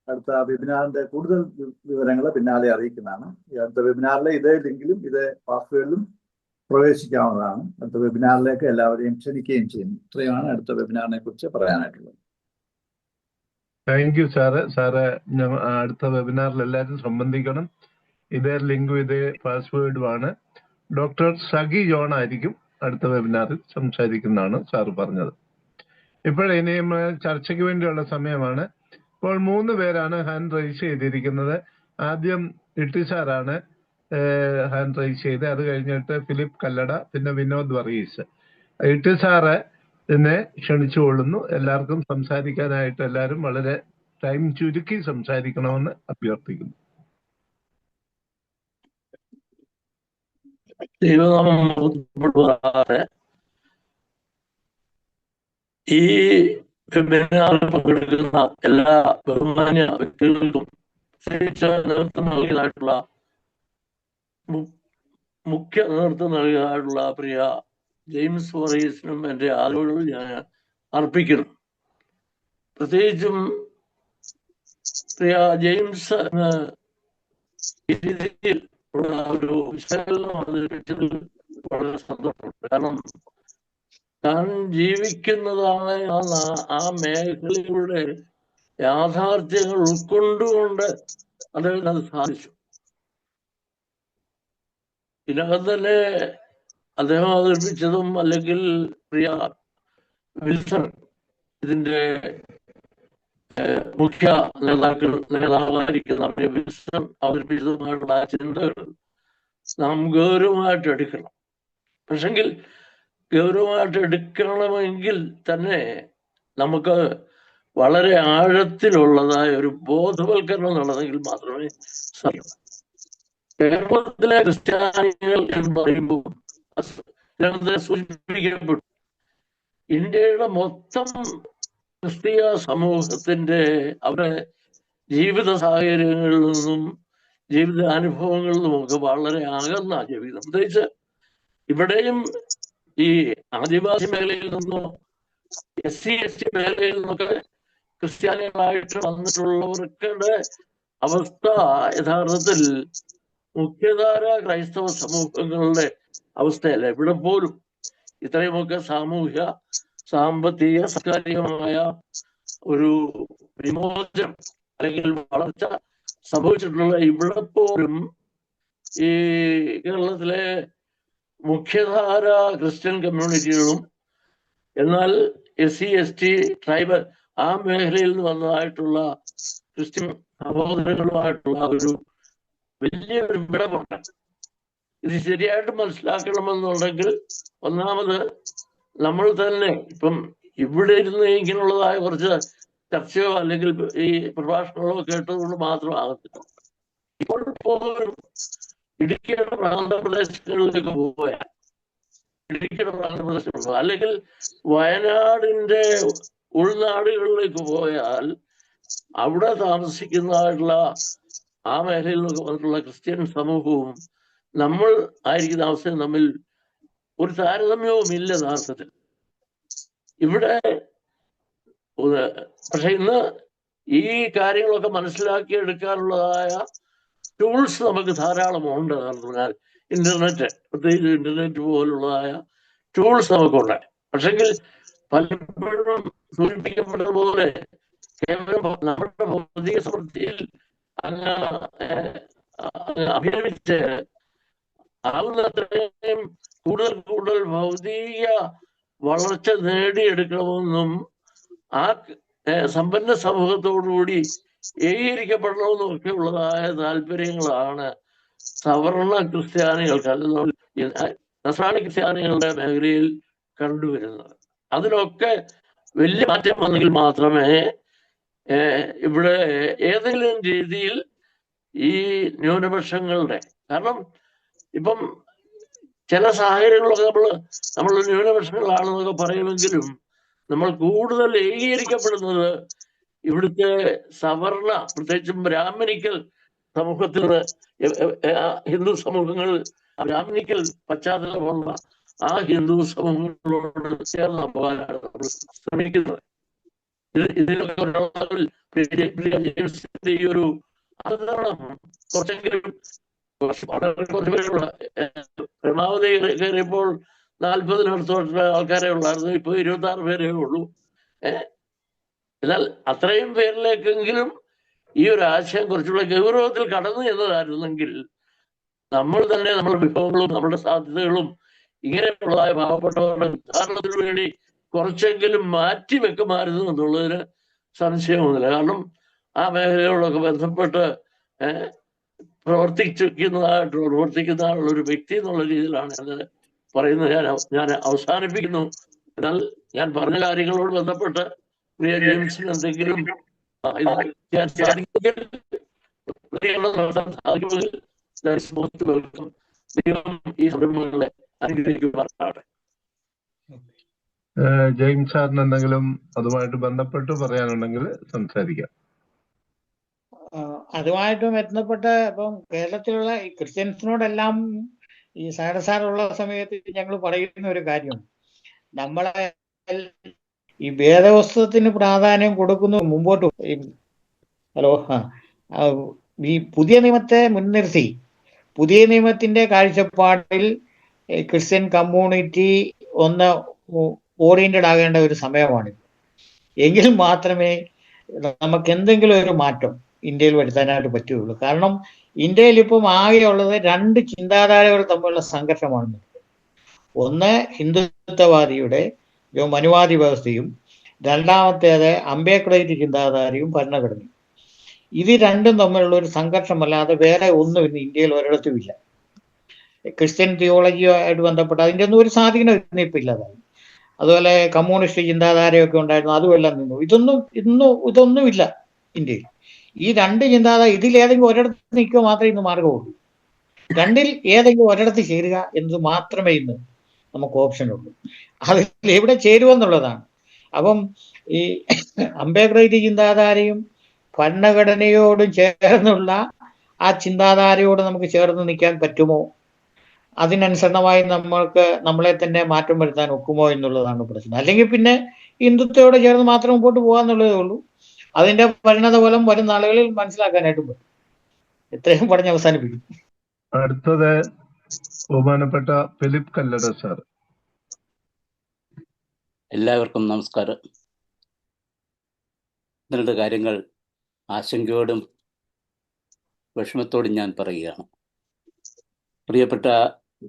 അടുത്ത വെബിനാറിന്റെ കൂടുതൽ വിവരങ്ങൾ പിന്നാലെ അറിയിക്കുന്നതാണ്. ഈ അടുത്ത വെബിനാറിലെ ഇതേ ലിങ്കിലും ഇതേ പാസ്വേഡിലും പ്രവേശിക്കാവുന്നതാണ്. അടുത്ത വെബിനാറിലേക്ക് എല്ലാവരെയും ക്ഷണിക്കുകയും ചെയ്യുന്നു. ഇത്രയാണ് അടുത്ത വെബിനാറിനെ കുറിച്ച് പറയാനായിട്ടുള്ളത്. Thank you sir. അടുത്ത വെബിനാറിൽ എല്ലാവരും സംബന്ധിക്കണം. ഇതേ ലിങ്കും ഇതേ പാസ്വേഡുമാണ്. ഡോക്ടർ സഖി ജോൺ ആയിരിക്കും അടുത്ത വെബിനാറിൽ സംസാരിക്കുന്നതാണ് സാറ് പറഞ്ഞത്. ഇനിയും ചർച്ചയ്ക്ക് വേണ്ടിയുള്ള സമയമാണ്. ഇപ്പോൾ 3 പേരാണ് ഹാൻഡ് റൈസ് ചെയ്തിരിക്കുന്നത്. ആദ്യം ഇട്ടി സാറാണ് ഹാൻഡ് റൈസ് ചെയ്ത്, അത് കഴിഞ്ഞിട്ട് ഫിലിപ്പ് കല്ലട, പിന്നെ വിനോദ് വർഗീസ്. ഇട്ടി സാറ് എന്നെ ക്ഷണിച്ചുകൊള്ളുന്നു. എല്ലാവർക്കും സംസാരിക്കാനായിട്ട് എല്ലാവരും വളരെ ടൈം ചുരുക്കി സംസാരിക്കണമെന്ന് അഭ്യർത്ഥിക്കുന്നു. ഈ വെബിനാറിൽ പങ്കെടുക്കുന്ന എല്ലാ ബഹുമാന്യ വ്യക്തികൾക്കും നേതൃത്വം നൽകിയതായിട്ടുള്ള മുഖ്യ നേതൃത്വം നൽകിയതായിട്ടുള്ള പ്രിയ ജെയിംസ് വർഗീസിനും എൻ്റെ ആദരവുകൾ ഞാൻ അർപ്പിക്കുന്നു. പ്രത്യേകിച്ചും പ്രിയ ജെയിംസ് ഈ രീതിയിൽ ഒരു വിശകലനം അവതരിപ്പിച്ചതിൽ വളരെ സന്തോഷമുണ്ട്. കാരണം താൻ ജീവിക്കുന്നതാണ് ആ മേഖലയുടെ യാഥാർത്ഥ്യങ്ങൾ ഉൾക്കൊണ്ടുകൊണ്ട് അദ്ദേഹത്തിന് അത് സാധിച്ചു. ഇതിനകം തന്നെ അദ്ദേഹം അവതരിപ്പിച്ചതും അല്ലെങ്കിൽ പ്രിയ വിൽസൺ ഇതിന്റെ മുഖ്യ നേതാവായിരിക്കുന്ന പ്രിയ വിൽസൺ അവതരിപ്പിച്ചതുമായിട്ടുള്ള ആ ചിന്തകൾ നാം ഗൗരവമായിട്ട് എടുക്കണം. പക്ഷെങ്കിൽ ഗൗരവമായിട്ട് എടുക്കണമെങ്കിൽ തന്നെ നമുക്ക് വളരെ ആഴത്തിലുള്ളതായ ഒരു ബോധവൽക്കരണം നടന്നെങ്കിൽ മാത്രമേ സാധിക്കൂ. കേരളത്തിലെ ക്രിസ്ത്യാനികൾ എന്ന് പറയുമ്പോൾ സൂചിപ്പിക്കപ്പെട്ടു ഇന്ത്യയുടെ മൊത്തം ക്രിസ്തീയ സമൂഹത്തിന്റെ അവരുടെ ജീവിത സാഹചര്യങ്ങളിൽ നിന്നും ജീവിത അനുഭവങ്ങളിൽ നിന്നുമൊക്കെ വളരെ അകന്ന ജീവിതം. പ്രത്യേകിച്ച് ഇവിടെയും ഈ ആദിവാസി മേഖലയിൽ നിന്നോ SC/ST മേഖലയിൽ നിന്നൊക്കെ ക്രിസ്ത്യാനികളായിട്ട് വന്നിട്ടുള്ളവർക്കുടെ അവസ്ഥ യഥാർത്ഥത്തിൽ മുഖ്യധാര ക്രൈസ്തവ സമൂഹങ്ങളുടെ അവസ്ഥയല്ല. ഇവിടെ പോലും ഇത്രയുമൊക്കെ സാമൂഹ്യ സാമ്പത്തിക സാംസ്കാരികമായ ഒരു വിമോചനം അല്ലെങ്കിൽ വളർച്ച സംഭവിച്ചിട്ടുള്ള ഇവിടെ പോലും ഈ കേരളത്തിലെ മുഖ്യധാര ക്രിസ്ത്യൻ കമ്മ്യൂണിറ്റികളും എന്നാൽ SC ST ട്രൈബൽ ആ മേഖലയിൽ നിന്ന് വന്നതായിട്ടുള്ള ക്രിസ്ത്യൻ സഹോദരങ്ങളുമായിട്ടുള്ള ഒരു വലിയൊരു വിടവുണ്ട്. ഇത് ശരിയായിട്ട് മനസ്സിലാക്കണമെന്നുണ്ടെങ്കിൽ ഒന്നാമത് നമ്മൾ തന്നെ ഇപ്പം ഇവിടെ ഇരുന്ന് ഇങ്ങനെയുള്ളതായ കുറച്ച് ചർച്ചയോ അല്ലെങ്കിൽ ഈ പ്രഭാഷണങ്ങളോ കേട്ടതുകൊണ്ട് മാത്രമാകത്തില്ല. ഇപ്പോൾ പോകും ഇടുക്കിയുടെ പ്രാന്തപ്രദേശങ്ങളിലേക്ക് പോയാൽ ഇടുക്കിയുടെ പ്രാന്തപ്രദേശങ്ങൾ അല്ലെങ്കിൽ വയനാടിന്റെ ഉൾനാടുകളിലേക്ക് പോയാൽ അവിടെ താമസിക്കുന്നതായിട്ടുള്ള ആ മേഖലയിൽ വന്നിട്ടുള്ള ക്രിസ്ത്യൻ സമൂഹവും നമ്മൾ ആയിരിക്കുന്ന അവസ്ഥയും തമ്മിൽ ഒരു താരതമ്യവും ഇല്ല യഥാർത്ഥത്തിൽ. ഇവിടെ പക്ഷെ ഇന്ന് ഈ കാര്യങ്ങളൊക്കെ മനസ്സിലാക്കിയെടുക്കാനുള്ളതായ ടൂൾസ് നമുക്ക് ധാരാളമുണ്ട്. പറഞ്ഞാൽ ഇന്റർനെറ്റ്, പ്രത്യേകിച്ച് ഇന്റർനെറ്റ് പോലുള്ളതായ ടൂൾസ് നമുക്കുണ്ട്. പക്ഷെങ്കിൽ പലപ്പോഴും സൂചിപ്പിക്കപ്പെട്ടതുപോലെ കേവലം നമ്മുടെ ഭൗതിക സമൃദ്ധിയിൽ അങ്ങ് അഭിനമിച്ച് ആവുന്നത്രയും കൂടുതൽ ഭൗതിക വളർച്ച നേടിയെടുക്കണമെന്നും ആ സമ്പന്ന സമൂഹത്തോടുകൂടി ഏകീകരിക്കപ്പെടണമെന്നും ഒക്കെ ഉള്ളതായ താല്പര്യങ്ങളാണ് സവർണ ക്രിസ്ത്യാനികൾക്ക് അല്ലെങ്കിൽ നസ്രാണി ക്രിസ്ത്യാനികളുടെ മേഖലയിൽ കണ്ടുവരുന്നത്. അതിനൊക്കെ വലിയ മാറ്റം വന്നെങ്കിൽ മാത്രമേ ഇവിടെ ഏതെങ്കിലും രീതിയിൽ ഈ ന്യൂനപക്ഷങ്ങളുടെ, കാരണം ഇപ്പം ചില സാഹചര്യങ്ങളൊക്കെ നമ്മൾ ന്യൂനപക്ഷങ്ങളാണെന്നൊക്കെ പറയുമെങ്കിലും നമ്മൾ കൂടുതൽ ഏകീകരിക്കപ്പെടുന്നത് ഇവിടുത്തെ സവർണ, പ്രത്യേകിച്ചും ബ്രാഹ്മണിക്കൽ സമൂഹത്തിൽ, ഹിന്ദു സമൂഹങ്ങൾ, ബ്രാഹ്മണിക്കൽ പശ്ചാത്തലമുള്ള ആ ഹിന്ദു സമൂഹങ്ങളോട് ചേർന്ന് പോകാനാണ് നമ്മൾ ശ്രമിക്കുന്നത്. ഇതിനൊക്കെ ഈ ഒരു അവതരണം കുറച്ചെങ്കിലും പരമാവധി കയറിയപ്പോൾ 40-നടുത്തോട്ടുള്ള ആൾക്കാരെ ഉള്ളായിരുന്നു. ഇപ്പൊ 26 പേരേ ഉള്ളൂ. എന്നാൽ അത്രയും പേരിലേക്കെങ്കിലും ഈ ഒരു ആശയം കുറച്ചുകൂടെ ഗൗരവത്തിൽ കടന്നു എന്നതായിരുന്നെങ്കിൽ നമ്മൾ തന്നെ നമ്മുടെ വിഭവങ്ങളും നമ്മുടെ സാധ്യതകളും ഇങ്ങനെയുള്ളതായ പാവപ്പെട്ടവരുടെ ഉദ്ധാരണത്തിന് വേണ്ടി കുറച്ചെങ്കിലും മാറ്റി വെക്കുമായിരുന്നു എന്നുള്ളതിന് സംശയമൊന്നുമില്ല. കാരണം ആ മേഖലയോടൊക്കെ ബന്ധപ്പെട്ട് പ്രവർത്തിക്കുന്ന ഒരു വ്യക്തി എന്നുള്ള രീതിയിലാണ് ഞാൻ പറയുന്നത്. ഞാൻ അവസാനിപ്പിക്കുന്നു. എന്നാൽ ഞാൻ പറഞ്ഞ കാര്യങ്ങളോട് ബന്ധപ്പെട്ട് പ്രിയ ജെയിംസിന് എന്തെങ്കിലും ഞാൻ സാധിക്കുമെങ്കിൽ ദൈവം ഈ സംരംഭങ്ങളെ അനുഗ്രഹിക്കുമാറാകട്ടെ. ജെയിംസ് സാറിന് എന്തെങ്കിലും അതുമായിട്ട് ബന്ധപ്പെട്ട് പറയാനുണ്ടെങ്കിൽ സംസാരിക്കാം. അതുമായിട്ട് ബന്ധപ്പെട്ട് ഇപ്പം കേരളത്തിലുള്ള ഈ ക്രിസ്ത്യൻസിനോടെല്ലാം ഈ സാറുള്ള സമയത്ത് ഞങ്ങൾ പറയുന്ന ഒരു കാര്യം, നമ്മളെ ഈ വേദപുസ്തകത്തിന് പ്രാധാന്യം കൊടുക്കുന്നു മുമ്പോട്ട്. ഈ പുതിയ നിയമത്തെ മുൻനിർത്തി പുതിയ നിയമത്തിന്റെ കാഴ്ചപ്പാടിൽ ക്രിസ്ത്യൻ കമ്മ്യൂണിറ്റി ഒന്ന് ഓറിയന്റഡ് ആകേണ്ട ഒരു സമയമാണ്. എങ്കിൽ മാത്രമേ നമുക്ക് എന്തെങ്കിലും ഒരു മാറ്റം ഇന്ത്യയിൽ വരുത്താനായിട്ട് പറ്റുകയുള്ളൂ. കാരണം ഇന്ത്യയിൽ ഇപ്പം ആകെയുള്ളത് 2 ചിന്താധാരകൾ തമ്മിലുള്ള സംഘർഷമാണ്. ഒന്ന് ഹിന്ദുത്വവാദിയുടെ മനുവാദി വ്യവസ്ഥയും, രണ്ടാമത്തേത് അംബേദ്കറേറ്റ് ചിന്താധാരയും ഭരണഘടനയും. ഇത് രണ്ടും തമ്മിലുള്ള ഒരു സംഘർഷമല്ലാതെ വേറെ ഒന്നും ഇന്ന് ഇന്ത്യയിൽ ഒരിടത്തുമില്ല. ക്രിസ്ത്യൻ തിയോളജിയുമായിട്ട് ബന്ധപ്പെട്ട് അതിൻ്റെ ഒന്നും ഒരു സ്വാധീനം ഇന്നിപ്പോൾ ഇല്ലാതായി. അതുപോലെ കമ്മ്യൂണിസ്റ്റ് ചിന്താധാരയൊക്കെ ഉണ്ടായിരുന്നു, അതുമെല്ലാം നിന്നു. ഇതൊന്നുമില്ല ഇന്ത്യയിൽ. ഈ 2 ചിന്താധാര ഇതിലേതെങ്കിലും ഒരിടത്ത് നിൽക്കുക മാത്രമേ ഇന്ന് മാർഗമുള്ളൂ. 2ൽ ഏതെങ്കിലും ഒരിടത്ത് ചേരുക എന്നത് മാത്രമേ ഇന്ന് നമുക്ക് ഓപ്ഷനുള്ളൂ. അതിൽ എവിടെ ചേരുവെന്നുള്ളതാണ്. അപ്പം ഈ അംബേദ്കറേറ്റ് ചിന്താധാരയും ഭരണഘടനയോടും ചേർന്നുള്ള ആ ചിന്താധാരയോട് നമുക്ക് ചേർന്ന് നിൽക്കാൻ പറ്റുമോ, അതിനനുസരണമായി നമ്മളെ തന്നെ മാറ്റം വരുത്താൻ ഒക്കുമോ എന്നുള്ളതാണ് പ്രശ്നം. അല്ലെങ്കിൽ പിന്നെ ഹിന്ദുത്വയോട് ചേർന്ന് മാത്രം മുമ്പോട്ട് പോകാന്നുള്ളതേ ഉള്ളൂ. അതിന്റെ പരിണത ഫലം വരും നാളുകളിൽ മനസ്സിലാക്കാനായിട്ടും പറ്റും. ഇത്രയും പറഞ്ഞ് അവസാനിപ്പിക്കും. അടുത്തത് ബഹുമാനപ്പെട്ട ഫിലിപ്പ് കല്ലട സാർ. എല്ലാവർക്കും നമസ്കാരം. 2 കാര്യങ്ങൾ ആശങ്കയോടും വിഷമത്തോടും ഞാൻ പറയുകയാണ്. പ്രിയപ്പെട്ട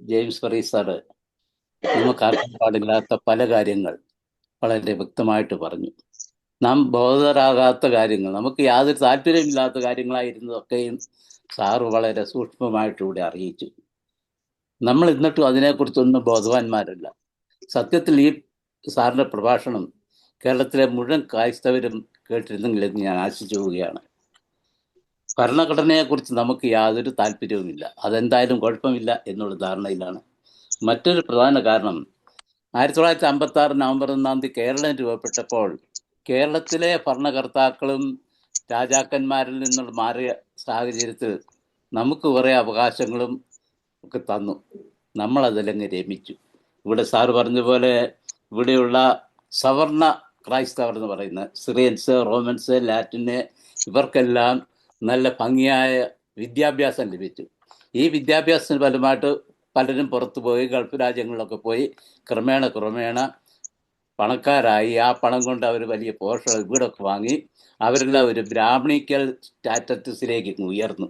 ജെയിംസ് ഫറീസ് സാറ്, നമുക്കാർക്കും പാടില്ലാത്ത പല കാര്യങ്ങൾ വളരെ വ്യക്തമായിട്ട് പറഞ്ഞു. നാം ബോധരാകാത്ത കാര്യങ്ങൾ, നമുക്ക് യാതൊരു താല്പര്യമില്ലാത്ത കാര്യങ്ങളായിരുന്നതൊക്കെയും സാറ് വളരെ സൂക്ഷ്മമായിട്ടിവിടെ അറിയിച്ചു. നമ്മൾ എന്നിട്ടും അതിനെക്കുറിച്ചൊന്നും ബോധവാന്മാരല്ല. സത്യത്തിൽ ഈ സാറിൻ്റെ പ്രഭാഷണം കേരളത്തിലെ മുഴുവൻ ക്രൈസ്തവരും കേട്ടിരുന്നെങ്കിലെന്ന് ഞാൻ ആശിച്ചു പോവുകയാണ്. ഭരണഘടനയെക്കുറിച്ച് നമുക്ക് യാതൊരു താല്പര്യവുമില്ല, അതെന്തായാലും കുഴപ്പമില്ല എന്നുള്ള ധാരണയിലാണ്. മറ്റൊരു പ്രധാന കാരണം 1956 നവംബർ 1 കേരളം രൂപപ്പെട്ടപ്പോൾ കേരളത്തിലെ ഭരണകർത്താക്കളും രാജാക്കന്മാരിൽ നിന്നുള്ള മാറിയ സാഹചര്യത്തിൽ നമുക്ക് കുറേ അവകാശങ്ങളും ഒക്കെ തന്നു. നമ്മളതിലങ്ങ് രമിച്ചു. ഇവിടെ സാറ് പറഞ്ഞതുപോലെ ഇവിടെയുള്ള സവർണ ക്രൈസ്തവർ എന്ന് പറയുന്ന സിറിയൻസ്, റോമൻസ്, ലാറ്റിന്, ഇവർക്കെല്ലാം നല്ല ഭംഗിയായ വിദ്യാഭ്യാസം ലഭിച്ചു. ഈ വിദ്യാഭ്യാസത്തിന് ഫലമായിട്ട് പലരും പുറത്തു പോയി ഗൾഫ് രാജ്യങ്ങളിലൊക്കെ പോയി ക്രമേണ പണക്കാരായി. ആ പണം കൊണ്ട് അവർ വലിയ പോഷക വീടൊക്കെ വാങ്ങി അവരെല്ലാം ഒരു ബ്രാഹ്മണിക്കൽ സ്റ്റാറ്റസിലേക്ക് ഉയർന്നു.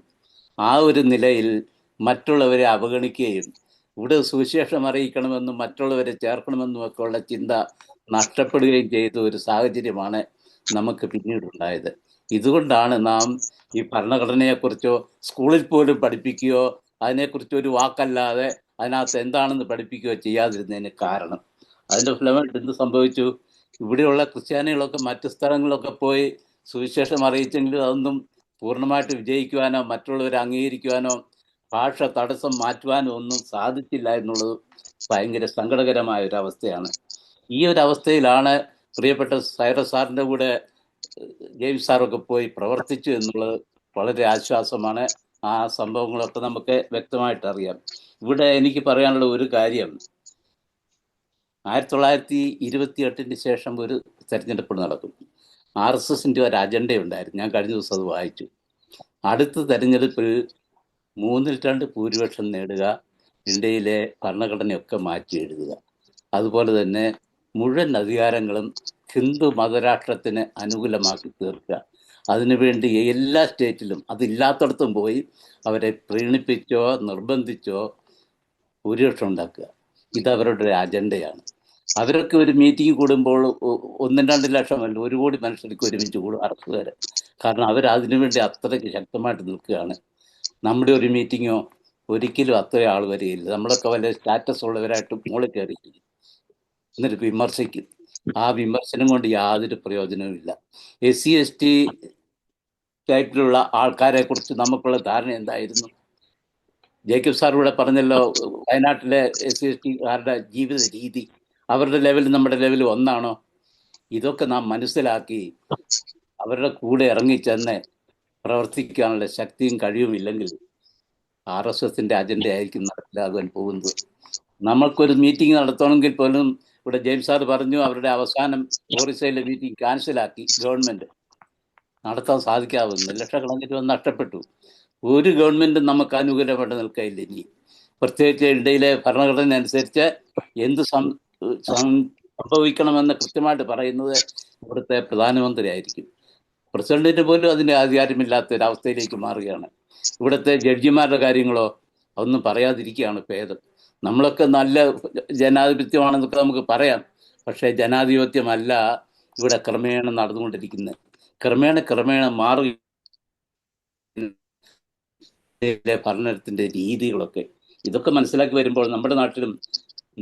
ആ ഒരു നിലയിൽ മറ്റുള്ളവരെ അവഗണിക്കുകയും ഇവിടെ സുവിശേഷം അറിയിക്കണമെന്നും മറ്റുള്ളവരെ ചേർക്കണമെന്നും ഒക്കെ ഉള്ള ചിന്ത നഷ്ടപ്പെടുകയും ചെയ്ത ഒരു സാഹചര്യമാണ് നമുക്ക് പിന്നീടുണ്ടായത്. ഇതുകൊണ്ടാണ് നാം ഈ ഭരണഘടനയെക്കുറിച്ചോ സ്കൂളിൽ പോലും പഠിപ്പിക്കുകയോ അതിനെക്കുറിച്ച് ഒരു വാക്കല്ലാതെ അതിനകത്ത് എന്താണെന്ന് പഠിപ്പിക്കുകയോ ചെയ്യാതിരുന്നതിന് കാരണം. അതിൻ്റെ ഫലമായിട്ട് എന്ത് സംഭവിച്ചു? ഇവിടെയുള്ള ക്രിസ്ത്യാനികളൊക്കെ മറ്റു സ്ഥലങ്ങളിലൊക്കെ പോയി സുവിശേഷം അറിയിച്ചെങ്കിലും അതൊന്നും പൂർണ്ണമായിട്ട് വിജയിക്കുവാനോ മറ്റുള്ളവരെ അംഗീകരിക്കുവാനോ ഭാഷ തടസ്സം മാറ്റുവാനോ ഒന്നും സാധിച്ചില്ല എന്നുള്ളത് ഭയങ്കര സങ്കടകരമായ ഒരു അവസ്ഥയാണ്. ഈ ഒരു അവസ്ഥയിലാണ് പ്രിയപ്പെട്ട സൈറസ് സാറിൻ്റെ കൂടെ ജെയിംസ് സാറൊക്കെ പോയി പ്രവർത്തിച്ചു എന്നുള്ളത് വളരെ ആശ്വാസമാണ്. ആ സംഭവങ്ങളൊക്കെ നമുക്ക് വ്യക്തമായിട്ട് അറിയാം. ഇവിടെ എനിക്ക് പറയാനുള്ള ഒരു കാര്യം, 1928 ശേഷം ഒരു തെരഞ്ഞെടുപ്പ് നടക്കും. RSSന്റെ ഒരു അജണ്ടയുണ്ടായിരുന്നു. ഞാൻ കഴിഞ്ഞ ദിവസം അത് വായിച്ചു. അടുത്ത തെരഞ്ഞെടുപ്പിൽ 2/3 ഭൂരിപക്ഷം നേടുക, ഇന്ത്യയിലെ ഭരണഘടനയൊക്കെ മാറ്റി എഴുതുക, അതുപോലെ തന്നെ മുഴുവൻ അധികാരങ്ങളും ഹിന്ദു മതരാഷ്ട്രത്തിന് അനുകൂലമാക്കി തീർക്കുക. അതിനുവേണ്ടി എല്ലാ സ്റ്റേറ്റിലും അതില്ലാത്തടത്തും പോയി അവരെ പ്രീണിപ്പിച്ചോ നിർബന്ധിച്ചോ ഭൂരിപക്ഷം ഉണ്ടാക്കുക. ഇതവരുടെ ഒരു അജണ്ടയാണ്. അവരൊക്കെ ഒരു മീറ്റിംഗ് കൂടുമ്പോൾ 1-2 ലക്ഷമല്ല 1 കോടി മനുഷ്യർക്ക് ഒരുമിച്ച് കൂടും അറസ്റ്റുകാർ. കാരണം അവരതിനുവേണ്ടി അത്രയ്ക്ക് ശക്തമായിട്ട് നിൽക്കുകയാണ്. നമ്മുടെ ഒരു മീറ്റിങ്ങോ ഒരിക്കലും അത്ര ആൾ വരികയില്ല. നമ്മളൊക്കെ വലിയ സ്റ്റാറ്റസ് ഉള്ളവരായിട്ട് മുകളിൽ കയറിയിരിക്കും, എന്നിട്ട് വിമർശിക്കും. ആ വിമർശനം കൊണ്ട് യാതൊരു പ്രയോജനവുമില്ല. SC/ST ടൈപ്പിലുള്ള ആൾക്കാരെ കുറിച്ച് നമുക്കുള്ള ധാരണ എന്തായിരുന്നു? ജേക്കബ് സാർ ഇവിടെ പറഞ്ഞല്ലോ, വയനാട്ടിലെ SC/STക്കാരുടെ ജീവിത രീതി, അവരുടെ ലെവൽ നമ്മുടെ ലെവൽ ഒന്നാണോ? ഇതൊക്കെ നാം മനസ്സിലാക്കി അവരുടെ കൂടെ ഇറങ്ങിച്ചെന്ന് പ്രവർത്തിക്കാനുള്ള ശക്തിയും കഴിവുമില്ലെങ്കിൽ RSSന്റെ അജണ്ട ആയിരിക്കും നടപ്പിലാകാൻ പോകുന്നത്. നമ്മൾക്കൊരു മീറ്റിംഗ് നടത്തണമെങ്കിൽ പോലും ഇവിടെ ജെയിംസ് സാർ പറഞ്ഞു അവരുടെ അവസാനം ഓറിസയിലെ മീറ്റിംഗ് ക്യാൻസലാക്കി ഗവൺമെന്റ്. നടത്താൻ സാധിക്കാവുന്ന ലക്ഷക്കണക്കിന് രൂപ നഷ്ടപ്പെട്ടു. ഒരു ഗവൺമെന്റും നമുക്ക് അനുകൂലമായിട്ട് നിൽക്കില്ല ഇനി. പ്രത്യേകിച്ച് ഇന്ത്യയിലെ ഭരണഘടന അനുസരിച്ച് എന്ത് സംഭവിക്കണമെന്ന് കൃത്യമായിട്ട് പറയുന്നത് ഇവിടുത്തെ പ്രധാനമന്ത്രി ആയിരിക്കും. പ്രസിഡന്റിന് പോലും അതിൻ്റെ അധികാരമില്ലാത്ത ഒരവസ്ഥയിലേക്ക് മാറുകയാണ്. ഇവിടുത്തെ ജഡ്ജിമാരുടെ കാര്യങ്ങളോ അതൊന്നും പറയാതിരിക്കുകയാണ് ഭേദം. നമ്മളൊക്കെ നല്ല ജനാധിപത്യമാണെന്നൊക്കെ നമുക്ക് പറയാം, പക്ഷേ ജനാധിപത്യമല്ല ഇവിടെ ക്രമേണ നടന്നുകൊണ്ടിരിക്കുന്നത്. ക്രമേണ മാറി ഭരണത്തിൻ്റെ രീതികളൊക്കെ ഇതൊക്കെ മനസ്സിലാക്കി വരുമ്പോൾ നമ്മുടെ നാട്ടിലും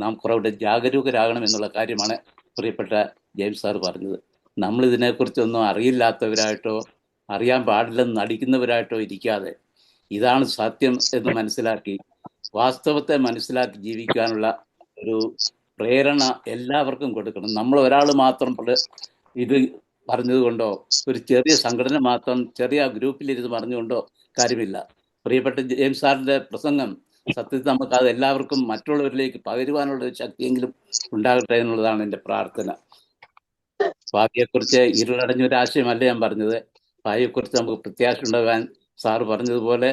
നാം കുറവിടെ ജാഗരൂകരാകണം എന്നുള്ള കാര്യമാണ് പ്രിയപ്പെട്ട ജെയിംസ് സാർ പറഞ്ഞത്. നമ്മൾ ഇതിനെക്കുറിച്ചൊന്നും അറിയില്ലാത്തവരായിട്ടോ അറിയാൻ പാടില്ലെന്ന് നടിക്കുന്നവരായിട്ടോ ഇരിക്കാതെ ഇതാണ് സത്യം എന്ന് മനസ്സിലാക്കി വാസ്തവത്തെ മനസ്സിലാക്കി ജീവിക്കാനുള്ള ഒരു പ്രേരണ എല്ലാവർക്കും കൊടുക്കണം. നമ്മൾ ഒരാൾ മാത്രം ഇത് പറഞ്ഞതുകൊണ്ടോ ഒരു ചെറിയ സംഘടന മാത്രം ചെറിയ ഗ്രൂപ്പിലിരുന്ന് പറഞ്ഞുകൊണ്ടോ കാര്യമില്ല. പ്രിയപ്പെട്ട ജെയിംസ് സാറിൻ്റെ പ്രസംഗം സത്യത്തിൽ നമുക്ക് അത് എല്ലാവർക്കും മറ്റുള്ളവരിലേക്ക് പകരുവാനുള്ള ഒരു ശക്തിയെങ്കിലും ഉണ്ടാകട്ടെ എന്നുള്ളതാണ് എൻ്റെ പ്രാർത്ഥന. ഭാവിയെക്കുറിച്ച് ഇരുളടഞ്ഞൊരാശയമല്ല ഞാൻ പറഞ്ഞത്. ഭാവിയെക്കുറിച്ച് നമുക്ക് പ്രത്യാശ ഉണ്ടാകാൻ സാറ് പറഞ്ഞതുപോലെ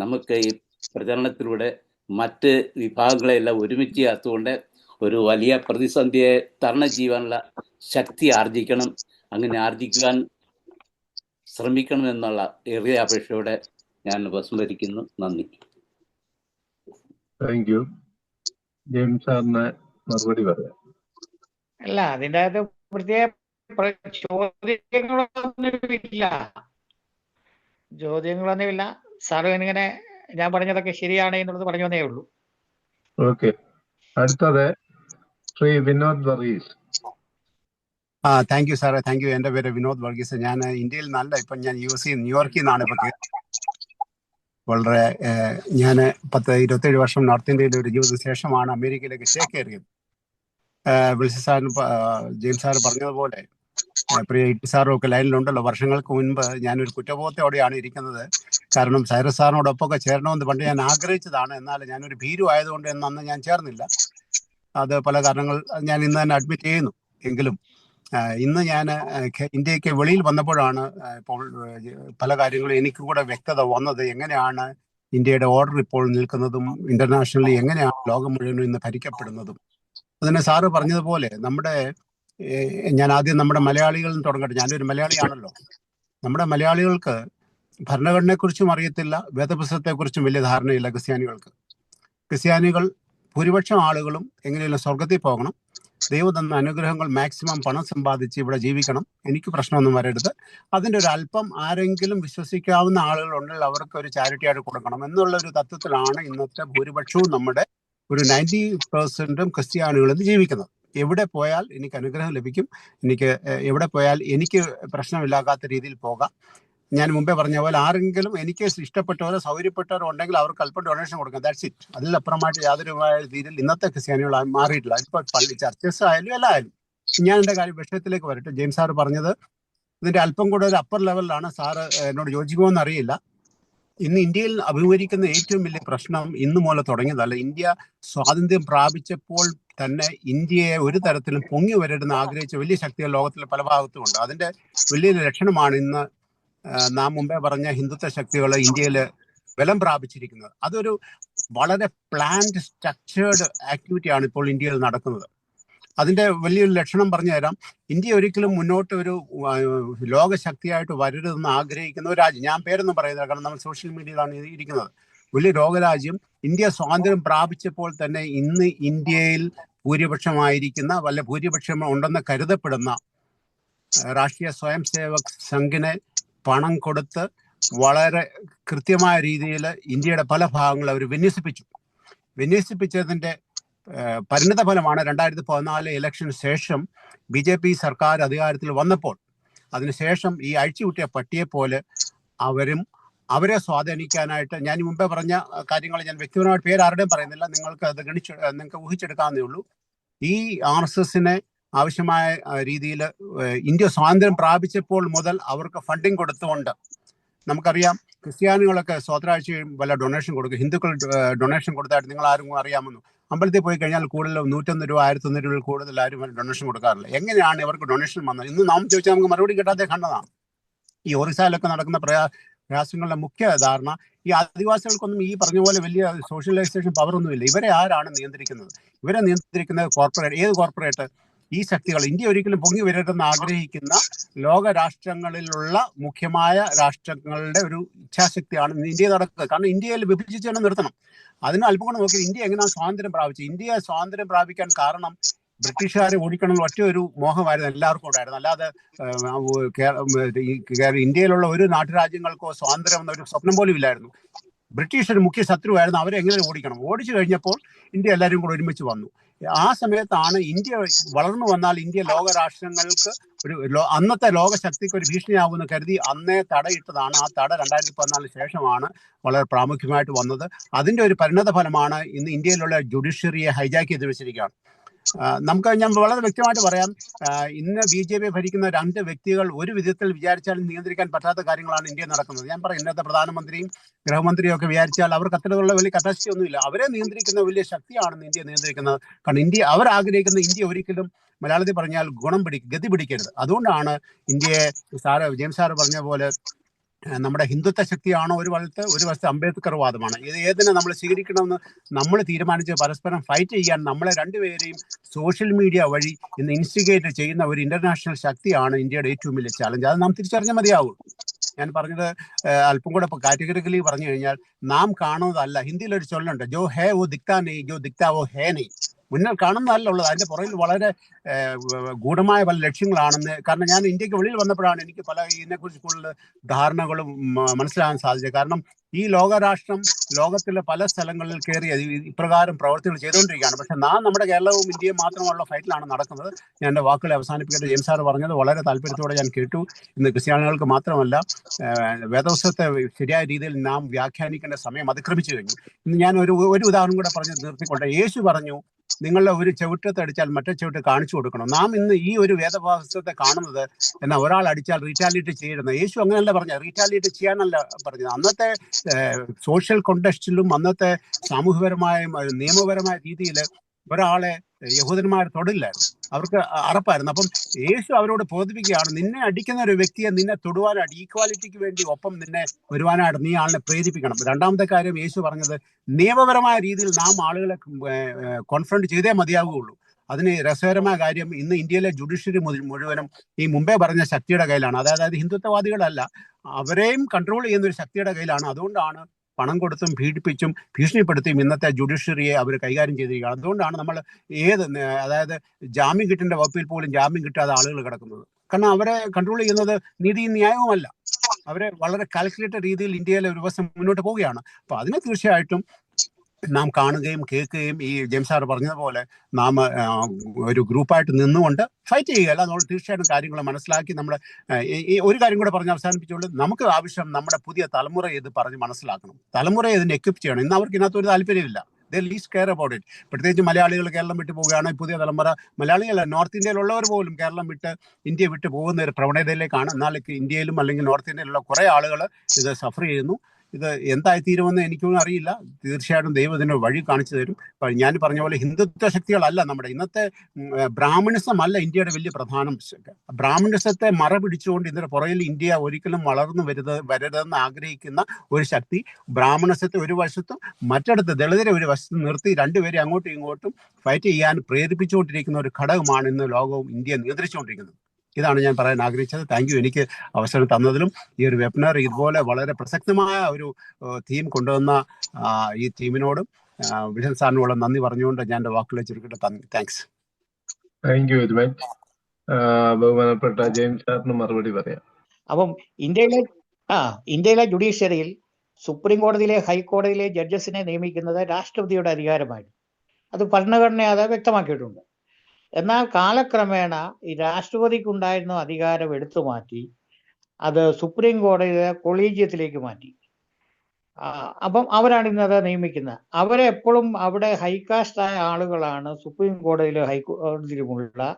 നമുക്ക് ഈ പ്രചരണത്തിലൂടെ മറ്റ് വിഭാഗങ്ങളെല്ലാം ഒരുമിച്ച് ചേർത്തുകൊണ്ട് ഒരു വലിയ പ്രതിസന്ധിയെ തരണം ചെയ്യാനുള്ള ശക്തി ആർജിക്കണം. അങ്ങനെ ആർജിക്കുവാൻ ശ്രമിക്കണം എന്നുള്ള ഏറിയ അപേക്ഷയോടെ ഞാൻ ഉപസംഹരിക്കുന്നു. നന്ദി. Thank you. ജെയിംസ് സാറിന് മറുപടി പറയാം. അല്ല, അതിൻ്റെ അകത്ത് പ്രത്യേക ചോദ്യങ്ങളൊന്നുമില്ല. സാറ് ഇങ്ങനെ ഞാൻ പറഞ്ഞതൊക്കെ ശരിയാണ് എന്നുള്ളത് പറഞ്ഞു വന്നേ ഉള്ളൂ. ഓക്കെ, അടുത്തത് ശ്രീ വിനോദ് വർഗീസ്. താങ്ക് യു സാറേ, താങ്ക് യു. എൻ്റെ പേര് വിനോദ് വർഗീസ്. ഞാൻ ഇന്ത്യയിൽ നല്ല ഇപ്പം ഞാൻ US ന്യൂയോർക്കിൽ നിന്നാണ് ഇപ്പം വളരെ ഞാൻ 27 വർഷം നോർത്ത് ഇന്ത്യയിലെ ഒരു ജീവിത ശേഷമാണ് അമേരിക്കയിലേക്ക് ചേക്കേറിയത്. വിൽസൺ സാറിന് ജെയിംസ് സാറ് പറഞ്ഞതുപോലെ പ്രിയ ഇ ടി സാറും ഒക്കെ ലൈനിലുണ്ടല്ലോ. വർഷങ്ങൾക്ക് മുൻപ് ഞാനൊരു കുറ്റബോധത്തോടെയാണ് ഇരിക്കുന്നത്. കാരണം സൈറസ് സാറിനോടൊപ്പമൊക്കെ ചേരണമെന്ന് പണ്ട് ഞാൻ ആഗ്രഹിച്ചതാണ്. എന്നാൽ ഞാനൊരു ഭീരു ആയതുകൊണ്ട് അന്ന് ഞാൻ ചേർന്നില്ല. അത് പല കാരണങ്ങൾ ഞാൻ ഇന്ന് തന്നെ അഡ്മിറ്റ് ചെയ്യുന്നു. എങ്കിലും ഇന്ന് ഞാൻ ഇന്ത്യക്ക് വെളിയിൽ വന്നപ്പോഴാണ് ഇപ്പോൾ പല കാര്യങ്ങളും എനിക്ക് കൂടെ വ്യക്തത വന്നത്. എങ്ങനെയാണ് ഇന്ത്യയുടെ ഓർഡർ ഇപ്പോൾ നിൽക്കുന്നതും ഇന്റർനാഷണലി എങ്ങനെയാണ് ലോകം മുഴുവനും ഇന്ന് ഭരിക്കപ്പെടുന്നതും. അതിന് സാറ് പറഞ്ഞതുപോലെ ഞാൻ ആദ്യം നമ്മുടെ മലയാളികളിൽ നിന്ന് തുടങ്ങട്ടെ. ഞാനൊരു മലയാളിയാണല്ലോ. നമ്മുടെ മലയാളികൾക്ക് ഭരണഘടനയെക്കുറിച്ചും അറിയത്തില്ല, വേദപുസ്തകത്തെക്കുറിച്ചും വലിയ ധാരണയില്ല. ക്രിസ്ത്യാനികൾ ഭൂരിപക്ഷം ആളുകളും എങ്ങനെയുള്ള സ്വർഗത്തിൽ പോകണം, ദൈവം തന്ന അനുഗ്രഹങ്ങൾ മാക്സിമം പണം സമ്പാദിച്ച് ഇവിടെ ജീവിക്കണം, എനിക്ക് പ്രശ്നമൊന്നും വരരുത്, അതിൻ്റെ ഒരു അല്പം ആരെങ്കിലും വിശ്വസിക്കാവുന്ന ആളുകളുണ്ടെങ്കിൽ അവർക്ക് ഒരു ചാരിറ്റിയായിട്ട് കൊടുക്കണം എന്നുള്ള ഒരു തത്വത്തിലാണ് ഇന്നത്തെ ഭൂരിപക്ഷവും നമ്മുടെ ഒരു 90% ക്രിസ്ത്യാനികളിൽ ജീവിക്കുന്നത്. എവിടെ പോയാൽ എനിക്ക് അനുഗ്രഹം ലഭിക്കും, എവിടെ പോയാൽ എനിക്ക് പ്രശ്നമില്ലാത്ത രീതിയിൽ പോകാം. ഞാൻ മുമ്പേ പറഞ്ഞ പോലെ ആരെങ്കിലും എനിക്ക് ഇഷ്ടപ്പെട്ടവരോ സൗകര്യപ്പെട്ടവരോ ഉണ്ടെങ്കിൽ അവർക്ക് അല്പം ഡൊണേഷൻ കൊടുക്കാം. That's it. അതിലപ്പുറമായിട്ട് യാതൊരു രീതിയിൽ ഇന്നത്തെ ക്രിസ്ത്യാനികൾ മാറിയിട്ടില്ല. ഇപ്പോൾ പള്ളി ചർച്ചസ് ആയാലും എല്ലായാലും. ഞാൻ എൻ്റെ വിഷയത്തിലേക്ക് വരട്ടെ. ജെയിംസ് സാറ് പറഞ്ഞത് ഇതിൻ്റെ അല്പം കൂടെ ഒരു അപ്പർ ലെവലിലാണ്. സാറ് എന്നോട് യോജിക്കുമെന്ന് അറിയില്ല. ഇന്ന് ഇന്ത്യയിൽ അഭിമുഖീകരിക്കുന്ന ഏറ്റവും വലിയ പ്രശ്നം ഇന്ന് മൂലം തുടങ്ങിയതല്ല. ഇന്ത്യ സ്വാതന്ത്ര്യം പ്രാപിച്ചപ്പോൾ തന്നെ ഇന്ത്യയെ ഒരു തരത്തിലും പൊങ്ങി വരരുതെന്ന് ആഗ്രഹിച്ച വലിയ ശക്തികൾ ലോകത്തിലെ പല ഭാഗത്തും ഉണ്ട്. അതിൻ്റെ വലിയൊരു ലക്ഷണമാണ് ഇന്ന് നാം മുമ്പേ പറഞ്ഞ ഹിന്ദുത്വ ശക്തികൾ ഇന്ത്യയിൽ ബലം പ്രാപിച്ചിരിക്കുന്നത്. അതൊരു വളരെ പ്ലാൻഡ് സ്ട്രക്ചേർഡ് ആക്ടിവിറ്റിയാണ് ഇപ്പോൾ ഇന്ത്യയിൽ നടക്കുന്നത്. അതിൻ്റെ വലിയൊരു ലക്ഷണം പറഞ്ഞു തരാം. ഇന്ത്യ ഒരിക്കലും മുന്നോട്ട് ഒരു ലോകശക്തിയായിട്ട് വരരുതെന്ന് ആഗ്രഹിക്കുന്ന ഒരു രാജ്യം, ഞാൻ പേരൊന്നും പറയുന്നില്ല കാരണം നമ്മൾ സോഷ്യൽ മീഡിയയിലാണ് ഇരിക്കുന്നത്, വലിയ ലോകരാജ്യം. ഇന്ത്യ സ്വാതന്ത്ര്യം പ്രാപിച്ചപ്പോൾ തന്നെ ഇന്ന് ഇന്ത്യയിൽ ഭൂരിപക്ഷമായിരിക്കുന്ന ഭൂരിപക്ഷം ഉണ്ടെന്ന് കരുതപ്പെടുന്ന രാഷ്ട്രീയ സ്വയം സേവക് സംഘിനെ പണം കൊടുത്ത് വളരെ കൃത്യമായ രീതിയിൽ ഇന്ത്യയുടെ പല ഭാഗങ്ങളും അവർ വിന്യസിപ്പിച്ചതിൻ്റെ പരിണിത ഫലമാണ് 2014 ഇലക്ഷന് ശേഷം BJP സർക്കാർ അധികാരത്തിൽ വന്നപ്പോൾ അതിനുശേഷം ഈ അഴിച്ചുവിട്ടിയ പട്ടിയെ പോലെ അവരെ സ്വാധീനിക്കാനായിട്ട് ഞാൻ മുമ്പേ പറഞ്ഞ കാര്യങ്ങൾ ഞാൻ വ്യക്തിപരമായിട്ട് പേര് ആരുടെയും പറയുന്നില്ല, നിങ്ങൾക്ക് അത് നിങ്ങൾക്ക് ഊഹിച്ചെടുക്കാവുന്നേ ഉള്ളൂ. ഈ RSSനെ ആവശ്യമായ രീതിയിൽ ഇന്ത്യ സ്വാതന്ത്ര്യം പ്രാപിച്ചപ്പോൾ മുതൽ അവർക്ക് ഫണ്ടിങ് കൊടുത്തുകൊണ്ട്, നമുക്കറിയാം ക്രിസ്ത്യാനികളൊക്കെ സ്വത്രാഴ്ചയും വല്ല ഡൊണേഷൻ കൊടുക്കും, ഹിന്ദുക്കൾ ഡൊണേഷൻ കൊടുത്തായിട്ട് നിങ്ങൾ ആരും അറിയാമെന്നു. അമ്പലത്തിൽ പോയി കഴിഞ്ഞാൽ കൂടുതൽ 101 രൂപ 1100 രൂപയിൽ കൂടുതൽ ആരും ഡൊണേഷൻ കൊടുക്കാറില്ല. എങ്ങനെയാണ് ഇവർക്ക് ഡൊണേഷൻ വന്നത്? ഇന്ന് നാം ചോദിച്ചാൽ നമുക്ക് മറുപടി കിട്ടാതെ കണ്ടതാണ്. ഈ ഒറീസയിലൊക്കെ നടക്കുന്ന പ്രയാസങ്ങളുടെ മുഖ്യ ധാരണ ഈ ആദിവാസികൾക്കൊന്നും ഈ പറഞ്ഞ പോലെ വലിയ സോഷ്യലൈസേഷൻ പവറൊന്നുമില്ല. ഇവരെ ആരാണ് നിയന്ത്രിക്കുന്നത്? ഇവരെ നിയന്ത്രിക്കുന്നത് ഏത് കോർപ്പറേറ്റ്? ഈ ശക്തികൾ. ഇന്ത്യ ഒരിക്കലും പൊങ്ങി വരരുതെന്ന് ആഗ്രഹിക്കുന്ന ലോക രാഷ്ട്രങ്ങളിലുള്ള മുഖ്യമായ രാഷ്ട്രങ്ങളുടെ ഒരു ഇച്ഛാശക്തിയാണ് ഇന്ത്യ നടക്കുന്നത്. കാരണം ഇന്ത്യയിൽ വിഭജിച്ച് തന്നെ നിർത്തണം. അതിന് അല്പം കൂടെ നോക്കി ഇന്ത്യ എങ്ങനെയാണ് സ്വാതന്ത്ര്യം പ്രാപിച്ചത്? ഇന്ത്യ സ്വാതന്ത്ര്യം പ്രാപിക്കാൻ കാരണം ബ്രിട്ടീഷുകാരെ ഓടിക്കണം ഒറ്റ ഒരു മോഹമായിരുന്നു എല്ലാവർക്കും ഉണ്ടായിരുന്നു. അല്ലാതെ ഇന്ത്യയിലുള്ള ഒരു നാട്ടുരാജ്യങ്ങൾക്കോ സ്വാതന്ത്ര്യം എന്ന ഒരു സ്വപ്നം പോലും ഇല്ലായിരുന്നു. ബ്രിട്ടീഷ് ഒരു മുഖ്യ ശത്രുവായിരുന്നു. അവരെ എങ്ങനെ ഓടിക്കണം? ഓടിച്ചു കഴിഞ്ഞപ്പോൾ ഇന്ത്യ എല്ലാവരും കൂടെ ഒരുമിച്ച് വന്നു. ആ സമയത്താണ് ഇന്ത്യ വളർന്നു വന്നാൽ ഇന്ത്യ ലോകരാഷ്ട്രങ്ങൾക്ക് അന്നത്തെ ലോകശക്തിക്ക് ഒരു ഭീഷണിയാവുമെന്ന് കരുതി അന്നേ തടയിട്ടതാണ്. ആ തട 2014 ശേഷമാണ് വളരെ പ്രാമുഖ്യമായിട്ട് വന്നത്. അതിൻ്റെ ഒരു പരിണത ഫലമാണ് ഇന്ന് ഇന്ത്യയിലുള്ള ജുഡീഷ്യറിയെ ഹൈജാക്ക് ചെയ്ത് വെച്ചിരിക്കുകയാണ്. ഞാൻ വളരെ വ്യക്തമായിട്ട് പറയാം, ഇന്ന് BJP ഭരിക്കുന്ന 2 വ്യക്തികൾ ഒരു വിധത്തിൽ വിചാരിച്ചാലും നിയന്ത്രിക്കാൻ പറ്റാത്ത കാര്യങ്ങളാണ് ഇന്ത്യയിൽ നടക്കുന്നത്. ഞാൻ പറയും, ഇന്നത്തെ പ്രധാനമന്ത്രിയും ഗൃഹമന്ത്രിയും ഒക്കെ വിചാരിച്ചാൽ അവർക്ക് അത്തരത്തിലുള്ള വലിയ കപ്പാസിറ്റി ഒന്നുമില്ല. അവരെ നിയന്ത്രിക്കുന്ന വലിയ ശക്തിയാണെന്ന് ഇന്ത്യ നിയന്ത്രിക്കുന്നത്. കാരണം അവർ ആഗ്രഹിക്കുന്ന ഇന്ത്യ ഒരിക്കലും മലയാളത്തിൽ പറഞ്ഞാൽ ഗതി പിടിക്കരുത്. അതുകൊണ്ടാണ് ഇന്ത്യയെ ജെയിംസ് സാറ് പറഞ്ഞ പോലെ നമ്മുടെ ഹിന്ദുത്വ ശക്തിയാണോ ഒരു വശത്ത് അംബേദ്കർ വാദമാണ്. ഏതിനെ നമ്മൾ സ്വീകരിക്കണമെന്ന് നമ്മൾ തീരുമാനിച്ച് പരസ്പരം ഫൈറ്റ് ചെയ്യാൻ നമ്മളെ രണ്ടുപേരെയും സോഷ്യൽ മീഡിയ വഴി ഇന്ന് ഇൻസ്റ്റിഗേറ്റ് ചെയ്യുന്ന ഒരു ഇന്റർനാഷണൽ ശക്തിയാണ് ഇന്ത്യയുടെ ഏറ്റവും വലിയ ചാലഞ്ച്. അത് നാം തിരിച്ചറിഞ്ഞാൽ മതിയാവും. ഞാൻ പറഞ്ഞത് അല്പം കൂടെ കാറ്റഗറിക്കലി പറഞ്ഞു കഴിഞ്ഞാൽ നാം കാണുന്നതല്ല. ഹിന്ദിയിലൊരു ചൊല്ലുണ്ട്, ജോ ഹേ വോ ദിക്താ നെയ്, ജോ ദിക്താ വോ ഹേ നെയ്. മുന്നിൽ കാണുന്നതല്ല ഉള്ളത്, അതിന്റെ പുറകിൽ വളരെ ഗൂഢമായ പല ലക്ഷ്യങ്ങളാണെന്ന്. കാരണം ഞാൻ ഇന്ത്യക്ക് വെളിയിൽ വന്നപ്പോഴാണ് എനിക്ക് പല ഇതിനെക്കുറിച്ച് കൂടുതൽ ധാരണകളും മനസ്സിലാകാൻ സാധിച്ചത്. കാരണം ഈ ലോകരാഷ്ട്രം ലോകത്തിലെ പല സ്ഥലങ്ങളിൽ കയറി ഇപ്രകാരം പ്രവർത്തികൾ ചെയ്തുകൊണ്ടിരിക്കുകയാണ്. പക്ഷെ നമ്മുടെ കേരളവും ഇന്ത്യയും മാത്രമുള്ള ഫൈറ്റിലാണ് നടക്കുന്നത്. ഞാൻ എൻ്റെ വാക്കുകളെ അവസാനിപ്പിക്കേണ്ട. ജെയിംസ് സാർ പറഞ്ഞത് വളരെ താല്പര്യത്തോടെ ഞാൻ കേട്ടു. ഇന്ന് ക്രിസ്ത്യാനികൾക്ക് മാത്രമല്ല വേദപുസ്തകത്തെ ശരിയായ രീതിയിൽ നാം വ്യാഖ്യാനിക്കേണ്ട സമയം അതിക്രമിച്ചു കഴിഞ്ഞു. ഇന്ന് ഞാൻ ഒരു ഉദാഹരണം കൂടെ പറഞ്ഞ് നിർത്തിക്കൊണ്ട്, യേശു പറഞ്ഞു നിങ്ങളുടെ ഒരു ചവിട്ടത്തെ അടിച്ചാൽ മറ്റേ ചവിട്ട് കാണിച്ചു കൊടുക്കണം. നാം ഇന്ന് ഈ ഒരു വേദപുസ്തകത്തെ കാണുന്നത് എന്നാൽ ഒരാൾ അടിച്ചാൽ റീറ്റാലിയേറ്റ് ചെയ്യരുത്. യേശു അങ്ങനെയല്ല പറഞ്ഞത്, റീറ്റാലിയേറ്റ് ചെയ്യാനല്ല പറഞ്ഞത്. അന്നത്തെ സോഷ്യൽ കോണ്ടെക്സ്റ്റിലും അന്നത്തെ സാമൂഹ്യപരമായ നിയമപരമായ രീതിയിൽ ഒരാളെ യഹൂദന്മാർ തൊടില്ലായിരുന്നു, അവർക്ക് അറപ്പായിരുന്നു. അപ്പം യേശു അവരോട് ബോധിപ്പിക്കുകയാണ്, നിന്നെ അടിക്കുന്ന ഒരു വ്യക്തിയെ നിന്നെ തൊടുവാനായിട്ട്, ഈക്വാലിറ്റിക്ക് വേണ്ടി ഒപ്പം നിന്നെ വരുവാനായിട്ട് നീ ആളിനെ പ്രേരിപ്പിക്കണം. രണ്ടാമത്തെ കാര്യം യേശു പറഞ്ഞത്, നിയമപരമായ രീതിയിൽ നാം ആളുകളെ കോൺഫ്രണ്ട് ചെയ്തേ മതിയാവുകയുള്ളൂ. അതിന് രസകരമായ കാര്യം, ഇന്ന് ഇന്ത്യയിലെ ജുഡീഷ്യറി മുഴുവനും ഈ മുമ്പേ പറഞ്ഞ ശക്തിയുടെ കയ്യിലാണ്. അതായത് ഹിന്ദുത്വവാദികളല്ല, അവരെയും കൺട്രോൾ ചെയ്യുന്ന ഒരു ശക്തിയുടെ കയ്യിലാണ്. അതുകൊണ്ടാണ് പണം കൊടുത്തും പീഡിപ്പിച്ചും ഭീഷണിപ്പെടുത്തിയും ഇന്നത്തെ ജുഡീഷ്യറിയെ അവർ കൈകാര്യം ചെയ്തിരിക്കുകയാണ്. അതുകൊണ്ടാണ് നമ്മൾ അതായത് ജാമ്യം കിട്ടേണ്ട വകുപ്പിൽ പോലും ജാമ്യം കിട്ടാതെ ആളുകൾ കിടക്കുന്നത്. കാരണം അവരെ കൺട്രോൾ ചെയ്യുന്നത് നീതിയും ന്യായവുമല്ല. അവരെ വളരെ കാൽക്കുലേറ്റഡ് രീതിയിൽ ഇന്ത്യയിലെ ഒരു ദിവസം മുന്നോട്ട് പോവുകയാണ്. അപ്പൊ അതിനെ തീർച്ചയായിട്ടും നാം കാണുകയും കേൾക്കുകയും, ഈ ജെയിംസ് സാർ പറഞ്ഞതുപോലെ നാം ഒരു ഗ്രൂപ്പായിട്ട് നിന്നുകൊണ്ട് ഫൈറ്റ് ചെയ്യുകയല്ല, നമ്മൾ തീർച്ചയായിട്ടും കാര്യങ്ങൾ മനസ്സിലാക്കി നമ്മുടെ ഈ ഒരു കാര്യം കൂടെ പറഞ്ഞ് അവസാനിപ്പിച്ചുകൊണ്ട്, നമുക്ക് ആവശ്യം നമ്മുടെ പുതിയ തലമുറ ഇത് പറഞ്ഞ് മനസ്സിലാക്കണം, തലമുറയെ ഇതിനെ എക്വിപ്പ് ചെയ്യണം. ഇന്ന് അവർക്ക് ഇതിനകത്തൊരു താല്പര്യമില്ല. ദേ ലീസ്റ്റ് കെയർ അബൌട്ട് ഇറ്റ്. പ്രത്യേകിച്ച് മലയാളികൾ കേരളം വിട്ട് പോവുകയാണ്. പുതിയ തലമുറ മലയാളികളല്ല, നോർത്ത് ഇന്ത്യയിലുള്ളവർ പോലും കേരളം വിട്ട് ഇന്ത്യ വിട്ട് പോകുന്ന ഒരു പ്രവണതയിലേക്കാണ്. എന്നാൽ ഇന്ത്യയിലും അല്ലെങ്കിൽ നോർത്ത് ഇന്ത്യയിലുള്ള കുറേ ആളുകൾ ഇത് സഫർ ചെയ്യുന്നു. ഇത് എന്തായിത്തീരുമെന്ന് എനിക്കൊന്നും അറിയില്ല. തീർച്ചയായിട്ടും ദൈവം ഇതിന് വഴി കാണിച്ചു തരും. ഞാൻ പറഞ്ഞ പോലെ ഹിന്ദുത്വ ശക്തികളല്ല നമ്മുടെ ഇന്നത്തെ ബ്രാഹ്മണിസം അല്ല ഇന്ത്യയുടെ വലിയ പ്രധാനം. ബ്രാഹ്മണിസത്തെ മറ പിടിച്ചുകൊണ്ട് ഇതിന്റെ പുറകിൽ ഇന്ത്യ ഒരിക്കലും വളർന്നു വരരുതെന്ന് ആഗ്രഹിക്കുന്ന ഒരു ശക്തി ബ്രാഹ്മണസത്തെ ഒരു വശത്തും മറ്റിടത്ത് ദളിതരെ ഒരു വശത്തും നിർത്തി രണ്ടുപേരെ അങ്ങോട്ടും ഇങ്ങോട്ടും ഫൈറ്റ് ചെയ്യാൻ പ്രേരിപ്പിച്ചുകൊണ്ടിരിക്കുന്ന ഒരു ഘടകമാണ് ഇന്ന് ലോകവും ഇന്ത്യ നിയന്ത്രിച്ചുകൊണ്ടിരിക്കുന്നത്. ഇതാണ് ഞാൻ പറയാൻ ആഗ്രഹിച്ചത്. താങ്ക് യു, എനിക്ക് അവസരം തന്നതിലും ഈ ഒരു വെബിനാർ ഇതുപോലെ വളരെ പ്രസക്തമായ ഒരു തീം കൊണ്ടുവന്ന ഈ ടീമിനോടും വിഷൻ സാറിനോടും നന്ദി പറഞ്ഞുകൊണ്ട് ഞാൻ എൻ്റെ വാക്കുകളെ ചുരുക്കട്ടെ. Thanks. Thank you very much. ബഹുമാനപ്പെട്ട ജെയിംസ് സാറിന് മറുപടി പറയാം. അപ്പം ഇന്ത്യയിലെ ജുഡീഷ്യറിയിൽ സുപ്രീം കോടതിയിലെ ഹൈക്കോടതിയിലെ ജഡ്ജസിനെ നിയമിക്കുന്നത് രാഷ്ട്രപതിയുടെ അധികാരമായിരുന്നു. അത് ഭരണഘടന അത് വ്യക്തമാക്കിയിട്ടുണ്ട്. എന്നാൽ കാലക്രമേണ ഈ രാഷ്ട്രപതിക്കുണ്ടായിരുന്ന അധികാരം എടുത്തു മാറ്റി അത് സുപ്രീം കോടതിയുടെ കൊളീജിയത്തിലേക്ക് മാറ്റി. അപ്പം അവരാണ് ഇന്നത് നിയമിക്കുന്നത്. അവരെ എപ്പോഴും അവിടെ ഹൈകാസ്റ്റായ ആളുകളാണ് സുപ്രീം കോടതിയിലുമുള്ള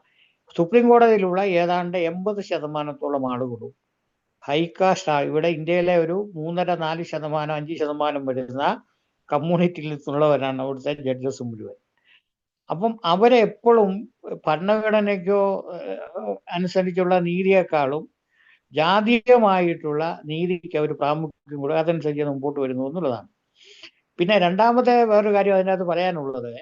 സുപ്രീം കോടതിയിലുള്ള ഏതാണ്ട് 80% ആളുകളും ഹൈകാസ്റ്റ്. ഇവിടെ ഇന്ത്യയിലെ ഒരു 3.5%, 5% വരുന്ന കമ്മ്യൂണിറ്റിയിൽ നിന്നുള്ളവരാണ് അവിടുത്തെ ജഡ്ജസ് മുഴുവൻ. അപ്പം അവരെ എപ്പോഴും ഭരണഘടനയ്ക്കോ അനുസരിച്ചുള്ള നീതിയെക്കാളും ജാതീയമായിട്ടുള്ള നീതിക്ക് അവർ പ്രാമുഖ്യം കൊടുക്കുക, അതനുസരിച്ച് മുമ്പോട്ട് വരുന്നു എന്നുള്ളതാണ്. പിന്നെ രണ്ടാമത്തെ വേറൊരു കാര്യം അതിനകത്ത് പറയാനുള്ളത്,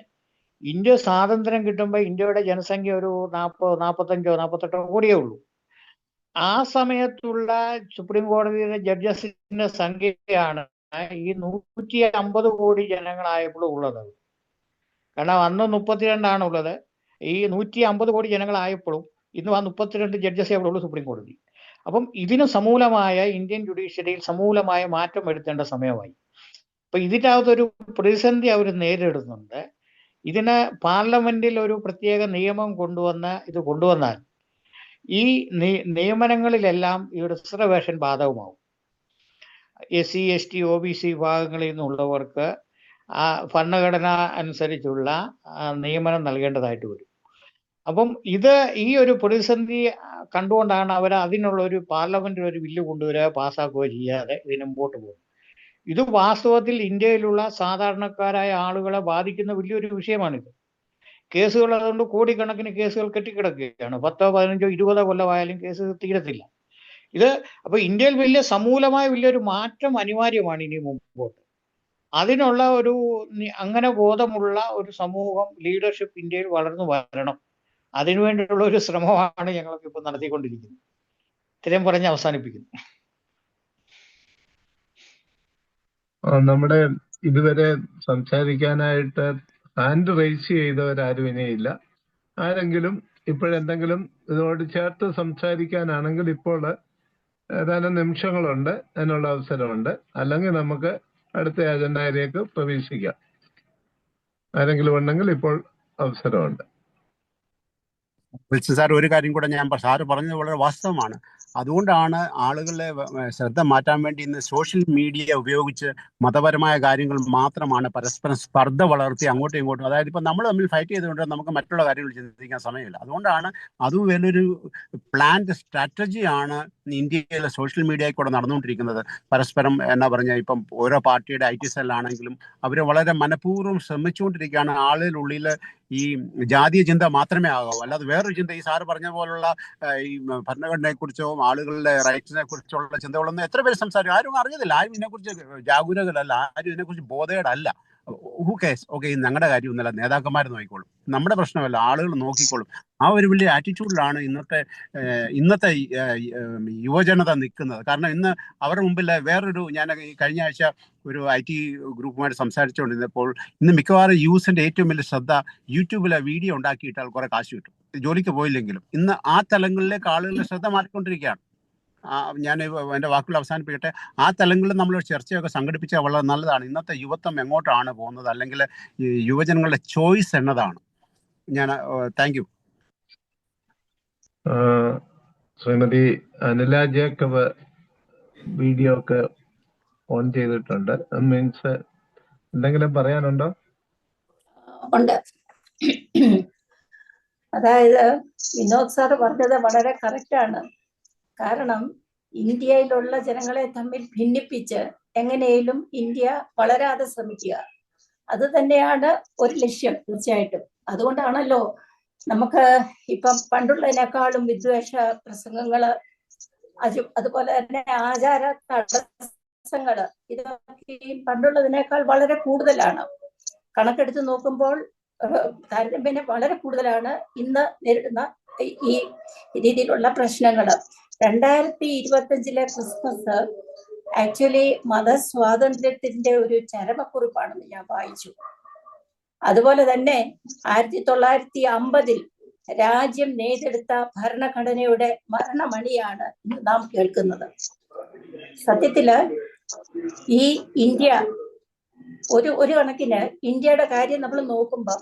ഇന്ത്യ സ്വാതന്ത്ര്യം കിട്ടുമ്പോൾ ഇന്ത്യയുടെ ജനസംഖ്യ ഒരു 45-48 കോടിയേ ഉള്ളൂ. ആ സമയത്തുള്ള സുപ്രീം കോടതിയിലെ ജഡ്ജസിന്റെ സംഖ്യയാണ് ഈ 150 കോടി ജനങ്ങളായപ്പോഴും ഉള്ളത്. കാരണം അന്ന് 32 ഉള്ളത്. ഈ 150 കോടി ജനങ്ങളായപ്പോഴും ഇന്നും ആ 32 ജഡ്ജസേ അവിടെ ഉള്ളൂ സുപ്രീം കോടതി. അപ്പം ഇതിന് സമൂലമായ ഇന്ത്യൻ ജുഡീഷ്യറിയിൽ സമൂലമായ മാറ്റം വരുത്തേണ്ട സമയമായി. അപ്പൊ ഇതിനകത്തൊരു പ്രതിസന്ധി അവർ നേരിടുന്നുണ്ട്. ഇതിന് പാർലമെന്റിൽ ഒരു പ്രത്യേക നിയമം കൊണ്ടുവന്നാൽ ഈ നിയമനങ്ങളിലെല്ലാം ഈ റിസർവേഷൻ ബാധകമാവും. SC, ST, OBC വിഭാഗങ്ങളിൽ നിന്നുള്ളവർക്ക് ഭരണഘടന അനുസരിച്ചുള്ള നിയമനം നൽകേണ്ടതായിട്ട് വരും. അപ്പം ഈ ഒരു പ്രതിസന്ധി കണ്ടുകൊണ്ടാണ് അവർ അതിനുള്ള ഒരു പാർലമെന്റിൽ ഒരു ബില്ല് കൊണ്ടുവരിക, പാസ്സാക്കുകയോ ചെയ്യാതെ ഇതിന് മുമ്പോട്ട് പോകും. ഇത് വാസ്തവത്തിൽ ഇന്ത്യയിലുള്ള സാധാരണക്കാരായ ആളുകളെ ബാധിക്കുന്ന വലിയൊരു വിഷയമാണിത്. കേസുകൾ അതുകൊണ്ട് കോടിക്കണക്കിന് കേസുകൾ കെട്ടിക്കിടക്കുകയാണ്. 10, 15, 20 കൊല്ലമായാലും കേസ് തീരത്തില്ല. അപ്പൊ ഇന്ത്യയിൽ സമൂലമായ വലിയൊരു മാറ്റം അനിവാര്യമാണ് ഇനി മുമ്പോട്ട്. അതിനുള്ള അങ്ങനെ ബോധമുള്ള ഒരു സമൂഹം, ലീഡർഷിപ്പ് ഇന്ത്യയിൽ വളർന്നു വരണം. അതിനുവേണ്ടിയുള്ള ഒരു ശ്രമമാണ് ഞങ്ങൾക്ക് ഇപ്പൊ നടത്തിക്കൊണ്ടിരിക്കുന്നത്. ഇത്രയും പറഞ്ഞ് അവസാനിപ്പിക്കുന്നു. നമ്മുടെ ഇതുവരെ സംസാരിക്കാനായിട്ട് ഹാൻഡ് റൈസ് ചെയ്തവരാരും ഇനിയില്ല. ആരെങ്കിലും ഇപ്പോഴെന്തെങ്കിലും ഇതിനോട് ചേർത്ത് സംസാരിക്കാനാണെങ്കിൽ ഇപ്പോൾ ഏതാനും നിമിഷങ്ങളുണ്ട്, അതിനുള്ള അവസരമുണ്ട്. അല്ലെങ്കിൽ നമുക്ക് അടുത്ത അജണ്ടയിലേക്ക് പ്രവേശിക്കാം. ആരെങ്കിലും ഉണ്ടെങ്കിൽ ഇപ്പോൾ അവസരമുണ്ട്. വിൽസൺ സാർ, ഒരു കാര്യം കൂടെ സാറ് പറഞ്ഞത് വളരെ വാസ്തവമാണ്. അതുകൊണ്ടാണ് ആളുകളെ ശ്രദ്ധ മാറ്റാൻ വേണ്ടി ഇന്ന് സോഷ്യൽ മീഡിയ ഉപയോഗിച്ച് മതപരമായ കാര്യങ്ങൾ മാത്രമാണ് പരസ്പരം സ്പർദ്ധ വളർത്തി അങ്ങോട്ടും ഇങ്ങോട്ടും. അതായത് ഇപ്പം നമ്മൾ തമ്മിൽ ഫൈറ്റ് ചെയ്തുകൊണ്ട് നമുക്ക് മറ്റുള്ള കാര്യങ്ങൾ ചിന്തിക്കാൻ സമയമില്ല. അതുകൊണ്ടാണ് അതും വലിയൊരു പ്ലാൻഡ് സ്ട്രാറ്റജിയാണ് ഇന്ത്യയിലെ സോഷ്യൽ മീഡിയയിൽ കൂടെ നടന്നുകൊണ്ടിരിക്കുന്നത്. പരസ്പരം എന്നാ പറഞ്ഞാൽ ഇപ്പം ഓരോ പാർട്ടിയുടെ IT സെല്ലാണെങ്കിലും അവർ വളരെ മനഃപൂർവ്വം ശ്രമിച്ചുകൊണ്ടിരിക്കുകയാണ് ആളുകളുള്ളിൽ ഈ ജാതീയ ചിന്ത മാത്രമേ ആകാവൂ, അല്ലാതെ വേറൊരു ചിന്ത ഈ സാറ് പറഞ്ഞ പോലുള്ള ഈ ഭരണഘടനയെ കുറിച്ചോ ആളുകളുടെ റൈറ്റ്സിനെ കുറിച്ചുള്ള ചിന്തകളൊന്നും എത്ര പേര് സംസാരിക്കും? ആരും അറിഞ്ഞതില്ല, ആരും ഇതിനെക്കുറിച്ച് ജാഗരൂകരല്ല, ആരും ഇതിനെക്കുറിച്ച് ബോധേടല്ല. ഹൂ കേസ്, ഓക്കെ, ഞങ്ങളുടെ കാര്യമൊന്നുമല്ല, നേതാക്കന്മാർ നോക്കിക്കോളും, നമ്മുടെ പ്രശ്നമല്ല, ആളുകൾ നോക്കിക്കോളും. ആ ഒരു വലിയ ആറ്റിറ്റ്യൂഡിലാണ് ഇന്നത്തെ യുവജനത നിൽക്കുന്നത്. കാരണം ഇന്ന് അവരുടെ മുമ്പിൽ വേറൊരു, ഞാൻ കഴിഞ്ഞ ആഴ്ച ഒരു IT ഗ്രൂപ്പുമായിട്ട് സംസാരിച്ചുകൊണ്ടിരുന്നപ്പോൾ ഇന്ന് മിക്കവാറും യൂസിന്റെ ഏറ്റവും വലിയ ശ്രദ്ധ യൂട്യൂബിലെ വീഡിയോ ഉണ്ടാക്കിയിട്ടാൽ കുറെ കാശ് കിട്ടും, ജോലിക്ക് പോയില്ലെങ്കിലും. ഇന്ന് ആ തലങ്ങളിലേക്ക് ആളുകളുടെ ശ്രദ്ധ മാറിക്കൊണ്ടിരിക്കുകയാണ്. ഞാൻ എൻ്റെ വാക്കുകൾ അവസാനിപ്പിക്കട്ടെ. ആ തലങ്ങളിൽ നമ്മൾ ചർച്ചയൊക്കെ സംഘടിപ്പിച്ചാൽ വളരെ നല്ലതാണ്. ഇന്നത്തെ യുവത്വം എങ്ങോട്ടാണ് പോകുന്നത്, അല്ലെങ്കിൽ യുവജനങ്ങളുടെ ചോയ്സ് എന്നതാണ്. Thank you. Shrimati Anila Jacob video ഒക്കെ ഓൺ ചെയ്തിട്ടുണ്ട്. മീൻസ് എന്തെങ്കിലും പറയാനുണ്ടോ? ഉണ്ട്. അതായത് വിനോദ് സാർ പറഞ്ഞത് വളരെ കറക്റ്റാണ്. കാരണം ഇന്ത്യയിലുള്ള ജനങ്ങളെ തമ്മിൽ ഭിന്നിപ്പിച്ച് എങ്ങനെയും ഇന്ത്യ വളരാതെ ശ്രമിക്കുക, അത് തന്നെയാണ് ഒരു ലക്ഷ്യം തീർച്ചയായിട്ടും. അതുകൊണ്ടാണല്ലോ നമുക്ക് ഇപ്പം പണ്ടുള്ളതിനേക്കാളും വിദ്വേഷ പ്രസംഗങ്ങള്, അതുപോലെ തന്നെ ആചാര തടസ്സങ്ങള്, ഇതൊക്കെ പണ്ടുള്ളതിനേക്കാൾ വളരെ കൂടുതലാണ്. കണക്കെടുത്ത് നോക്കുമ്പോൾ താരതമ്യേന വളരെ കൂടുതലാണ് ഇന്ന് നേരിടുന്ന ഈ രീതിയിലുള്ള പ്രശ്നങ്ങള്. 2025 ക്രിസ്മസ് ആക്ച്വലി മതസ്വാതന്ത്ര്യത്തിന്റെ ഒരു ചരമക്കുറിപ്പാണെന്ന് ഞാൻ വായിച്ചു. അതുപോലെ തന്നെ 1950 രാജ്യം നെയ്തെടുത്ത ഭരണഘടനയുടെ മരണമണിയാണ് ഇന്ന് നാം കേൾക്കുന്നത്. സത്യത്തില് ഈ ഇന്ത്യ ഒരു കണക്കിന് ഇന്ത്യയുടെ കാര്യം നമ്മൾ നോക്കുമ്പോൾ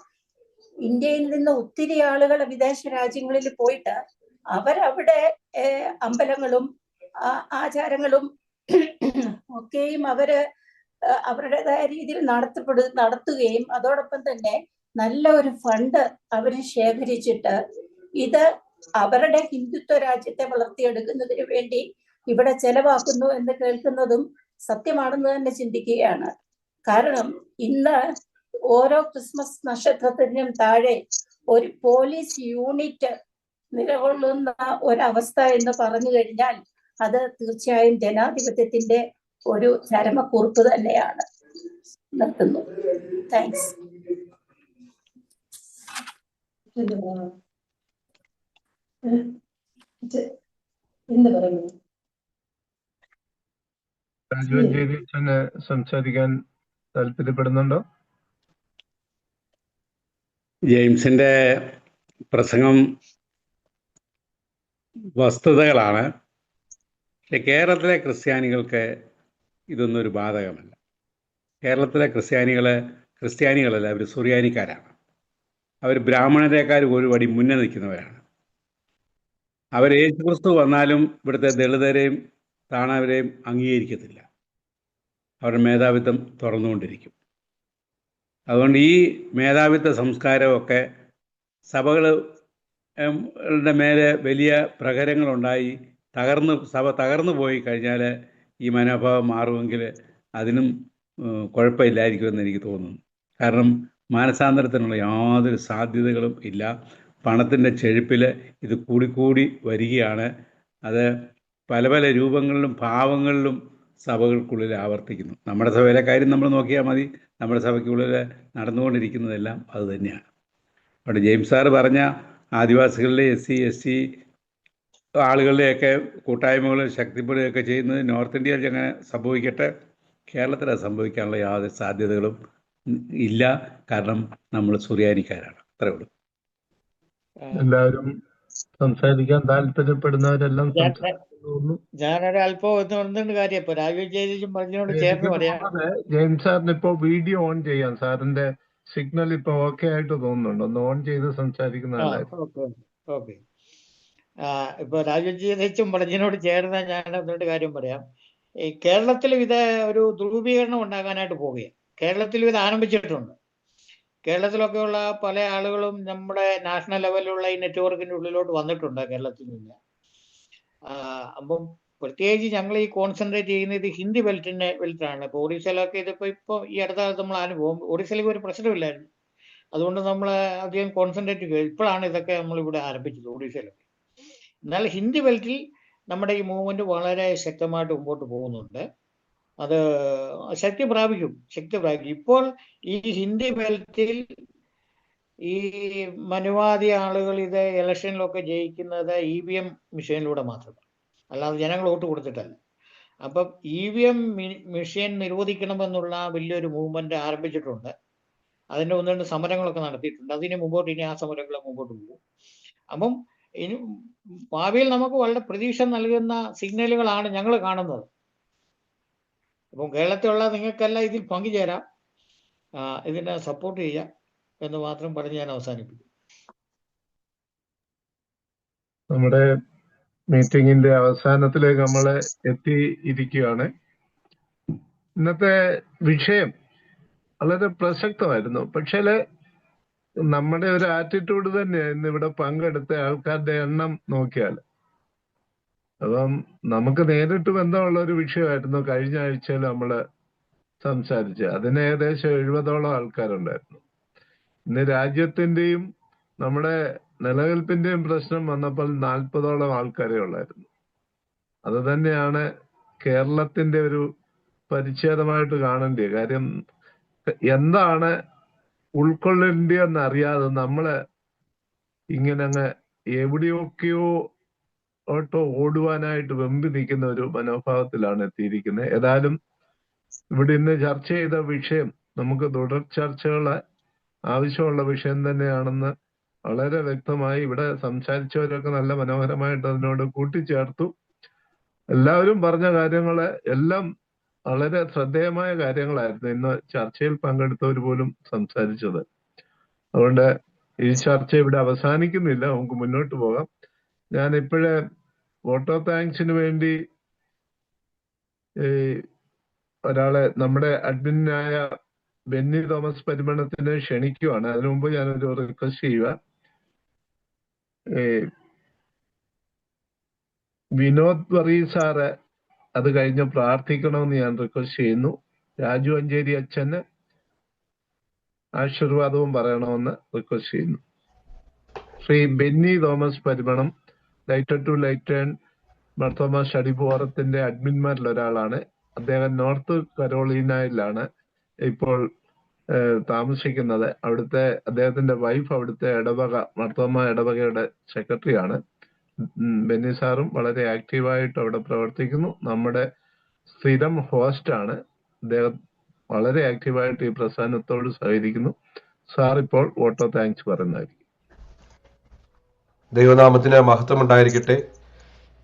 ഇന്ത്യയിൽ നിന്ന് ഒത്തിരി ആളുകൾ വിദേശ രാജ്യങ്ങളിൽ പോയിട്ട് അവരവിടെ അമ്പലങ്ങളും ആചാരങ്ങളും ഒക്കെയും അവരുടേതായ രീതിയിൽ നടത്തുകയും അതോടൊപ്പം തന്നെ നല്ല ഒരു ഫണ്ട് അവർ ശേഖരിച്ചിട്ട് ഇത് അവരുടെ ഹിന്ദുത്വ രാജ്യത്തെ വളർത്തിയെടുക്കുന്നതിന് വേണ്ടി ഇവിടെ ചെലവാക്കുന്നു എന്ന് കേൾക്കുന്നതും സത്യമാണെന്ന് തന്നെ ചിന്തിക്കുകയാണ്. കാരണം ഇന്ന് ഓരോ ക്രിസ്മസ് നക്ഷത്രത്തിനും താഴെ ഒരു പോലീസ് യൂണിറ്റ് നിലകൊള്ളുന്ന ഒരവസ്ഥ എന്ന് പറഞ്ഞു കഴിഞ്ഞാൽ അത് തീർച്ചയായും ജനാധിപത്യത്തിന്റെ ഒരു ചരമക്കുറിപ്പ് തന്നെയാണ്. നിർത്തുന്നു. താങ്ക്സ്. എന്ത് പറയുന്നു? രാജുവഞ്ചേരി സംസാരിക്കാൻ താല്പര്യപ്പെടുന്നുണ്ടോ? ജെയിംസിന്റെ പ്രസംഗം വസ്തുതകളാണ്. പക്ഷെ കേരളത്തിലെ ക്രിസ്ത്യാനികൾക്ക് ഇതൊന്നും ഒരു ബാധകമല്ല. കേരളത്തിലെ ക്രിസ്ത്യാനികളല്ല, അവർ സുറിയാനിക്കാരാണ്. അവർ ബ്രാഹ്മണരെക്കാൾ ഒരു പടി മുന്നേ നിൽക്കുന്നവരാണ്. അവർ യേശുക്രിസ്തു വന്നാലും ഇവിടുത്തെ ദളിതരെയും താണവരെയും അംഗീകരിക്കത്തില്ല. അവരുടെ മേധാവിത്വം തുറന്നുകൊണ്ടിരിക്കും. അതുകൊണ്ട് ഈ മേധാവിത്വ സംസ്കാരമൊക്കെ സഭകളുടെ മേലെ വലിയ പ്രഹരങ്ങളുണ്ടായി സഭ തകർന്നു പോയി കഴിഞ്ഞാൽ ഈ മനോഭാവം മാറുമെങ്കിൽ അതിനും കുഴപ്പമില്ലായിരിക്കുമെന്ന് എനിക്ക് തോന്നുന്നു. കാരണം മാനസാന്തരത്തിനുള്ള യാതൊരു സാധ്യതകളും ഇല്ല. പണത്തിൻ്റെ ചെഴുപ്പിൽ ഇത് കൂടിക്കൂടി വരികയാണ്. അത് പല പല രൂപങ്ങളിലും ഭാവങ്ങളിലും സഭകൾക്കുള്ളിൽ ആവർത്തിക്കുന്നു. നമ്മുടെ സഭയിലെ കാര്യം നമ്മൾ നോക്കിയാൽ മതി. നമ്മുടെ സഭയ്ക്കുള്ളിൽ നടന്നുകൊണ്ടിരിക്കുന്നതെല്ലാം അത് തന്നെയാണ്. അവിടെ ജെയിംസ് സാറ് പറഞ്ഞ ആദിവാസികളിലെ SC ST ആളുകളുടെയൊക്കെ കൂട്ടായ്മകൾ ശക്തിപ്പെടുകയൊക്കെ ചെയ്യുന്നത് നോർത്ത് ഇന്ത്യയിൽ അങ്ങനെ സംഭവിക്കട്ടെ. കേരളത്തിൽ അത് സംഭവിക്കാനുള്ള യാതൊരു സാധ്യതകളും ഇല്ല. കാരണം നമ്മൾ സുറിയാനിക്കാരാണ്. അത്രേ ഉള്ളൂ. എല്ലാവരും സംസാരിക്കാൻ താല്പര്യപ്പെടുന്നവരെല്ലാം ഞാൻ സംസാരിക്കുന്നു. ഞാനൊരു അല്പം ഒന്നുകൊണ്ട് കാര്യം ഇപ്പൊ രാജീവ് ചേച്ചിയും പറഞ്ഞോട് എനിക്ക് ചേർന്ന് പറയാം. തോന്നുന്നത് ജെയിംസ് സാറിന് ഇപ്പോ വീഡിയോ ഓൺ ചെയ്യാം. സാറിന്റെ സിഗ്നൽ ഇപ്പൊ ഓക്കെ ആയിട്ട് തോന്നുന്നുണ്ട്. ഒന്ന് ഓൺ ചെയ്ത് സംസാരിക്കുന്നതല്ലായിരുന്നു. Okay okay. ഇപ്പൊ രാജീവ് ചേച്ചിയും പറഞ്ഞതിനോട് ചേർന്ന് ഞാൻ ഒന്നുകൊണ്ട് കാര്യം പറയാം. ഈ കേരളത്തിലും ഇത് ഒരു ധ്രുവീകരണം ഉണ്ടാകാനായിട്ട് പോവുകയാണ്. കേരളത്തിലും ഇത് ആരംഭിച്ചിട്ടുണ്ട്. കേരളത്തിലൊക്കെയുള്ള പല ആളുകളും നമ്മുടെ നാഷണൽ ലെവലിലുള്ള ഈ നെറ്റ്വർക്കിന്റെ ഉള്ളിലോട്ട് വന്നിട്ടുണ്ട് കേരളത്തിൽ നിന്ന്. അപ്പം പ്രത്യേകിച്ച് ഞങ്ങൾ ഈ കോൺസെൻട്രേറ്റ് ചെയ്യുന്നത് ഹിന്ദി ബെൽറ്റാണ്. ഇപ്പോൾ ഒറീസയിലൊക്കെ ഇപ്പൊ ഈ അടുത്ത കാലത്ത് നമ്മൾ അനുഭവം, ഒറീസയിലേക്ക് ഒരു പ്രശ്നമില്ലായിരുന്നു, അതുകൊണ്ട് നമ്മൾ അധികം കോൺസെൻട്രേറ്റ് ചെയ്യുക. ഇപ്പോഴാണ് ഇതൊക്കെ നമ്മളിവിടെ ആരംഭിച്ചത് ഒറീസയിലൊക്കെ. എന്നാൽ ഹിന്ദി ബെൽറ്റിൽ നമ്മുടെ ഈ മൂവ്മെന്റ് വളരെ ശക്തമായിട്ട് മുമ്പോട്ട് പോകുന്നുണ്ട്. അത് ശക്തി പ്രാപിക്കും. ഇപ്പോൾ ഈ ഹിന്ദി ബെൽറ്റിൽ ഈ മനുവാദി ആളുകൾ ഇത് ഇലക്ഷനിലൊക്കെ ജയിക്കുന്നത് EVM മെഷീനിലൂടെ മാത്രമാണ്, അല്ലാതെ ജനങ്ങൾ വോട്ട് കൊടുത്തിട്ടല്ല. അപ്പം EVM മെഷീൻ നിരോധിക്കണമെന്നുള്ള വലിയൊരു മൂവ്മെന്റ് ആരംഭിച്ചിട്ടുണ്ട്. അതിൻ്റെ ഒന്ന് രണ്ട് സമരങ്ങളൊക്കെ നടത്തിയിട്ടുണ്ട്. ഇനി ആ സമരങ്ങൾ മുമ്പോട്ട് പോകും. അപ്പം ഇനി ഭാവിയിൽ നമുക്ക് വളരെ പ്രതീക്ഷ നൽകുന്ന സിഗ്നലുകളാണ് ഞങ്ങൾ കാണുന്നത്. അപ്പം കേരളത്തിലുള്ള നിങ്ങൾക്കെല്ലാം ഇതിൽ പങ്കുചേരാം, ഇതിനെ സപ്പോർട്ട് ചെയ്യാം എന്ന് മാത്രം പറഞ്ഞ് ഞാൻ അവസാനിപ്പിക്കും. നമ്മുടെ മീറ്റിംഗിന്റെ അവസാനത്തിലേക്ക് നമ്മൾ എത്തിയിരിക്കുകയാണ്. ഇന്നത്തെ വിഷയം വളരെ പ്രസക്തമായിരുന്നു. പക്ഷേ നമ്മുടെ ഒരു ആറ്റിറ്റ്യൂഡ് തന്നെ ഇന്ന് ഇവിടെ പങ്കെടുത്ത ആൾക്കാരുടെ എണ്ണം നോക്കിയാൽ, അപ്പം നമുക്ക് നേരിട്ട് ബന്ധമുള്ള ഒരു വിഷയമായിരുന്നു കഴിഞ്ഞ ആഴ്ചയിൽ നമ്മൾ സംസാരിച്ച്. അതിന് ഏകദേശം 70ഓളം ആൾക്കാരുണ്ടായിരുന്നു. ഇന്ന് രാജ്യത്തിന്റെയും നമ്മുടെ നിലനിൽപ്പിന്റെയും പ്രശ്നം വന്നപ്പോൾ 40ഓളം ആൾക്കാരെ ഉള്ളായിരുന്നു. അത് തന്നെയാണ് കേരളത്തിന്റെ ഒരു പരിച്ഛേദമായിട്ട് കാണേണ്ടത്. കാര്യം എന്താണ് ഉൾക്കൊള്ളേണ്ടതെന്ന് അറിയാതെ നമ്മള് ഇങ്ങനെ അങ്ങ് എവിടെയൊക്കെയോ ഓടുവാനായിട്ട് വെമ്പി നിൽക്കുന്ന ഒരു മനോഭാവത്തിലാണ് എത്തിയിരിക്കുന്നത്. ഏതായാലും ഇവിടെ ഇന്ന് ചർച്ച ചെയ്ത വിഷയം നമുക്ക് തുടർ ചർച്ചകള് ആവശ്യമുള്ള വിഷയം തന്നെയാണെന്ന് വളരെ വ്യക്തമായി ഇവിടെ സംസാരിച്ചവരൊക്കെ നല്ല മനോഹരമായിട്ട് അതിനോട് കൂട്ടിച്ചേർത്തു. എല്ലാവരും പറഞ്ഞ കാര്യങ്ങള് എല്ലാം വളരെ ശ്രദ്ധേയമായ കാര്യങ്ങളായിരുന്നു ഇന്ന് ചർച്ചയിൽ പങ്കെടുത്തവർ പോലും സംസാരിച്ചത്. അതുകൊണ്ട് ഈ ചർച്ച ഇവിടെ അവസാനിക്കുന്നില്ല, നമുക്ക് മുന്നോട്ട് പോകാം. ഞാൻ ഇപ്പോഴേ വോട്ട് ഓഫ് താങ്ക്സിന് വേണ്ടി ഒരാളെ നമ്മുടെ അഡ്മിനായ ബെന്നി തോമസ് പരിമണത്തിനെ ക്ഷണിക്കുവാണ്. അതിനു മുമ്പ് ഞാനൊരു റിക്വസ്റ്റ് ചെയ്യുക. വിനോദ് വർഗീസ് സാറ് അത് കഴിഞ്ഞ് പ്രാർത്ഥിക്കണമെന്ന് ഞാൻ റിക്വസ്റ്റ് ചെയ്യുന്നു. രാജു അഞ്ചേരി അച്ഛന് ആശീർവാദവും പറയണമെന്ന് റിക്വസ്റ്റ് ചെയ്യുന്നു. Shri Benny Thomas Parimanam light to light Marthoma study ഫോറത്തിന്റെ അഡ്മിന്മാരിൽ ഒരാളാണ്. അദ്ദേഹം നോർത്ത് കരോളീനയിലാണ് ഇപ്പോൾ താമസിക്കുന്നത്. അവിടുത്തെ അദ്ദേഹത്തിന്റെ വൈഫ് അവിടുത്തെ മർത്തോമ ഇടവകയുടെ സെക്രട്ടറിയാണ്. ബെന്നി സാറും വളരെ ആക്റ്റീവായിട്ട് അവിടെ പ്രവർത്തിക്കുന്നു. നമ്മുടെ സ്ഥിരം ഹോസ്റ്റാണ് അദ്ദേഹം. വളരെ ആക്റ്റീവായിട്ട് ഈ പ്രസ്ഥാനത്തോട് സഹകരിക്കുന്നു. സാർ ഇപ്പോൾ വോട്ട് ഓഫ് താങ്ക്സ് പറയുന്നതായിരിക്കും. ദൈവനാമത്തിന് മഹത്വം ഉണ്ടായിരിക്കട്ടെ.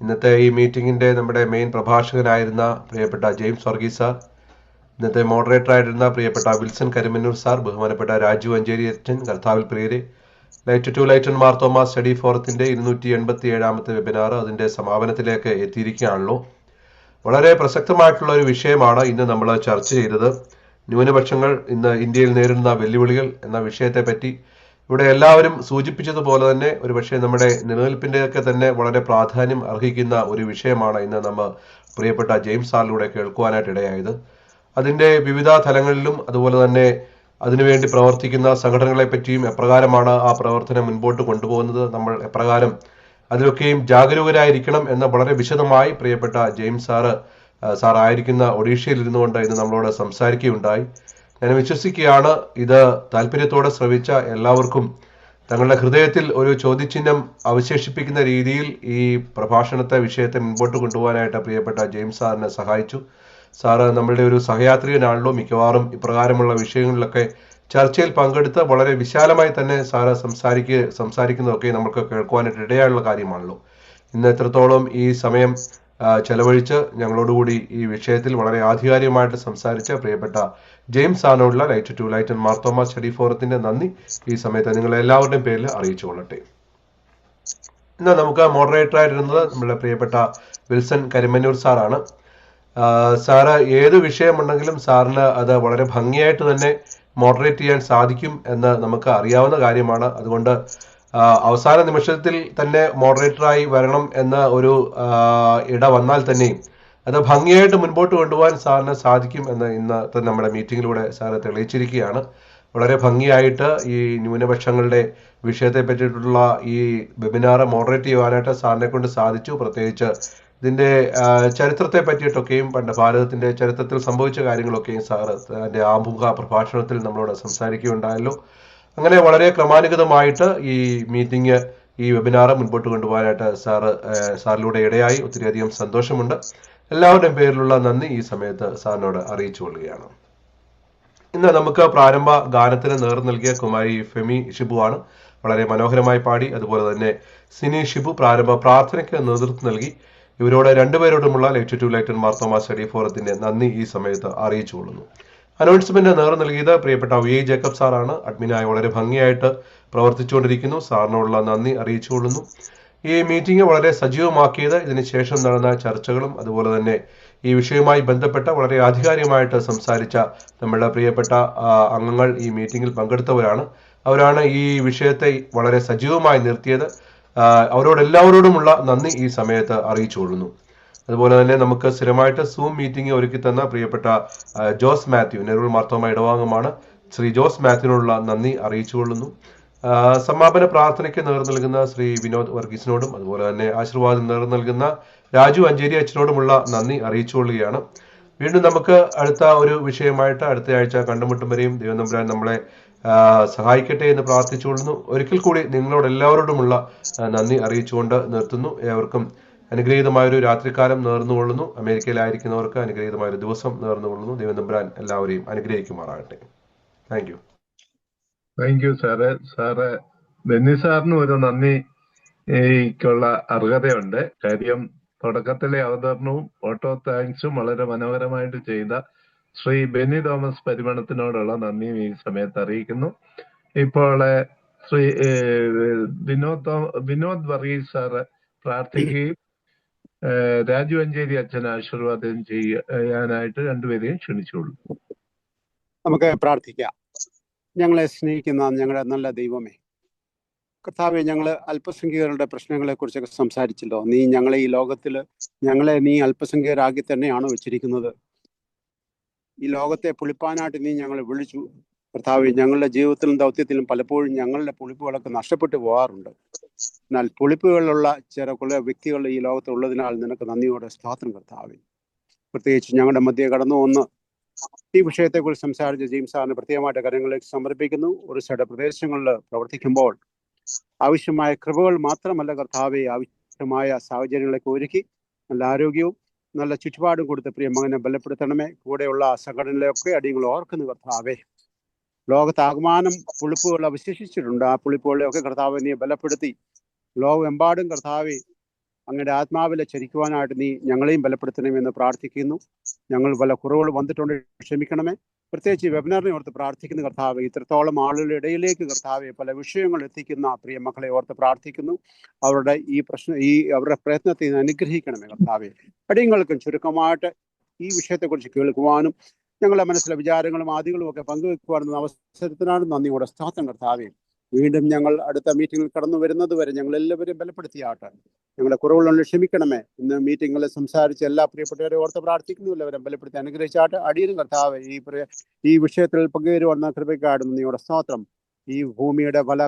ഇന്നത്തെ ഈ മീറ്റിംഗിന്റെ നമ്മുടെ മെയിൻ പ്രഭാഷകനായിരുന്ന പ്രിയപ്പെട്ട ജെയിംസ് വർഗീസ് സാർ, ഇന്നത്തെ മോഡറേറ്റർ ആയിരുന്ന പ്രിയപ്പെട്ട വിൽസൺ കരിമന്നൂർ സാർ, ബഹുമാനപ്പെട്ട രാജു അഞ്ചേരി അച്ഛൻ, കർത്താവിൽ പ്രിയരെ, light to lighten Marthoma study ഫോറത്തിന്റെ 287ാമത്തെ വെബിനാർ അതിന്റെ സമാപനത്തിലേക്ക് എത്തിയിരിക്കുകയാണല്ലോ. വളരെ പ്രസക്തമായിട്ടുള്ള ഒരു വിഷയമാണ് ഇന്ന് നമ്മൾ ചർച്ച ചെയ്തത്. ന്യൂനപക്ഷങ്ങൾ ഇന്ന് ഇന്ത്യയിൽ നേരിടുന്ന വെല്ലുവിളികൾ എന്ന വിഷയത്തെ പറ്റി ഇവിടെ എല്ലാവരും സൂചിപ്പിച്ചതുപോലെ തന്നെ ഒരുപക്ഷെ നമ്മുടെ നിലനിൽപ്പിന്റെയൊക്കെ തന്നെ വളരെ പ്രാധാന്യം അർഹിക്കുന്ന ഒരു വിഷയമാണ് ഇന്ന് നമ്മൾ പ്രിയപ്പെട്ട ജെയിംസ് സാറിലൂടെ കേൾക്കുവാനായിട്ട് ഇടയായത്. അതിന്റെ വിവിധ തലങ്ങളിലും അതുപോലെ തന്നെ അതിനുവേണ്ടി പ്രവർത്തിക്കുന്ന സംഘടനകളെ പറ്റിയും എപ്രകാരമാണ് ആ പ്രവർത്തനം മുൻപോട്ട് കൊണ്ടുപോകുന്നത്, നമ്മൾ എപ്രകാരം അതിലൊക്കെയും ജാഗരൂകരായിരിക്കണം എന്ന് വളരെ വിശദമായി പ്രിയപ്പെട്ട ജെയിംസ് സാർ ആയിരിക്കുന്ന ഒഡീഷയിൽ ഇരുന്നുകൊണ്ട് ഇന്ന് നമ്മളോട് സംസാരിക്കുകയുണ്ടായി. ഞാൻ വിശ്വസിക്കുകയാണ് ഇത് താല്പര്യത്തോടെ ശ്രവിച്ച എല്ലാവർക്കും തങ്ങളുടെ ഹൃദയത്തിൽ ഒരു ചോദ്യചിഹ്നം അവശേഷിപ്പിക്കുന്ന രീതിയിൽ ഈ പ്രഭാഷണത്തെ വിഷയത്തെ മുൻപോട്ട് കൊണ്ടുപോകാനായിട്ട് പ്രിയപ്പെട്ട ജെയിംസ് സാറിനെ സഹായിച്ചു. സാറ് നമ്മളുടെ ഒരു സഹയാത്രികനാണല്ലോ. മിക്കവാറും ഇപ്രകാരമുള്ള വിഷയങ്ങളിലൊക്കെ ചർച്ചയിൽ പങ്കെടുത്ത് വളരെ വിശാലമായി തന്നെ സാറ് സംസാരിക്കുന്നതൊക്കെ നമുക്ക് കേൾക്കുവാനായിട്ട് ഇടയായുള്ള കാര്യമാണല്ലോ. ഇന്ന് എത്രത്തോളം ഈ സമയം ചെലവഴിച്ച് ഞങ്ങളോടുകൂടി ഈ വിഷയത്തിൽ വളരെ ആധികാരികമായിട്ട് സംസാരിച്ച പ്രിയപ്പെട്ട ജെയിംസ് സാറിനോടുള്ള light to light and Marthoma study ഫോറത്തിന്റെ നന്ദി ഈ സമയത്ത് നിങ്ങൾ എല്ലാവരുടെയും പേരിൽ അറിയിച്ചു കൊള്ളട്ടെ. ഇന്ന് നമുക്ക് മോഡറേറ്റർ ആയിരുന്നത് നമ്മുടെ പ്രിയപ്പെട്ട വിൽസൺ കരിമന്നൂർ സാറാണ്. സാറ് ഏത് വിഷയമുണ്ടെങ്കിലും സാറിന് അത് വളരെ ഭംഗിയായിട്ട് തന്നെ മോഡറേറ്റ് ചെയ്യാൻ സാധിക്കും എന്ന് നമുക്ക് അറിയാവുന്ന കാര്യമാണ്. അതുകൊണ്ട് അവസാന നിമിഷത്തിൽ തന്നെ മോഡറേറ്ററായി വരണം എന്ന ഒരു ഇട വന്നാൽ തന്നെയും അത് ഭംഗിയായിട്ട് മുൻപോട്ട് കൊണ്ടുപോകാൻ സാറിന് സാധിക്കും എന്ന് ഇന്നത്തെ നമ്മുടെ മീറ്റിങ്ങിലൂടെ സാറ് തെളിയിച്ചിരിക്കുകയാണ്. വളരെ ഭംഗിയായിട്ട് ഈ ന്യൂനപക്ഷങ്ങളുടെ വിഷയത്തെ പറ്റിയിട്ടുള്ള ഈ വെബിനാർ മോഡറേറ്റ് ചെയ്യുവാനായിട്ട് സാറിനെ കൊണ്ട് സാധിച്ചു. പ്രത്യേകിച്ച് ഇതിൻ്റെ ചരിത്രത്തെ പറ്റിയിട്ടൊക്കെയും പണ്ട് ഭാരതത്തിൻ്റെ ചരിത്രത്തിൽ സംഭവിച്ച കാര്യങ്ങളൊക്കെയും സാറ് അതിൻ്റെ ആമുഖ പ്രഭാഷണത്തിൽ നമ്മളോട് സംസാരിക്കുകയുണ്ടായല്ലോ. അങ്ങനെ വളരെ ക്രമാനുഗതമായിട്ട് ഈ മീറ്റിംഗ് ഈ വെബിനാർ മുൻപോട്ട് കൊണ്ടുപോകാനായിട്ട് സാറിലൂടെ ഇടയായി. ഒത്തിരിയധികം സന്തോഷമുണ്ട്. എല്ലാവരുടെയും പേരിലുള്ള നന്ദി ഈ സമയത്ത് സാറിനോട് അറിയിച്ചു കൊള്ളുകയാണ്. ഇന്ന് നമുക്ക് പ്രാരംഭ ഗാനത്തിന് നേതൃത്വം നൽകിയ കുമാരി ഫെമി ഷിബു ആണ്. വളരെ മനോഹരമായി പാടി. അതുപോലെ തന്നെ സിനി ഷിബു പ്രാരംഭ പ്രാർത്ഥനയ്ക്ക് നേതൃത്വം നൽകി. ഇവരോട് രണ്ടുപേരോടുമുള്ള light to light and Marthoma study ഫോറത്തിന്റെ നന്ദി ഈ സമയത്ത് അറിയിച്ചു കൊള്ളുന്നു. അനൗൺസ്മെന്റ് നേതൃത്വം നൽകിയത് പ്രിയപ്പെട്ട വി ജേക്കബ് സാറാണ്. അഡ്മിനായി വളരെ ഭംഗിയായിട്ട് പ്രവർത്തിച്ചുകൊണ്ടിരിക്കുന്നു. സാറിനോടുള്ള നന്ദി അറിയിച്ചു കൊള്ളുന്നു. ഈ മീറ്റിംഗ് വളരെ സജീവമാക്കിയത് ഇതിനുശേഷം നടന്ന ചർച്ചകളും അതുപോലെ തന്നെ ഈ വിഷയവുമായി ബന്ധപ്പെട്ട വളരെ ആധികാരികമായിട്ട് സംസാരിച്ച നമ്മളുടെ പ്രിയപ്പെട്ട അംഗങ്ങൾ ഈ മീറ്റിംഗിൽ പങ്കെടുത്തവരാണ്. അവരാണ് ഈ വിഷയത്തെ വളരെ സജീവമായി നിർത്തിയത്. അവരോടെല്ലാവരോടുമുള്ള നന്ദി ഈ സമയത്ത് അറിയിച്ചു കൊള്ളുന്നു. അതുപോലെ തന്നെ നമുക്ക് സ്ഥിരമായിട്ട് സൂം മീറ്റിംഗ് ഒരുക്കി തന്ന പ്രിയപ്പെട്ട ജോസ് മാത്യു, നെരൂർ മാർത്തോമ ഇടവാംഗമാണ്. ശ്രീ ജോസ് മാത്യുവിനുള്ള നന്ദി അറിയിച്ചു കൊള്ളുന്നു. സമാപന പ്രാർത്ഥനയ്ക്ക് നേതൃത്വം നൽകുന്ന ശ്രീ വിനോദ് വർഗീസിനോടും അതുപോലെ തന്നെ ആശീർവാദം നേതൃത്വം നൽകുന്ന രാജു അഞ്ചേരി അച്ഛനോടുമുള്ള നന്ദി അറിയിച്ചു കൊള്ളുകയാണ്. വീണ്ടും നമുക്ക് അടുത്ത ഒരു വിഷയമായിട്ട് അടുത്ത ആഴ്ച കണ്ടുമുട്ടും വരെയും ദൈവം തമ്പുരാൻ നമ്മളെ സഹായിക്കട്ടെ എന്ന് പ്രാർത്ഥിച്ചുകൊള്ളുന്നു. ഒരിക്കൽ കൂടി നിങ്ങളോട് എല്ലാവരോടുമുള്ള നന്ദി അറിയിച്ചുകൊണ്ട് നിർത്തുന്നു. ഏവർക്കും അനുഗ്രഹീതമായൊരു രാത്രികാലം നേർന്നുകൊള്ളുന്നു. അമേരിക്കയിലായിരിക്കുന്നവർക്ക് അനുഗ്രഹീതമായൊരു ദിവസം നേർന്നുകൊള്ളുന്നു. ദൈവം തമ്പുരാൻ എല്ലാവരെയും അനുഗ്രഹിക്കുമാറാകട്ടെ. Thank you. താങ്ക് യു സാറേ. സാറ് ബെന്നി സാറിന് ഒരു നന്ദിക്കുള്ള അർഹതയുണ്ട്. കാര്യം തുടക്കത്തിലെ അവതരണവും ഓട്ടോ താങ്ക്സും വളരെ മനോഹരമായിട്ട് ചെയ്ത ശ്രീ ബെന്നി തോമസ് പരിമണത്തിനോടുള്ള നന്ദിയും ഈ സമയത്ത് അറിയിക്കുന്നു. ഇപ്പോൾ ശ്രീ വിനോദ് വർഗീസ് സാറ് പ്രാർത്ഥിക്കുകയും രാജു അഞ്ചേരി അച്ഛൻ ആശീർവാദം ചെയ്യാനായിട്ട് രണ്ടുപേരെയും ക്ഷണിച്ചോളൂ. നമുക്ക് പ്രാർത്ഥിക്കാം. ഞങ്ങളെ സ്നേഹിക്കുന്ന ഞങ്ങളുടെ നല്ല ദൈവമേ, കർത്താവെ, ഞങ്ങൾ അല്പസംഖ്യകരുടെ പ്രശ്നങ്ങളെക്കുറിച്ചൊക്കെ സംസാരിച്ചല്ലോ. നീ ഞങ്ങളെ ഈ ലോകത്തിൽ നീ അല്പസംഖ്യരാക്കി തന്നെയാണോ വെച്ചിരിക്കുന്നത്? ഈ ലോകത്തെ പുളിപ്പാനായിട്ട് നീ ഞങ്ങളെ വിളിച്ചു. കർത്താവെ, ഞങ്ങളുടെ ജീവിതത്തിലും ദൗത്യത്തിലും പലപ്പോഴും ഞങ്ങളുടെ പുളിപ്പുകളൊക്കെ നഷ്ടപ്പെട്ടു പോകാറുണ്ട്. എന്നാൽ പുളിപ്പുകളുള്ള കുറെ വ്യക്തികൾ ഈ ലോകത്തുള്ളതിനാൽ നിനക്ക് നന്ദിയോടെ സ്തോത്രം കർത്താവെ. പ്രത്യേകിച്ച് ഞങ്ങളുടെ മധ്യ കടന്നു വന്ന് ഈ വിഷയത്തെക്കുറിച്ച് സംസാരിച്ച ജെയിംസ് സാറിന് പ്രത്യേകമായിട്ട് കാര്യങ്ങളിലേക്ക് സമർപ്പിക്കുന്നു. ഒരു സൈഡ് പ്രദേശങ്ങളിൽ പ്രവർത്തിക്കുമ്പോൾ ആവശ്യമായ കൃപകൾ മാത്രമല്ല കർത്താവെ, ആവശ്യമായ സാഹചര്യങ്ങളൊക്കെ ഒരുക്കി നല്ല ആരോഗ്യവും നല്ല ചുറ്റുപാടും കൊടുത്ത് പ്രിയ മകനെ ബലപ്പെടുത്തണമേ. കൂടെയുള്ള സംഘടനകളെയൊക്കെ അടിയങ്ങൾ ഓർക്കുന്നു കർത്താവെ. ലോകത്താകമാനം പുളിപ്പുകൾ അവശേഷിച്ചിട്ടുണ്ട്. ആ പുളിപ്പുകളെയൊക്കെ കർത്താവെ നീ ബലപ്പെടുത്തി ലോകമെമ്പാടും കർത്താവെ അങ്ങയുടെ ആത്മാവിലെ ചരിക്കുവാനായിട്ട് നീ ഞങ്ങളെയും ബലപ്പെടുത്തണമെന്ന് പ്രാർത്ഥിക്കുന്നു. ഞങ്ങൾ പല കുറവുകൾ വന്നിട്ടുണ്ട്, ക്ഷമിക്കണമേ. പ്രത്യേകിച്ച് വെബിനാറിനെ ഓർത്ത് പ്രാർത്ഥിക്കുന്ന കർത്താവെ, ഇത്രത്തോളം ആളുകളുടെ ഇടയിലേക്ക് കർത്താവെ പല വിഷയങ്ങൾ എത്തിക്കുന്ന പ്രിയ മക്കളെ ഓർത്ത് പ്രാർത്ഥിക്കുന്നു. അവരുടെ അവരുടെ പ്രയത്നത്തെ അനുഗ്രഹിക്കണമേ കർത്താവെ. അടിയങ്ങൾക്കും ചുരുക്കമായിട്ട് ഈ വിഷയത്തെക്കുറിച്ച് കേൾക്കുവാനും ഞങ്ങളുടെ മനസ്സിലെ വിചാരങ്ങളും ആദികളും ഒക്കെ പങ്കുവെക്കുവാനുള്ള അവസരത്തിനാണ് നന്ദിയോടെ സ്തോത്രം കർത്താവെ. വീണ്ടും ഞങ്ങൾ അടുത്ത മീറ്റിങ്ങിൽ കടന്നു വരുന്നത് വരെ ഞങ്ങൾ എല്ലാവരും ബലപ്പെടുത്തിയാട്ടെ. ഞങ്ങളുടെ കുറവുകളോട് ക്ഷമിക്കണമേ. ഇന്ന് മീറ്റിങ്ങളിൽ സംസാരിച്ച എല്ലാ പ്രിയപ്പെട്ടവരെ ഓർത്ത് പ്രാർത്ഥിക്കുന്നു. എല്ലാവരും ബലപ്പെടുത്തി അനുഗ്രഹിച്ചാട്ടെ. അടിയനും കർത്താവ് ഈ വിഷയത്തിൽ പങ്കുവരുവാൻ കൃപയ്ക്കാട് നന്ദിയോടെ സ്തോത്രം. ഈ ഭൂമിയുടെ പല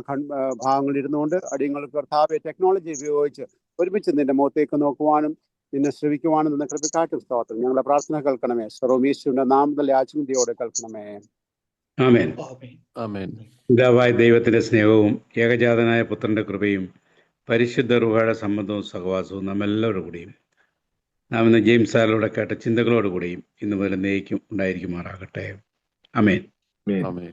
ഭാഗങ്ങളിൽ ഇരുന്നുകൊണ്ട് അടിയങ്ങൾക്ക് കർത്താവ് ടെക്നോളജി ഉപയോഗിച്ച് ഒരുമിച്ച് നിന്റെ മുഖത്തേക്ക് നോക്കുവാനും നിന്നെ ശ്രവിക്കുവാനും നിന്ന കൃപയ്ക്കാട്ടും സ്തോത്രം. ഞങ്ങളുടെ പ്രാർത്ഥന കേൾക്കണമേ. സർവ്വമീശ്വരന്റെ നാമത്തിൽ ആചുന്തിയോടെ കേൾക്കണമേ. ആമേൻ. ആമേൻ. പിതാവായ ദൈവത്തിന്റെ സ്നേഹവും ഏകജാതനായ പുത്രന്റെ കൃപയും പരിശുദ്ധ റൂഹയുടെ സംബന്ധവും സഹവാസവും നമ്മെല്ലാവരുടെ കൂടിയും നാം ഇന്ന് ജെയിംസ് സാറിലൂടെ കേട്ട ചിന്തകളോടുകൂടിയും ഇന്ന് മുതൽ എന്നേക്കും ഉണ്ടായിരിക്കുമാറാകട്ടെ. ആമേൻ. ആമേൻ. ആമേൻ.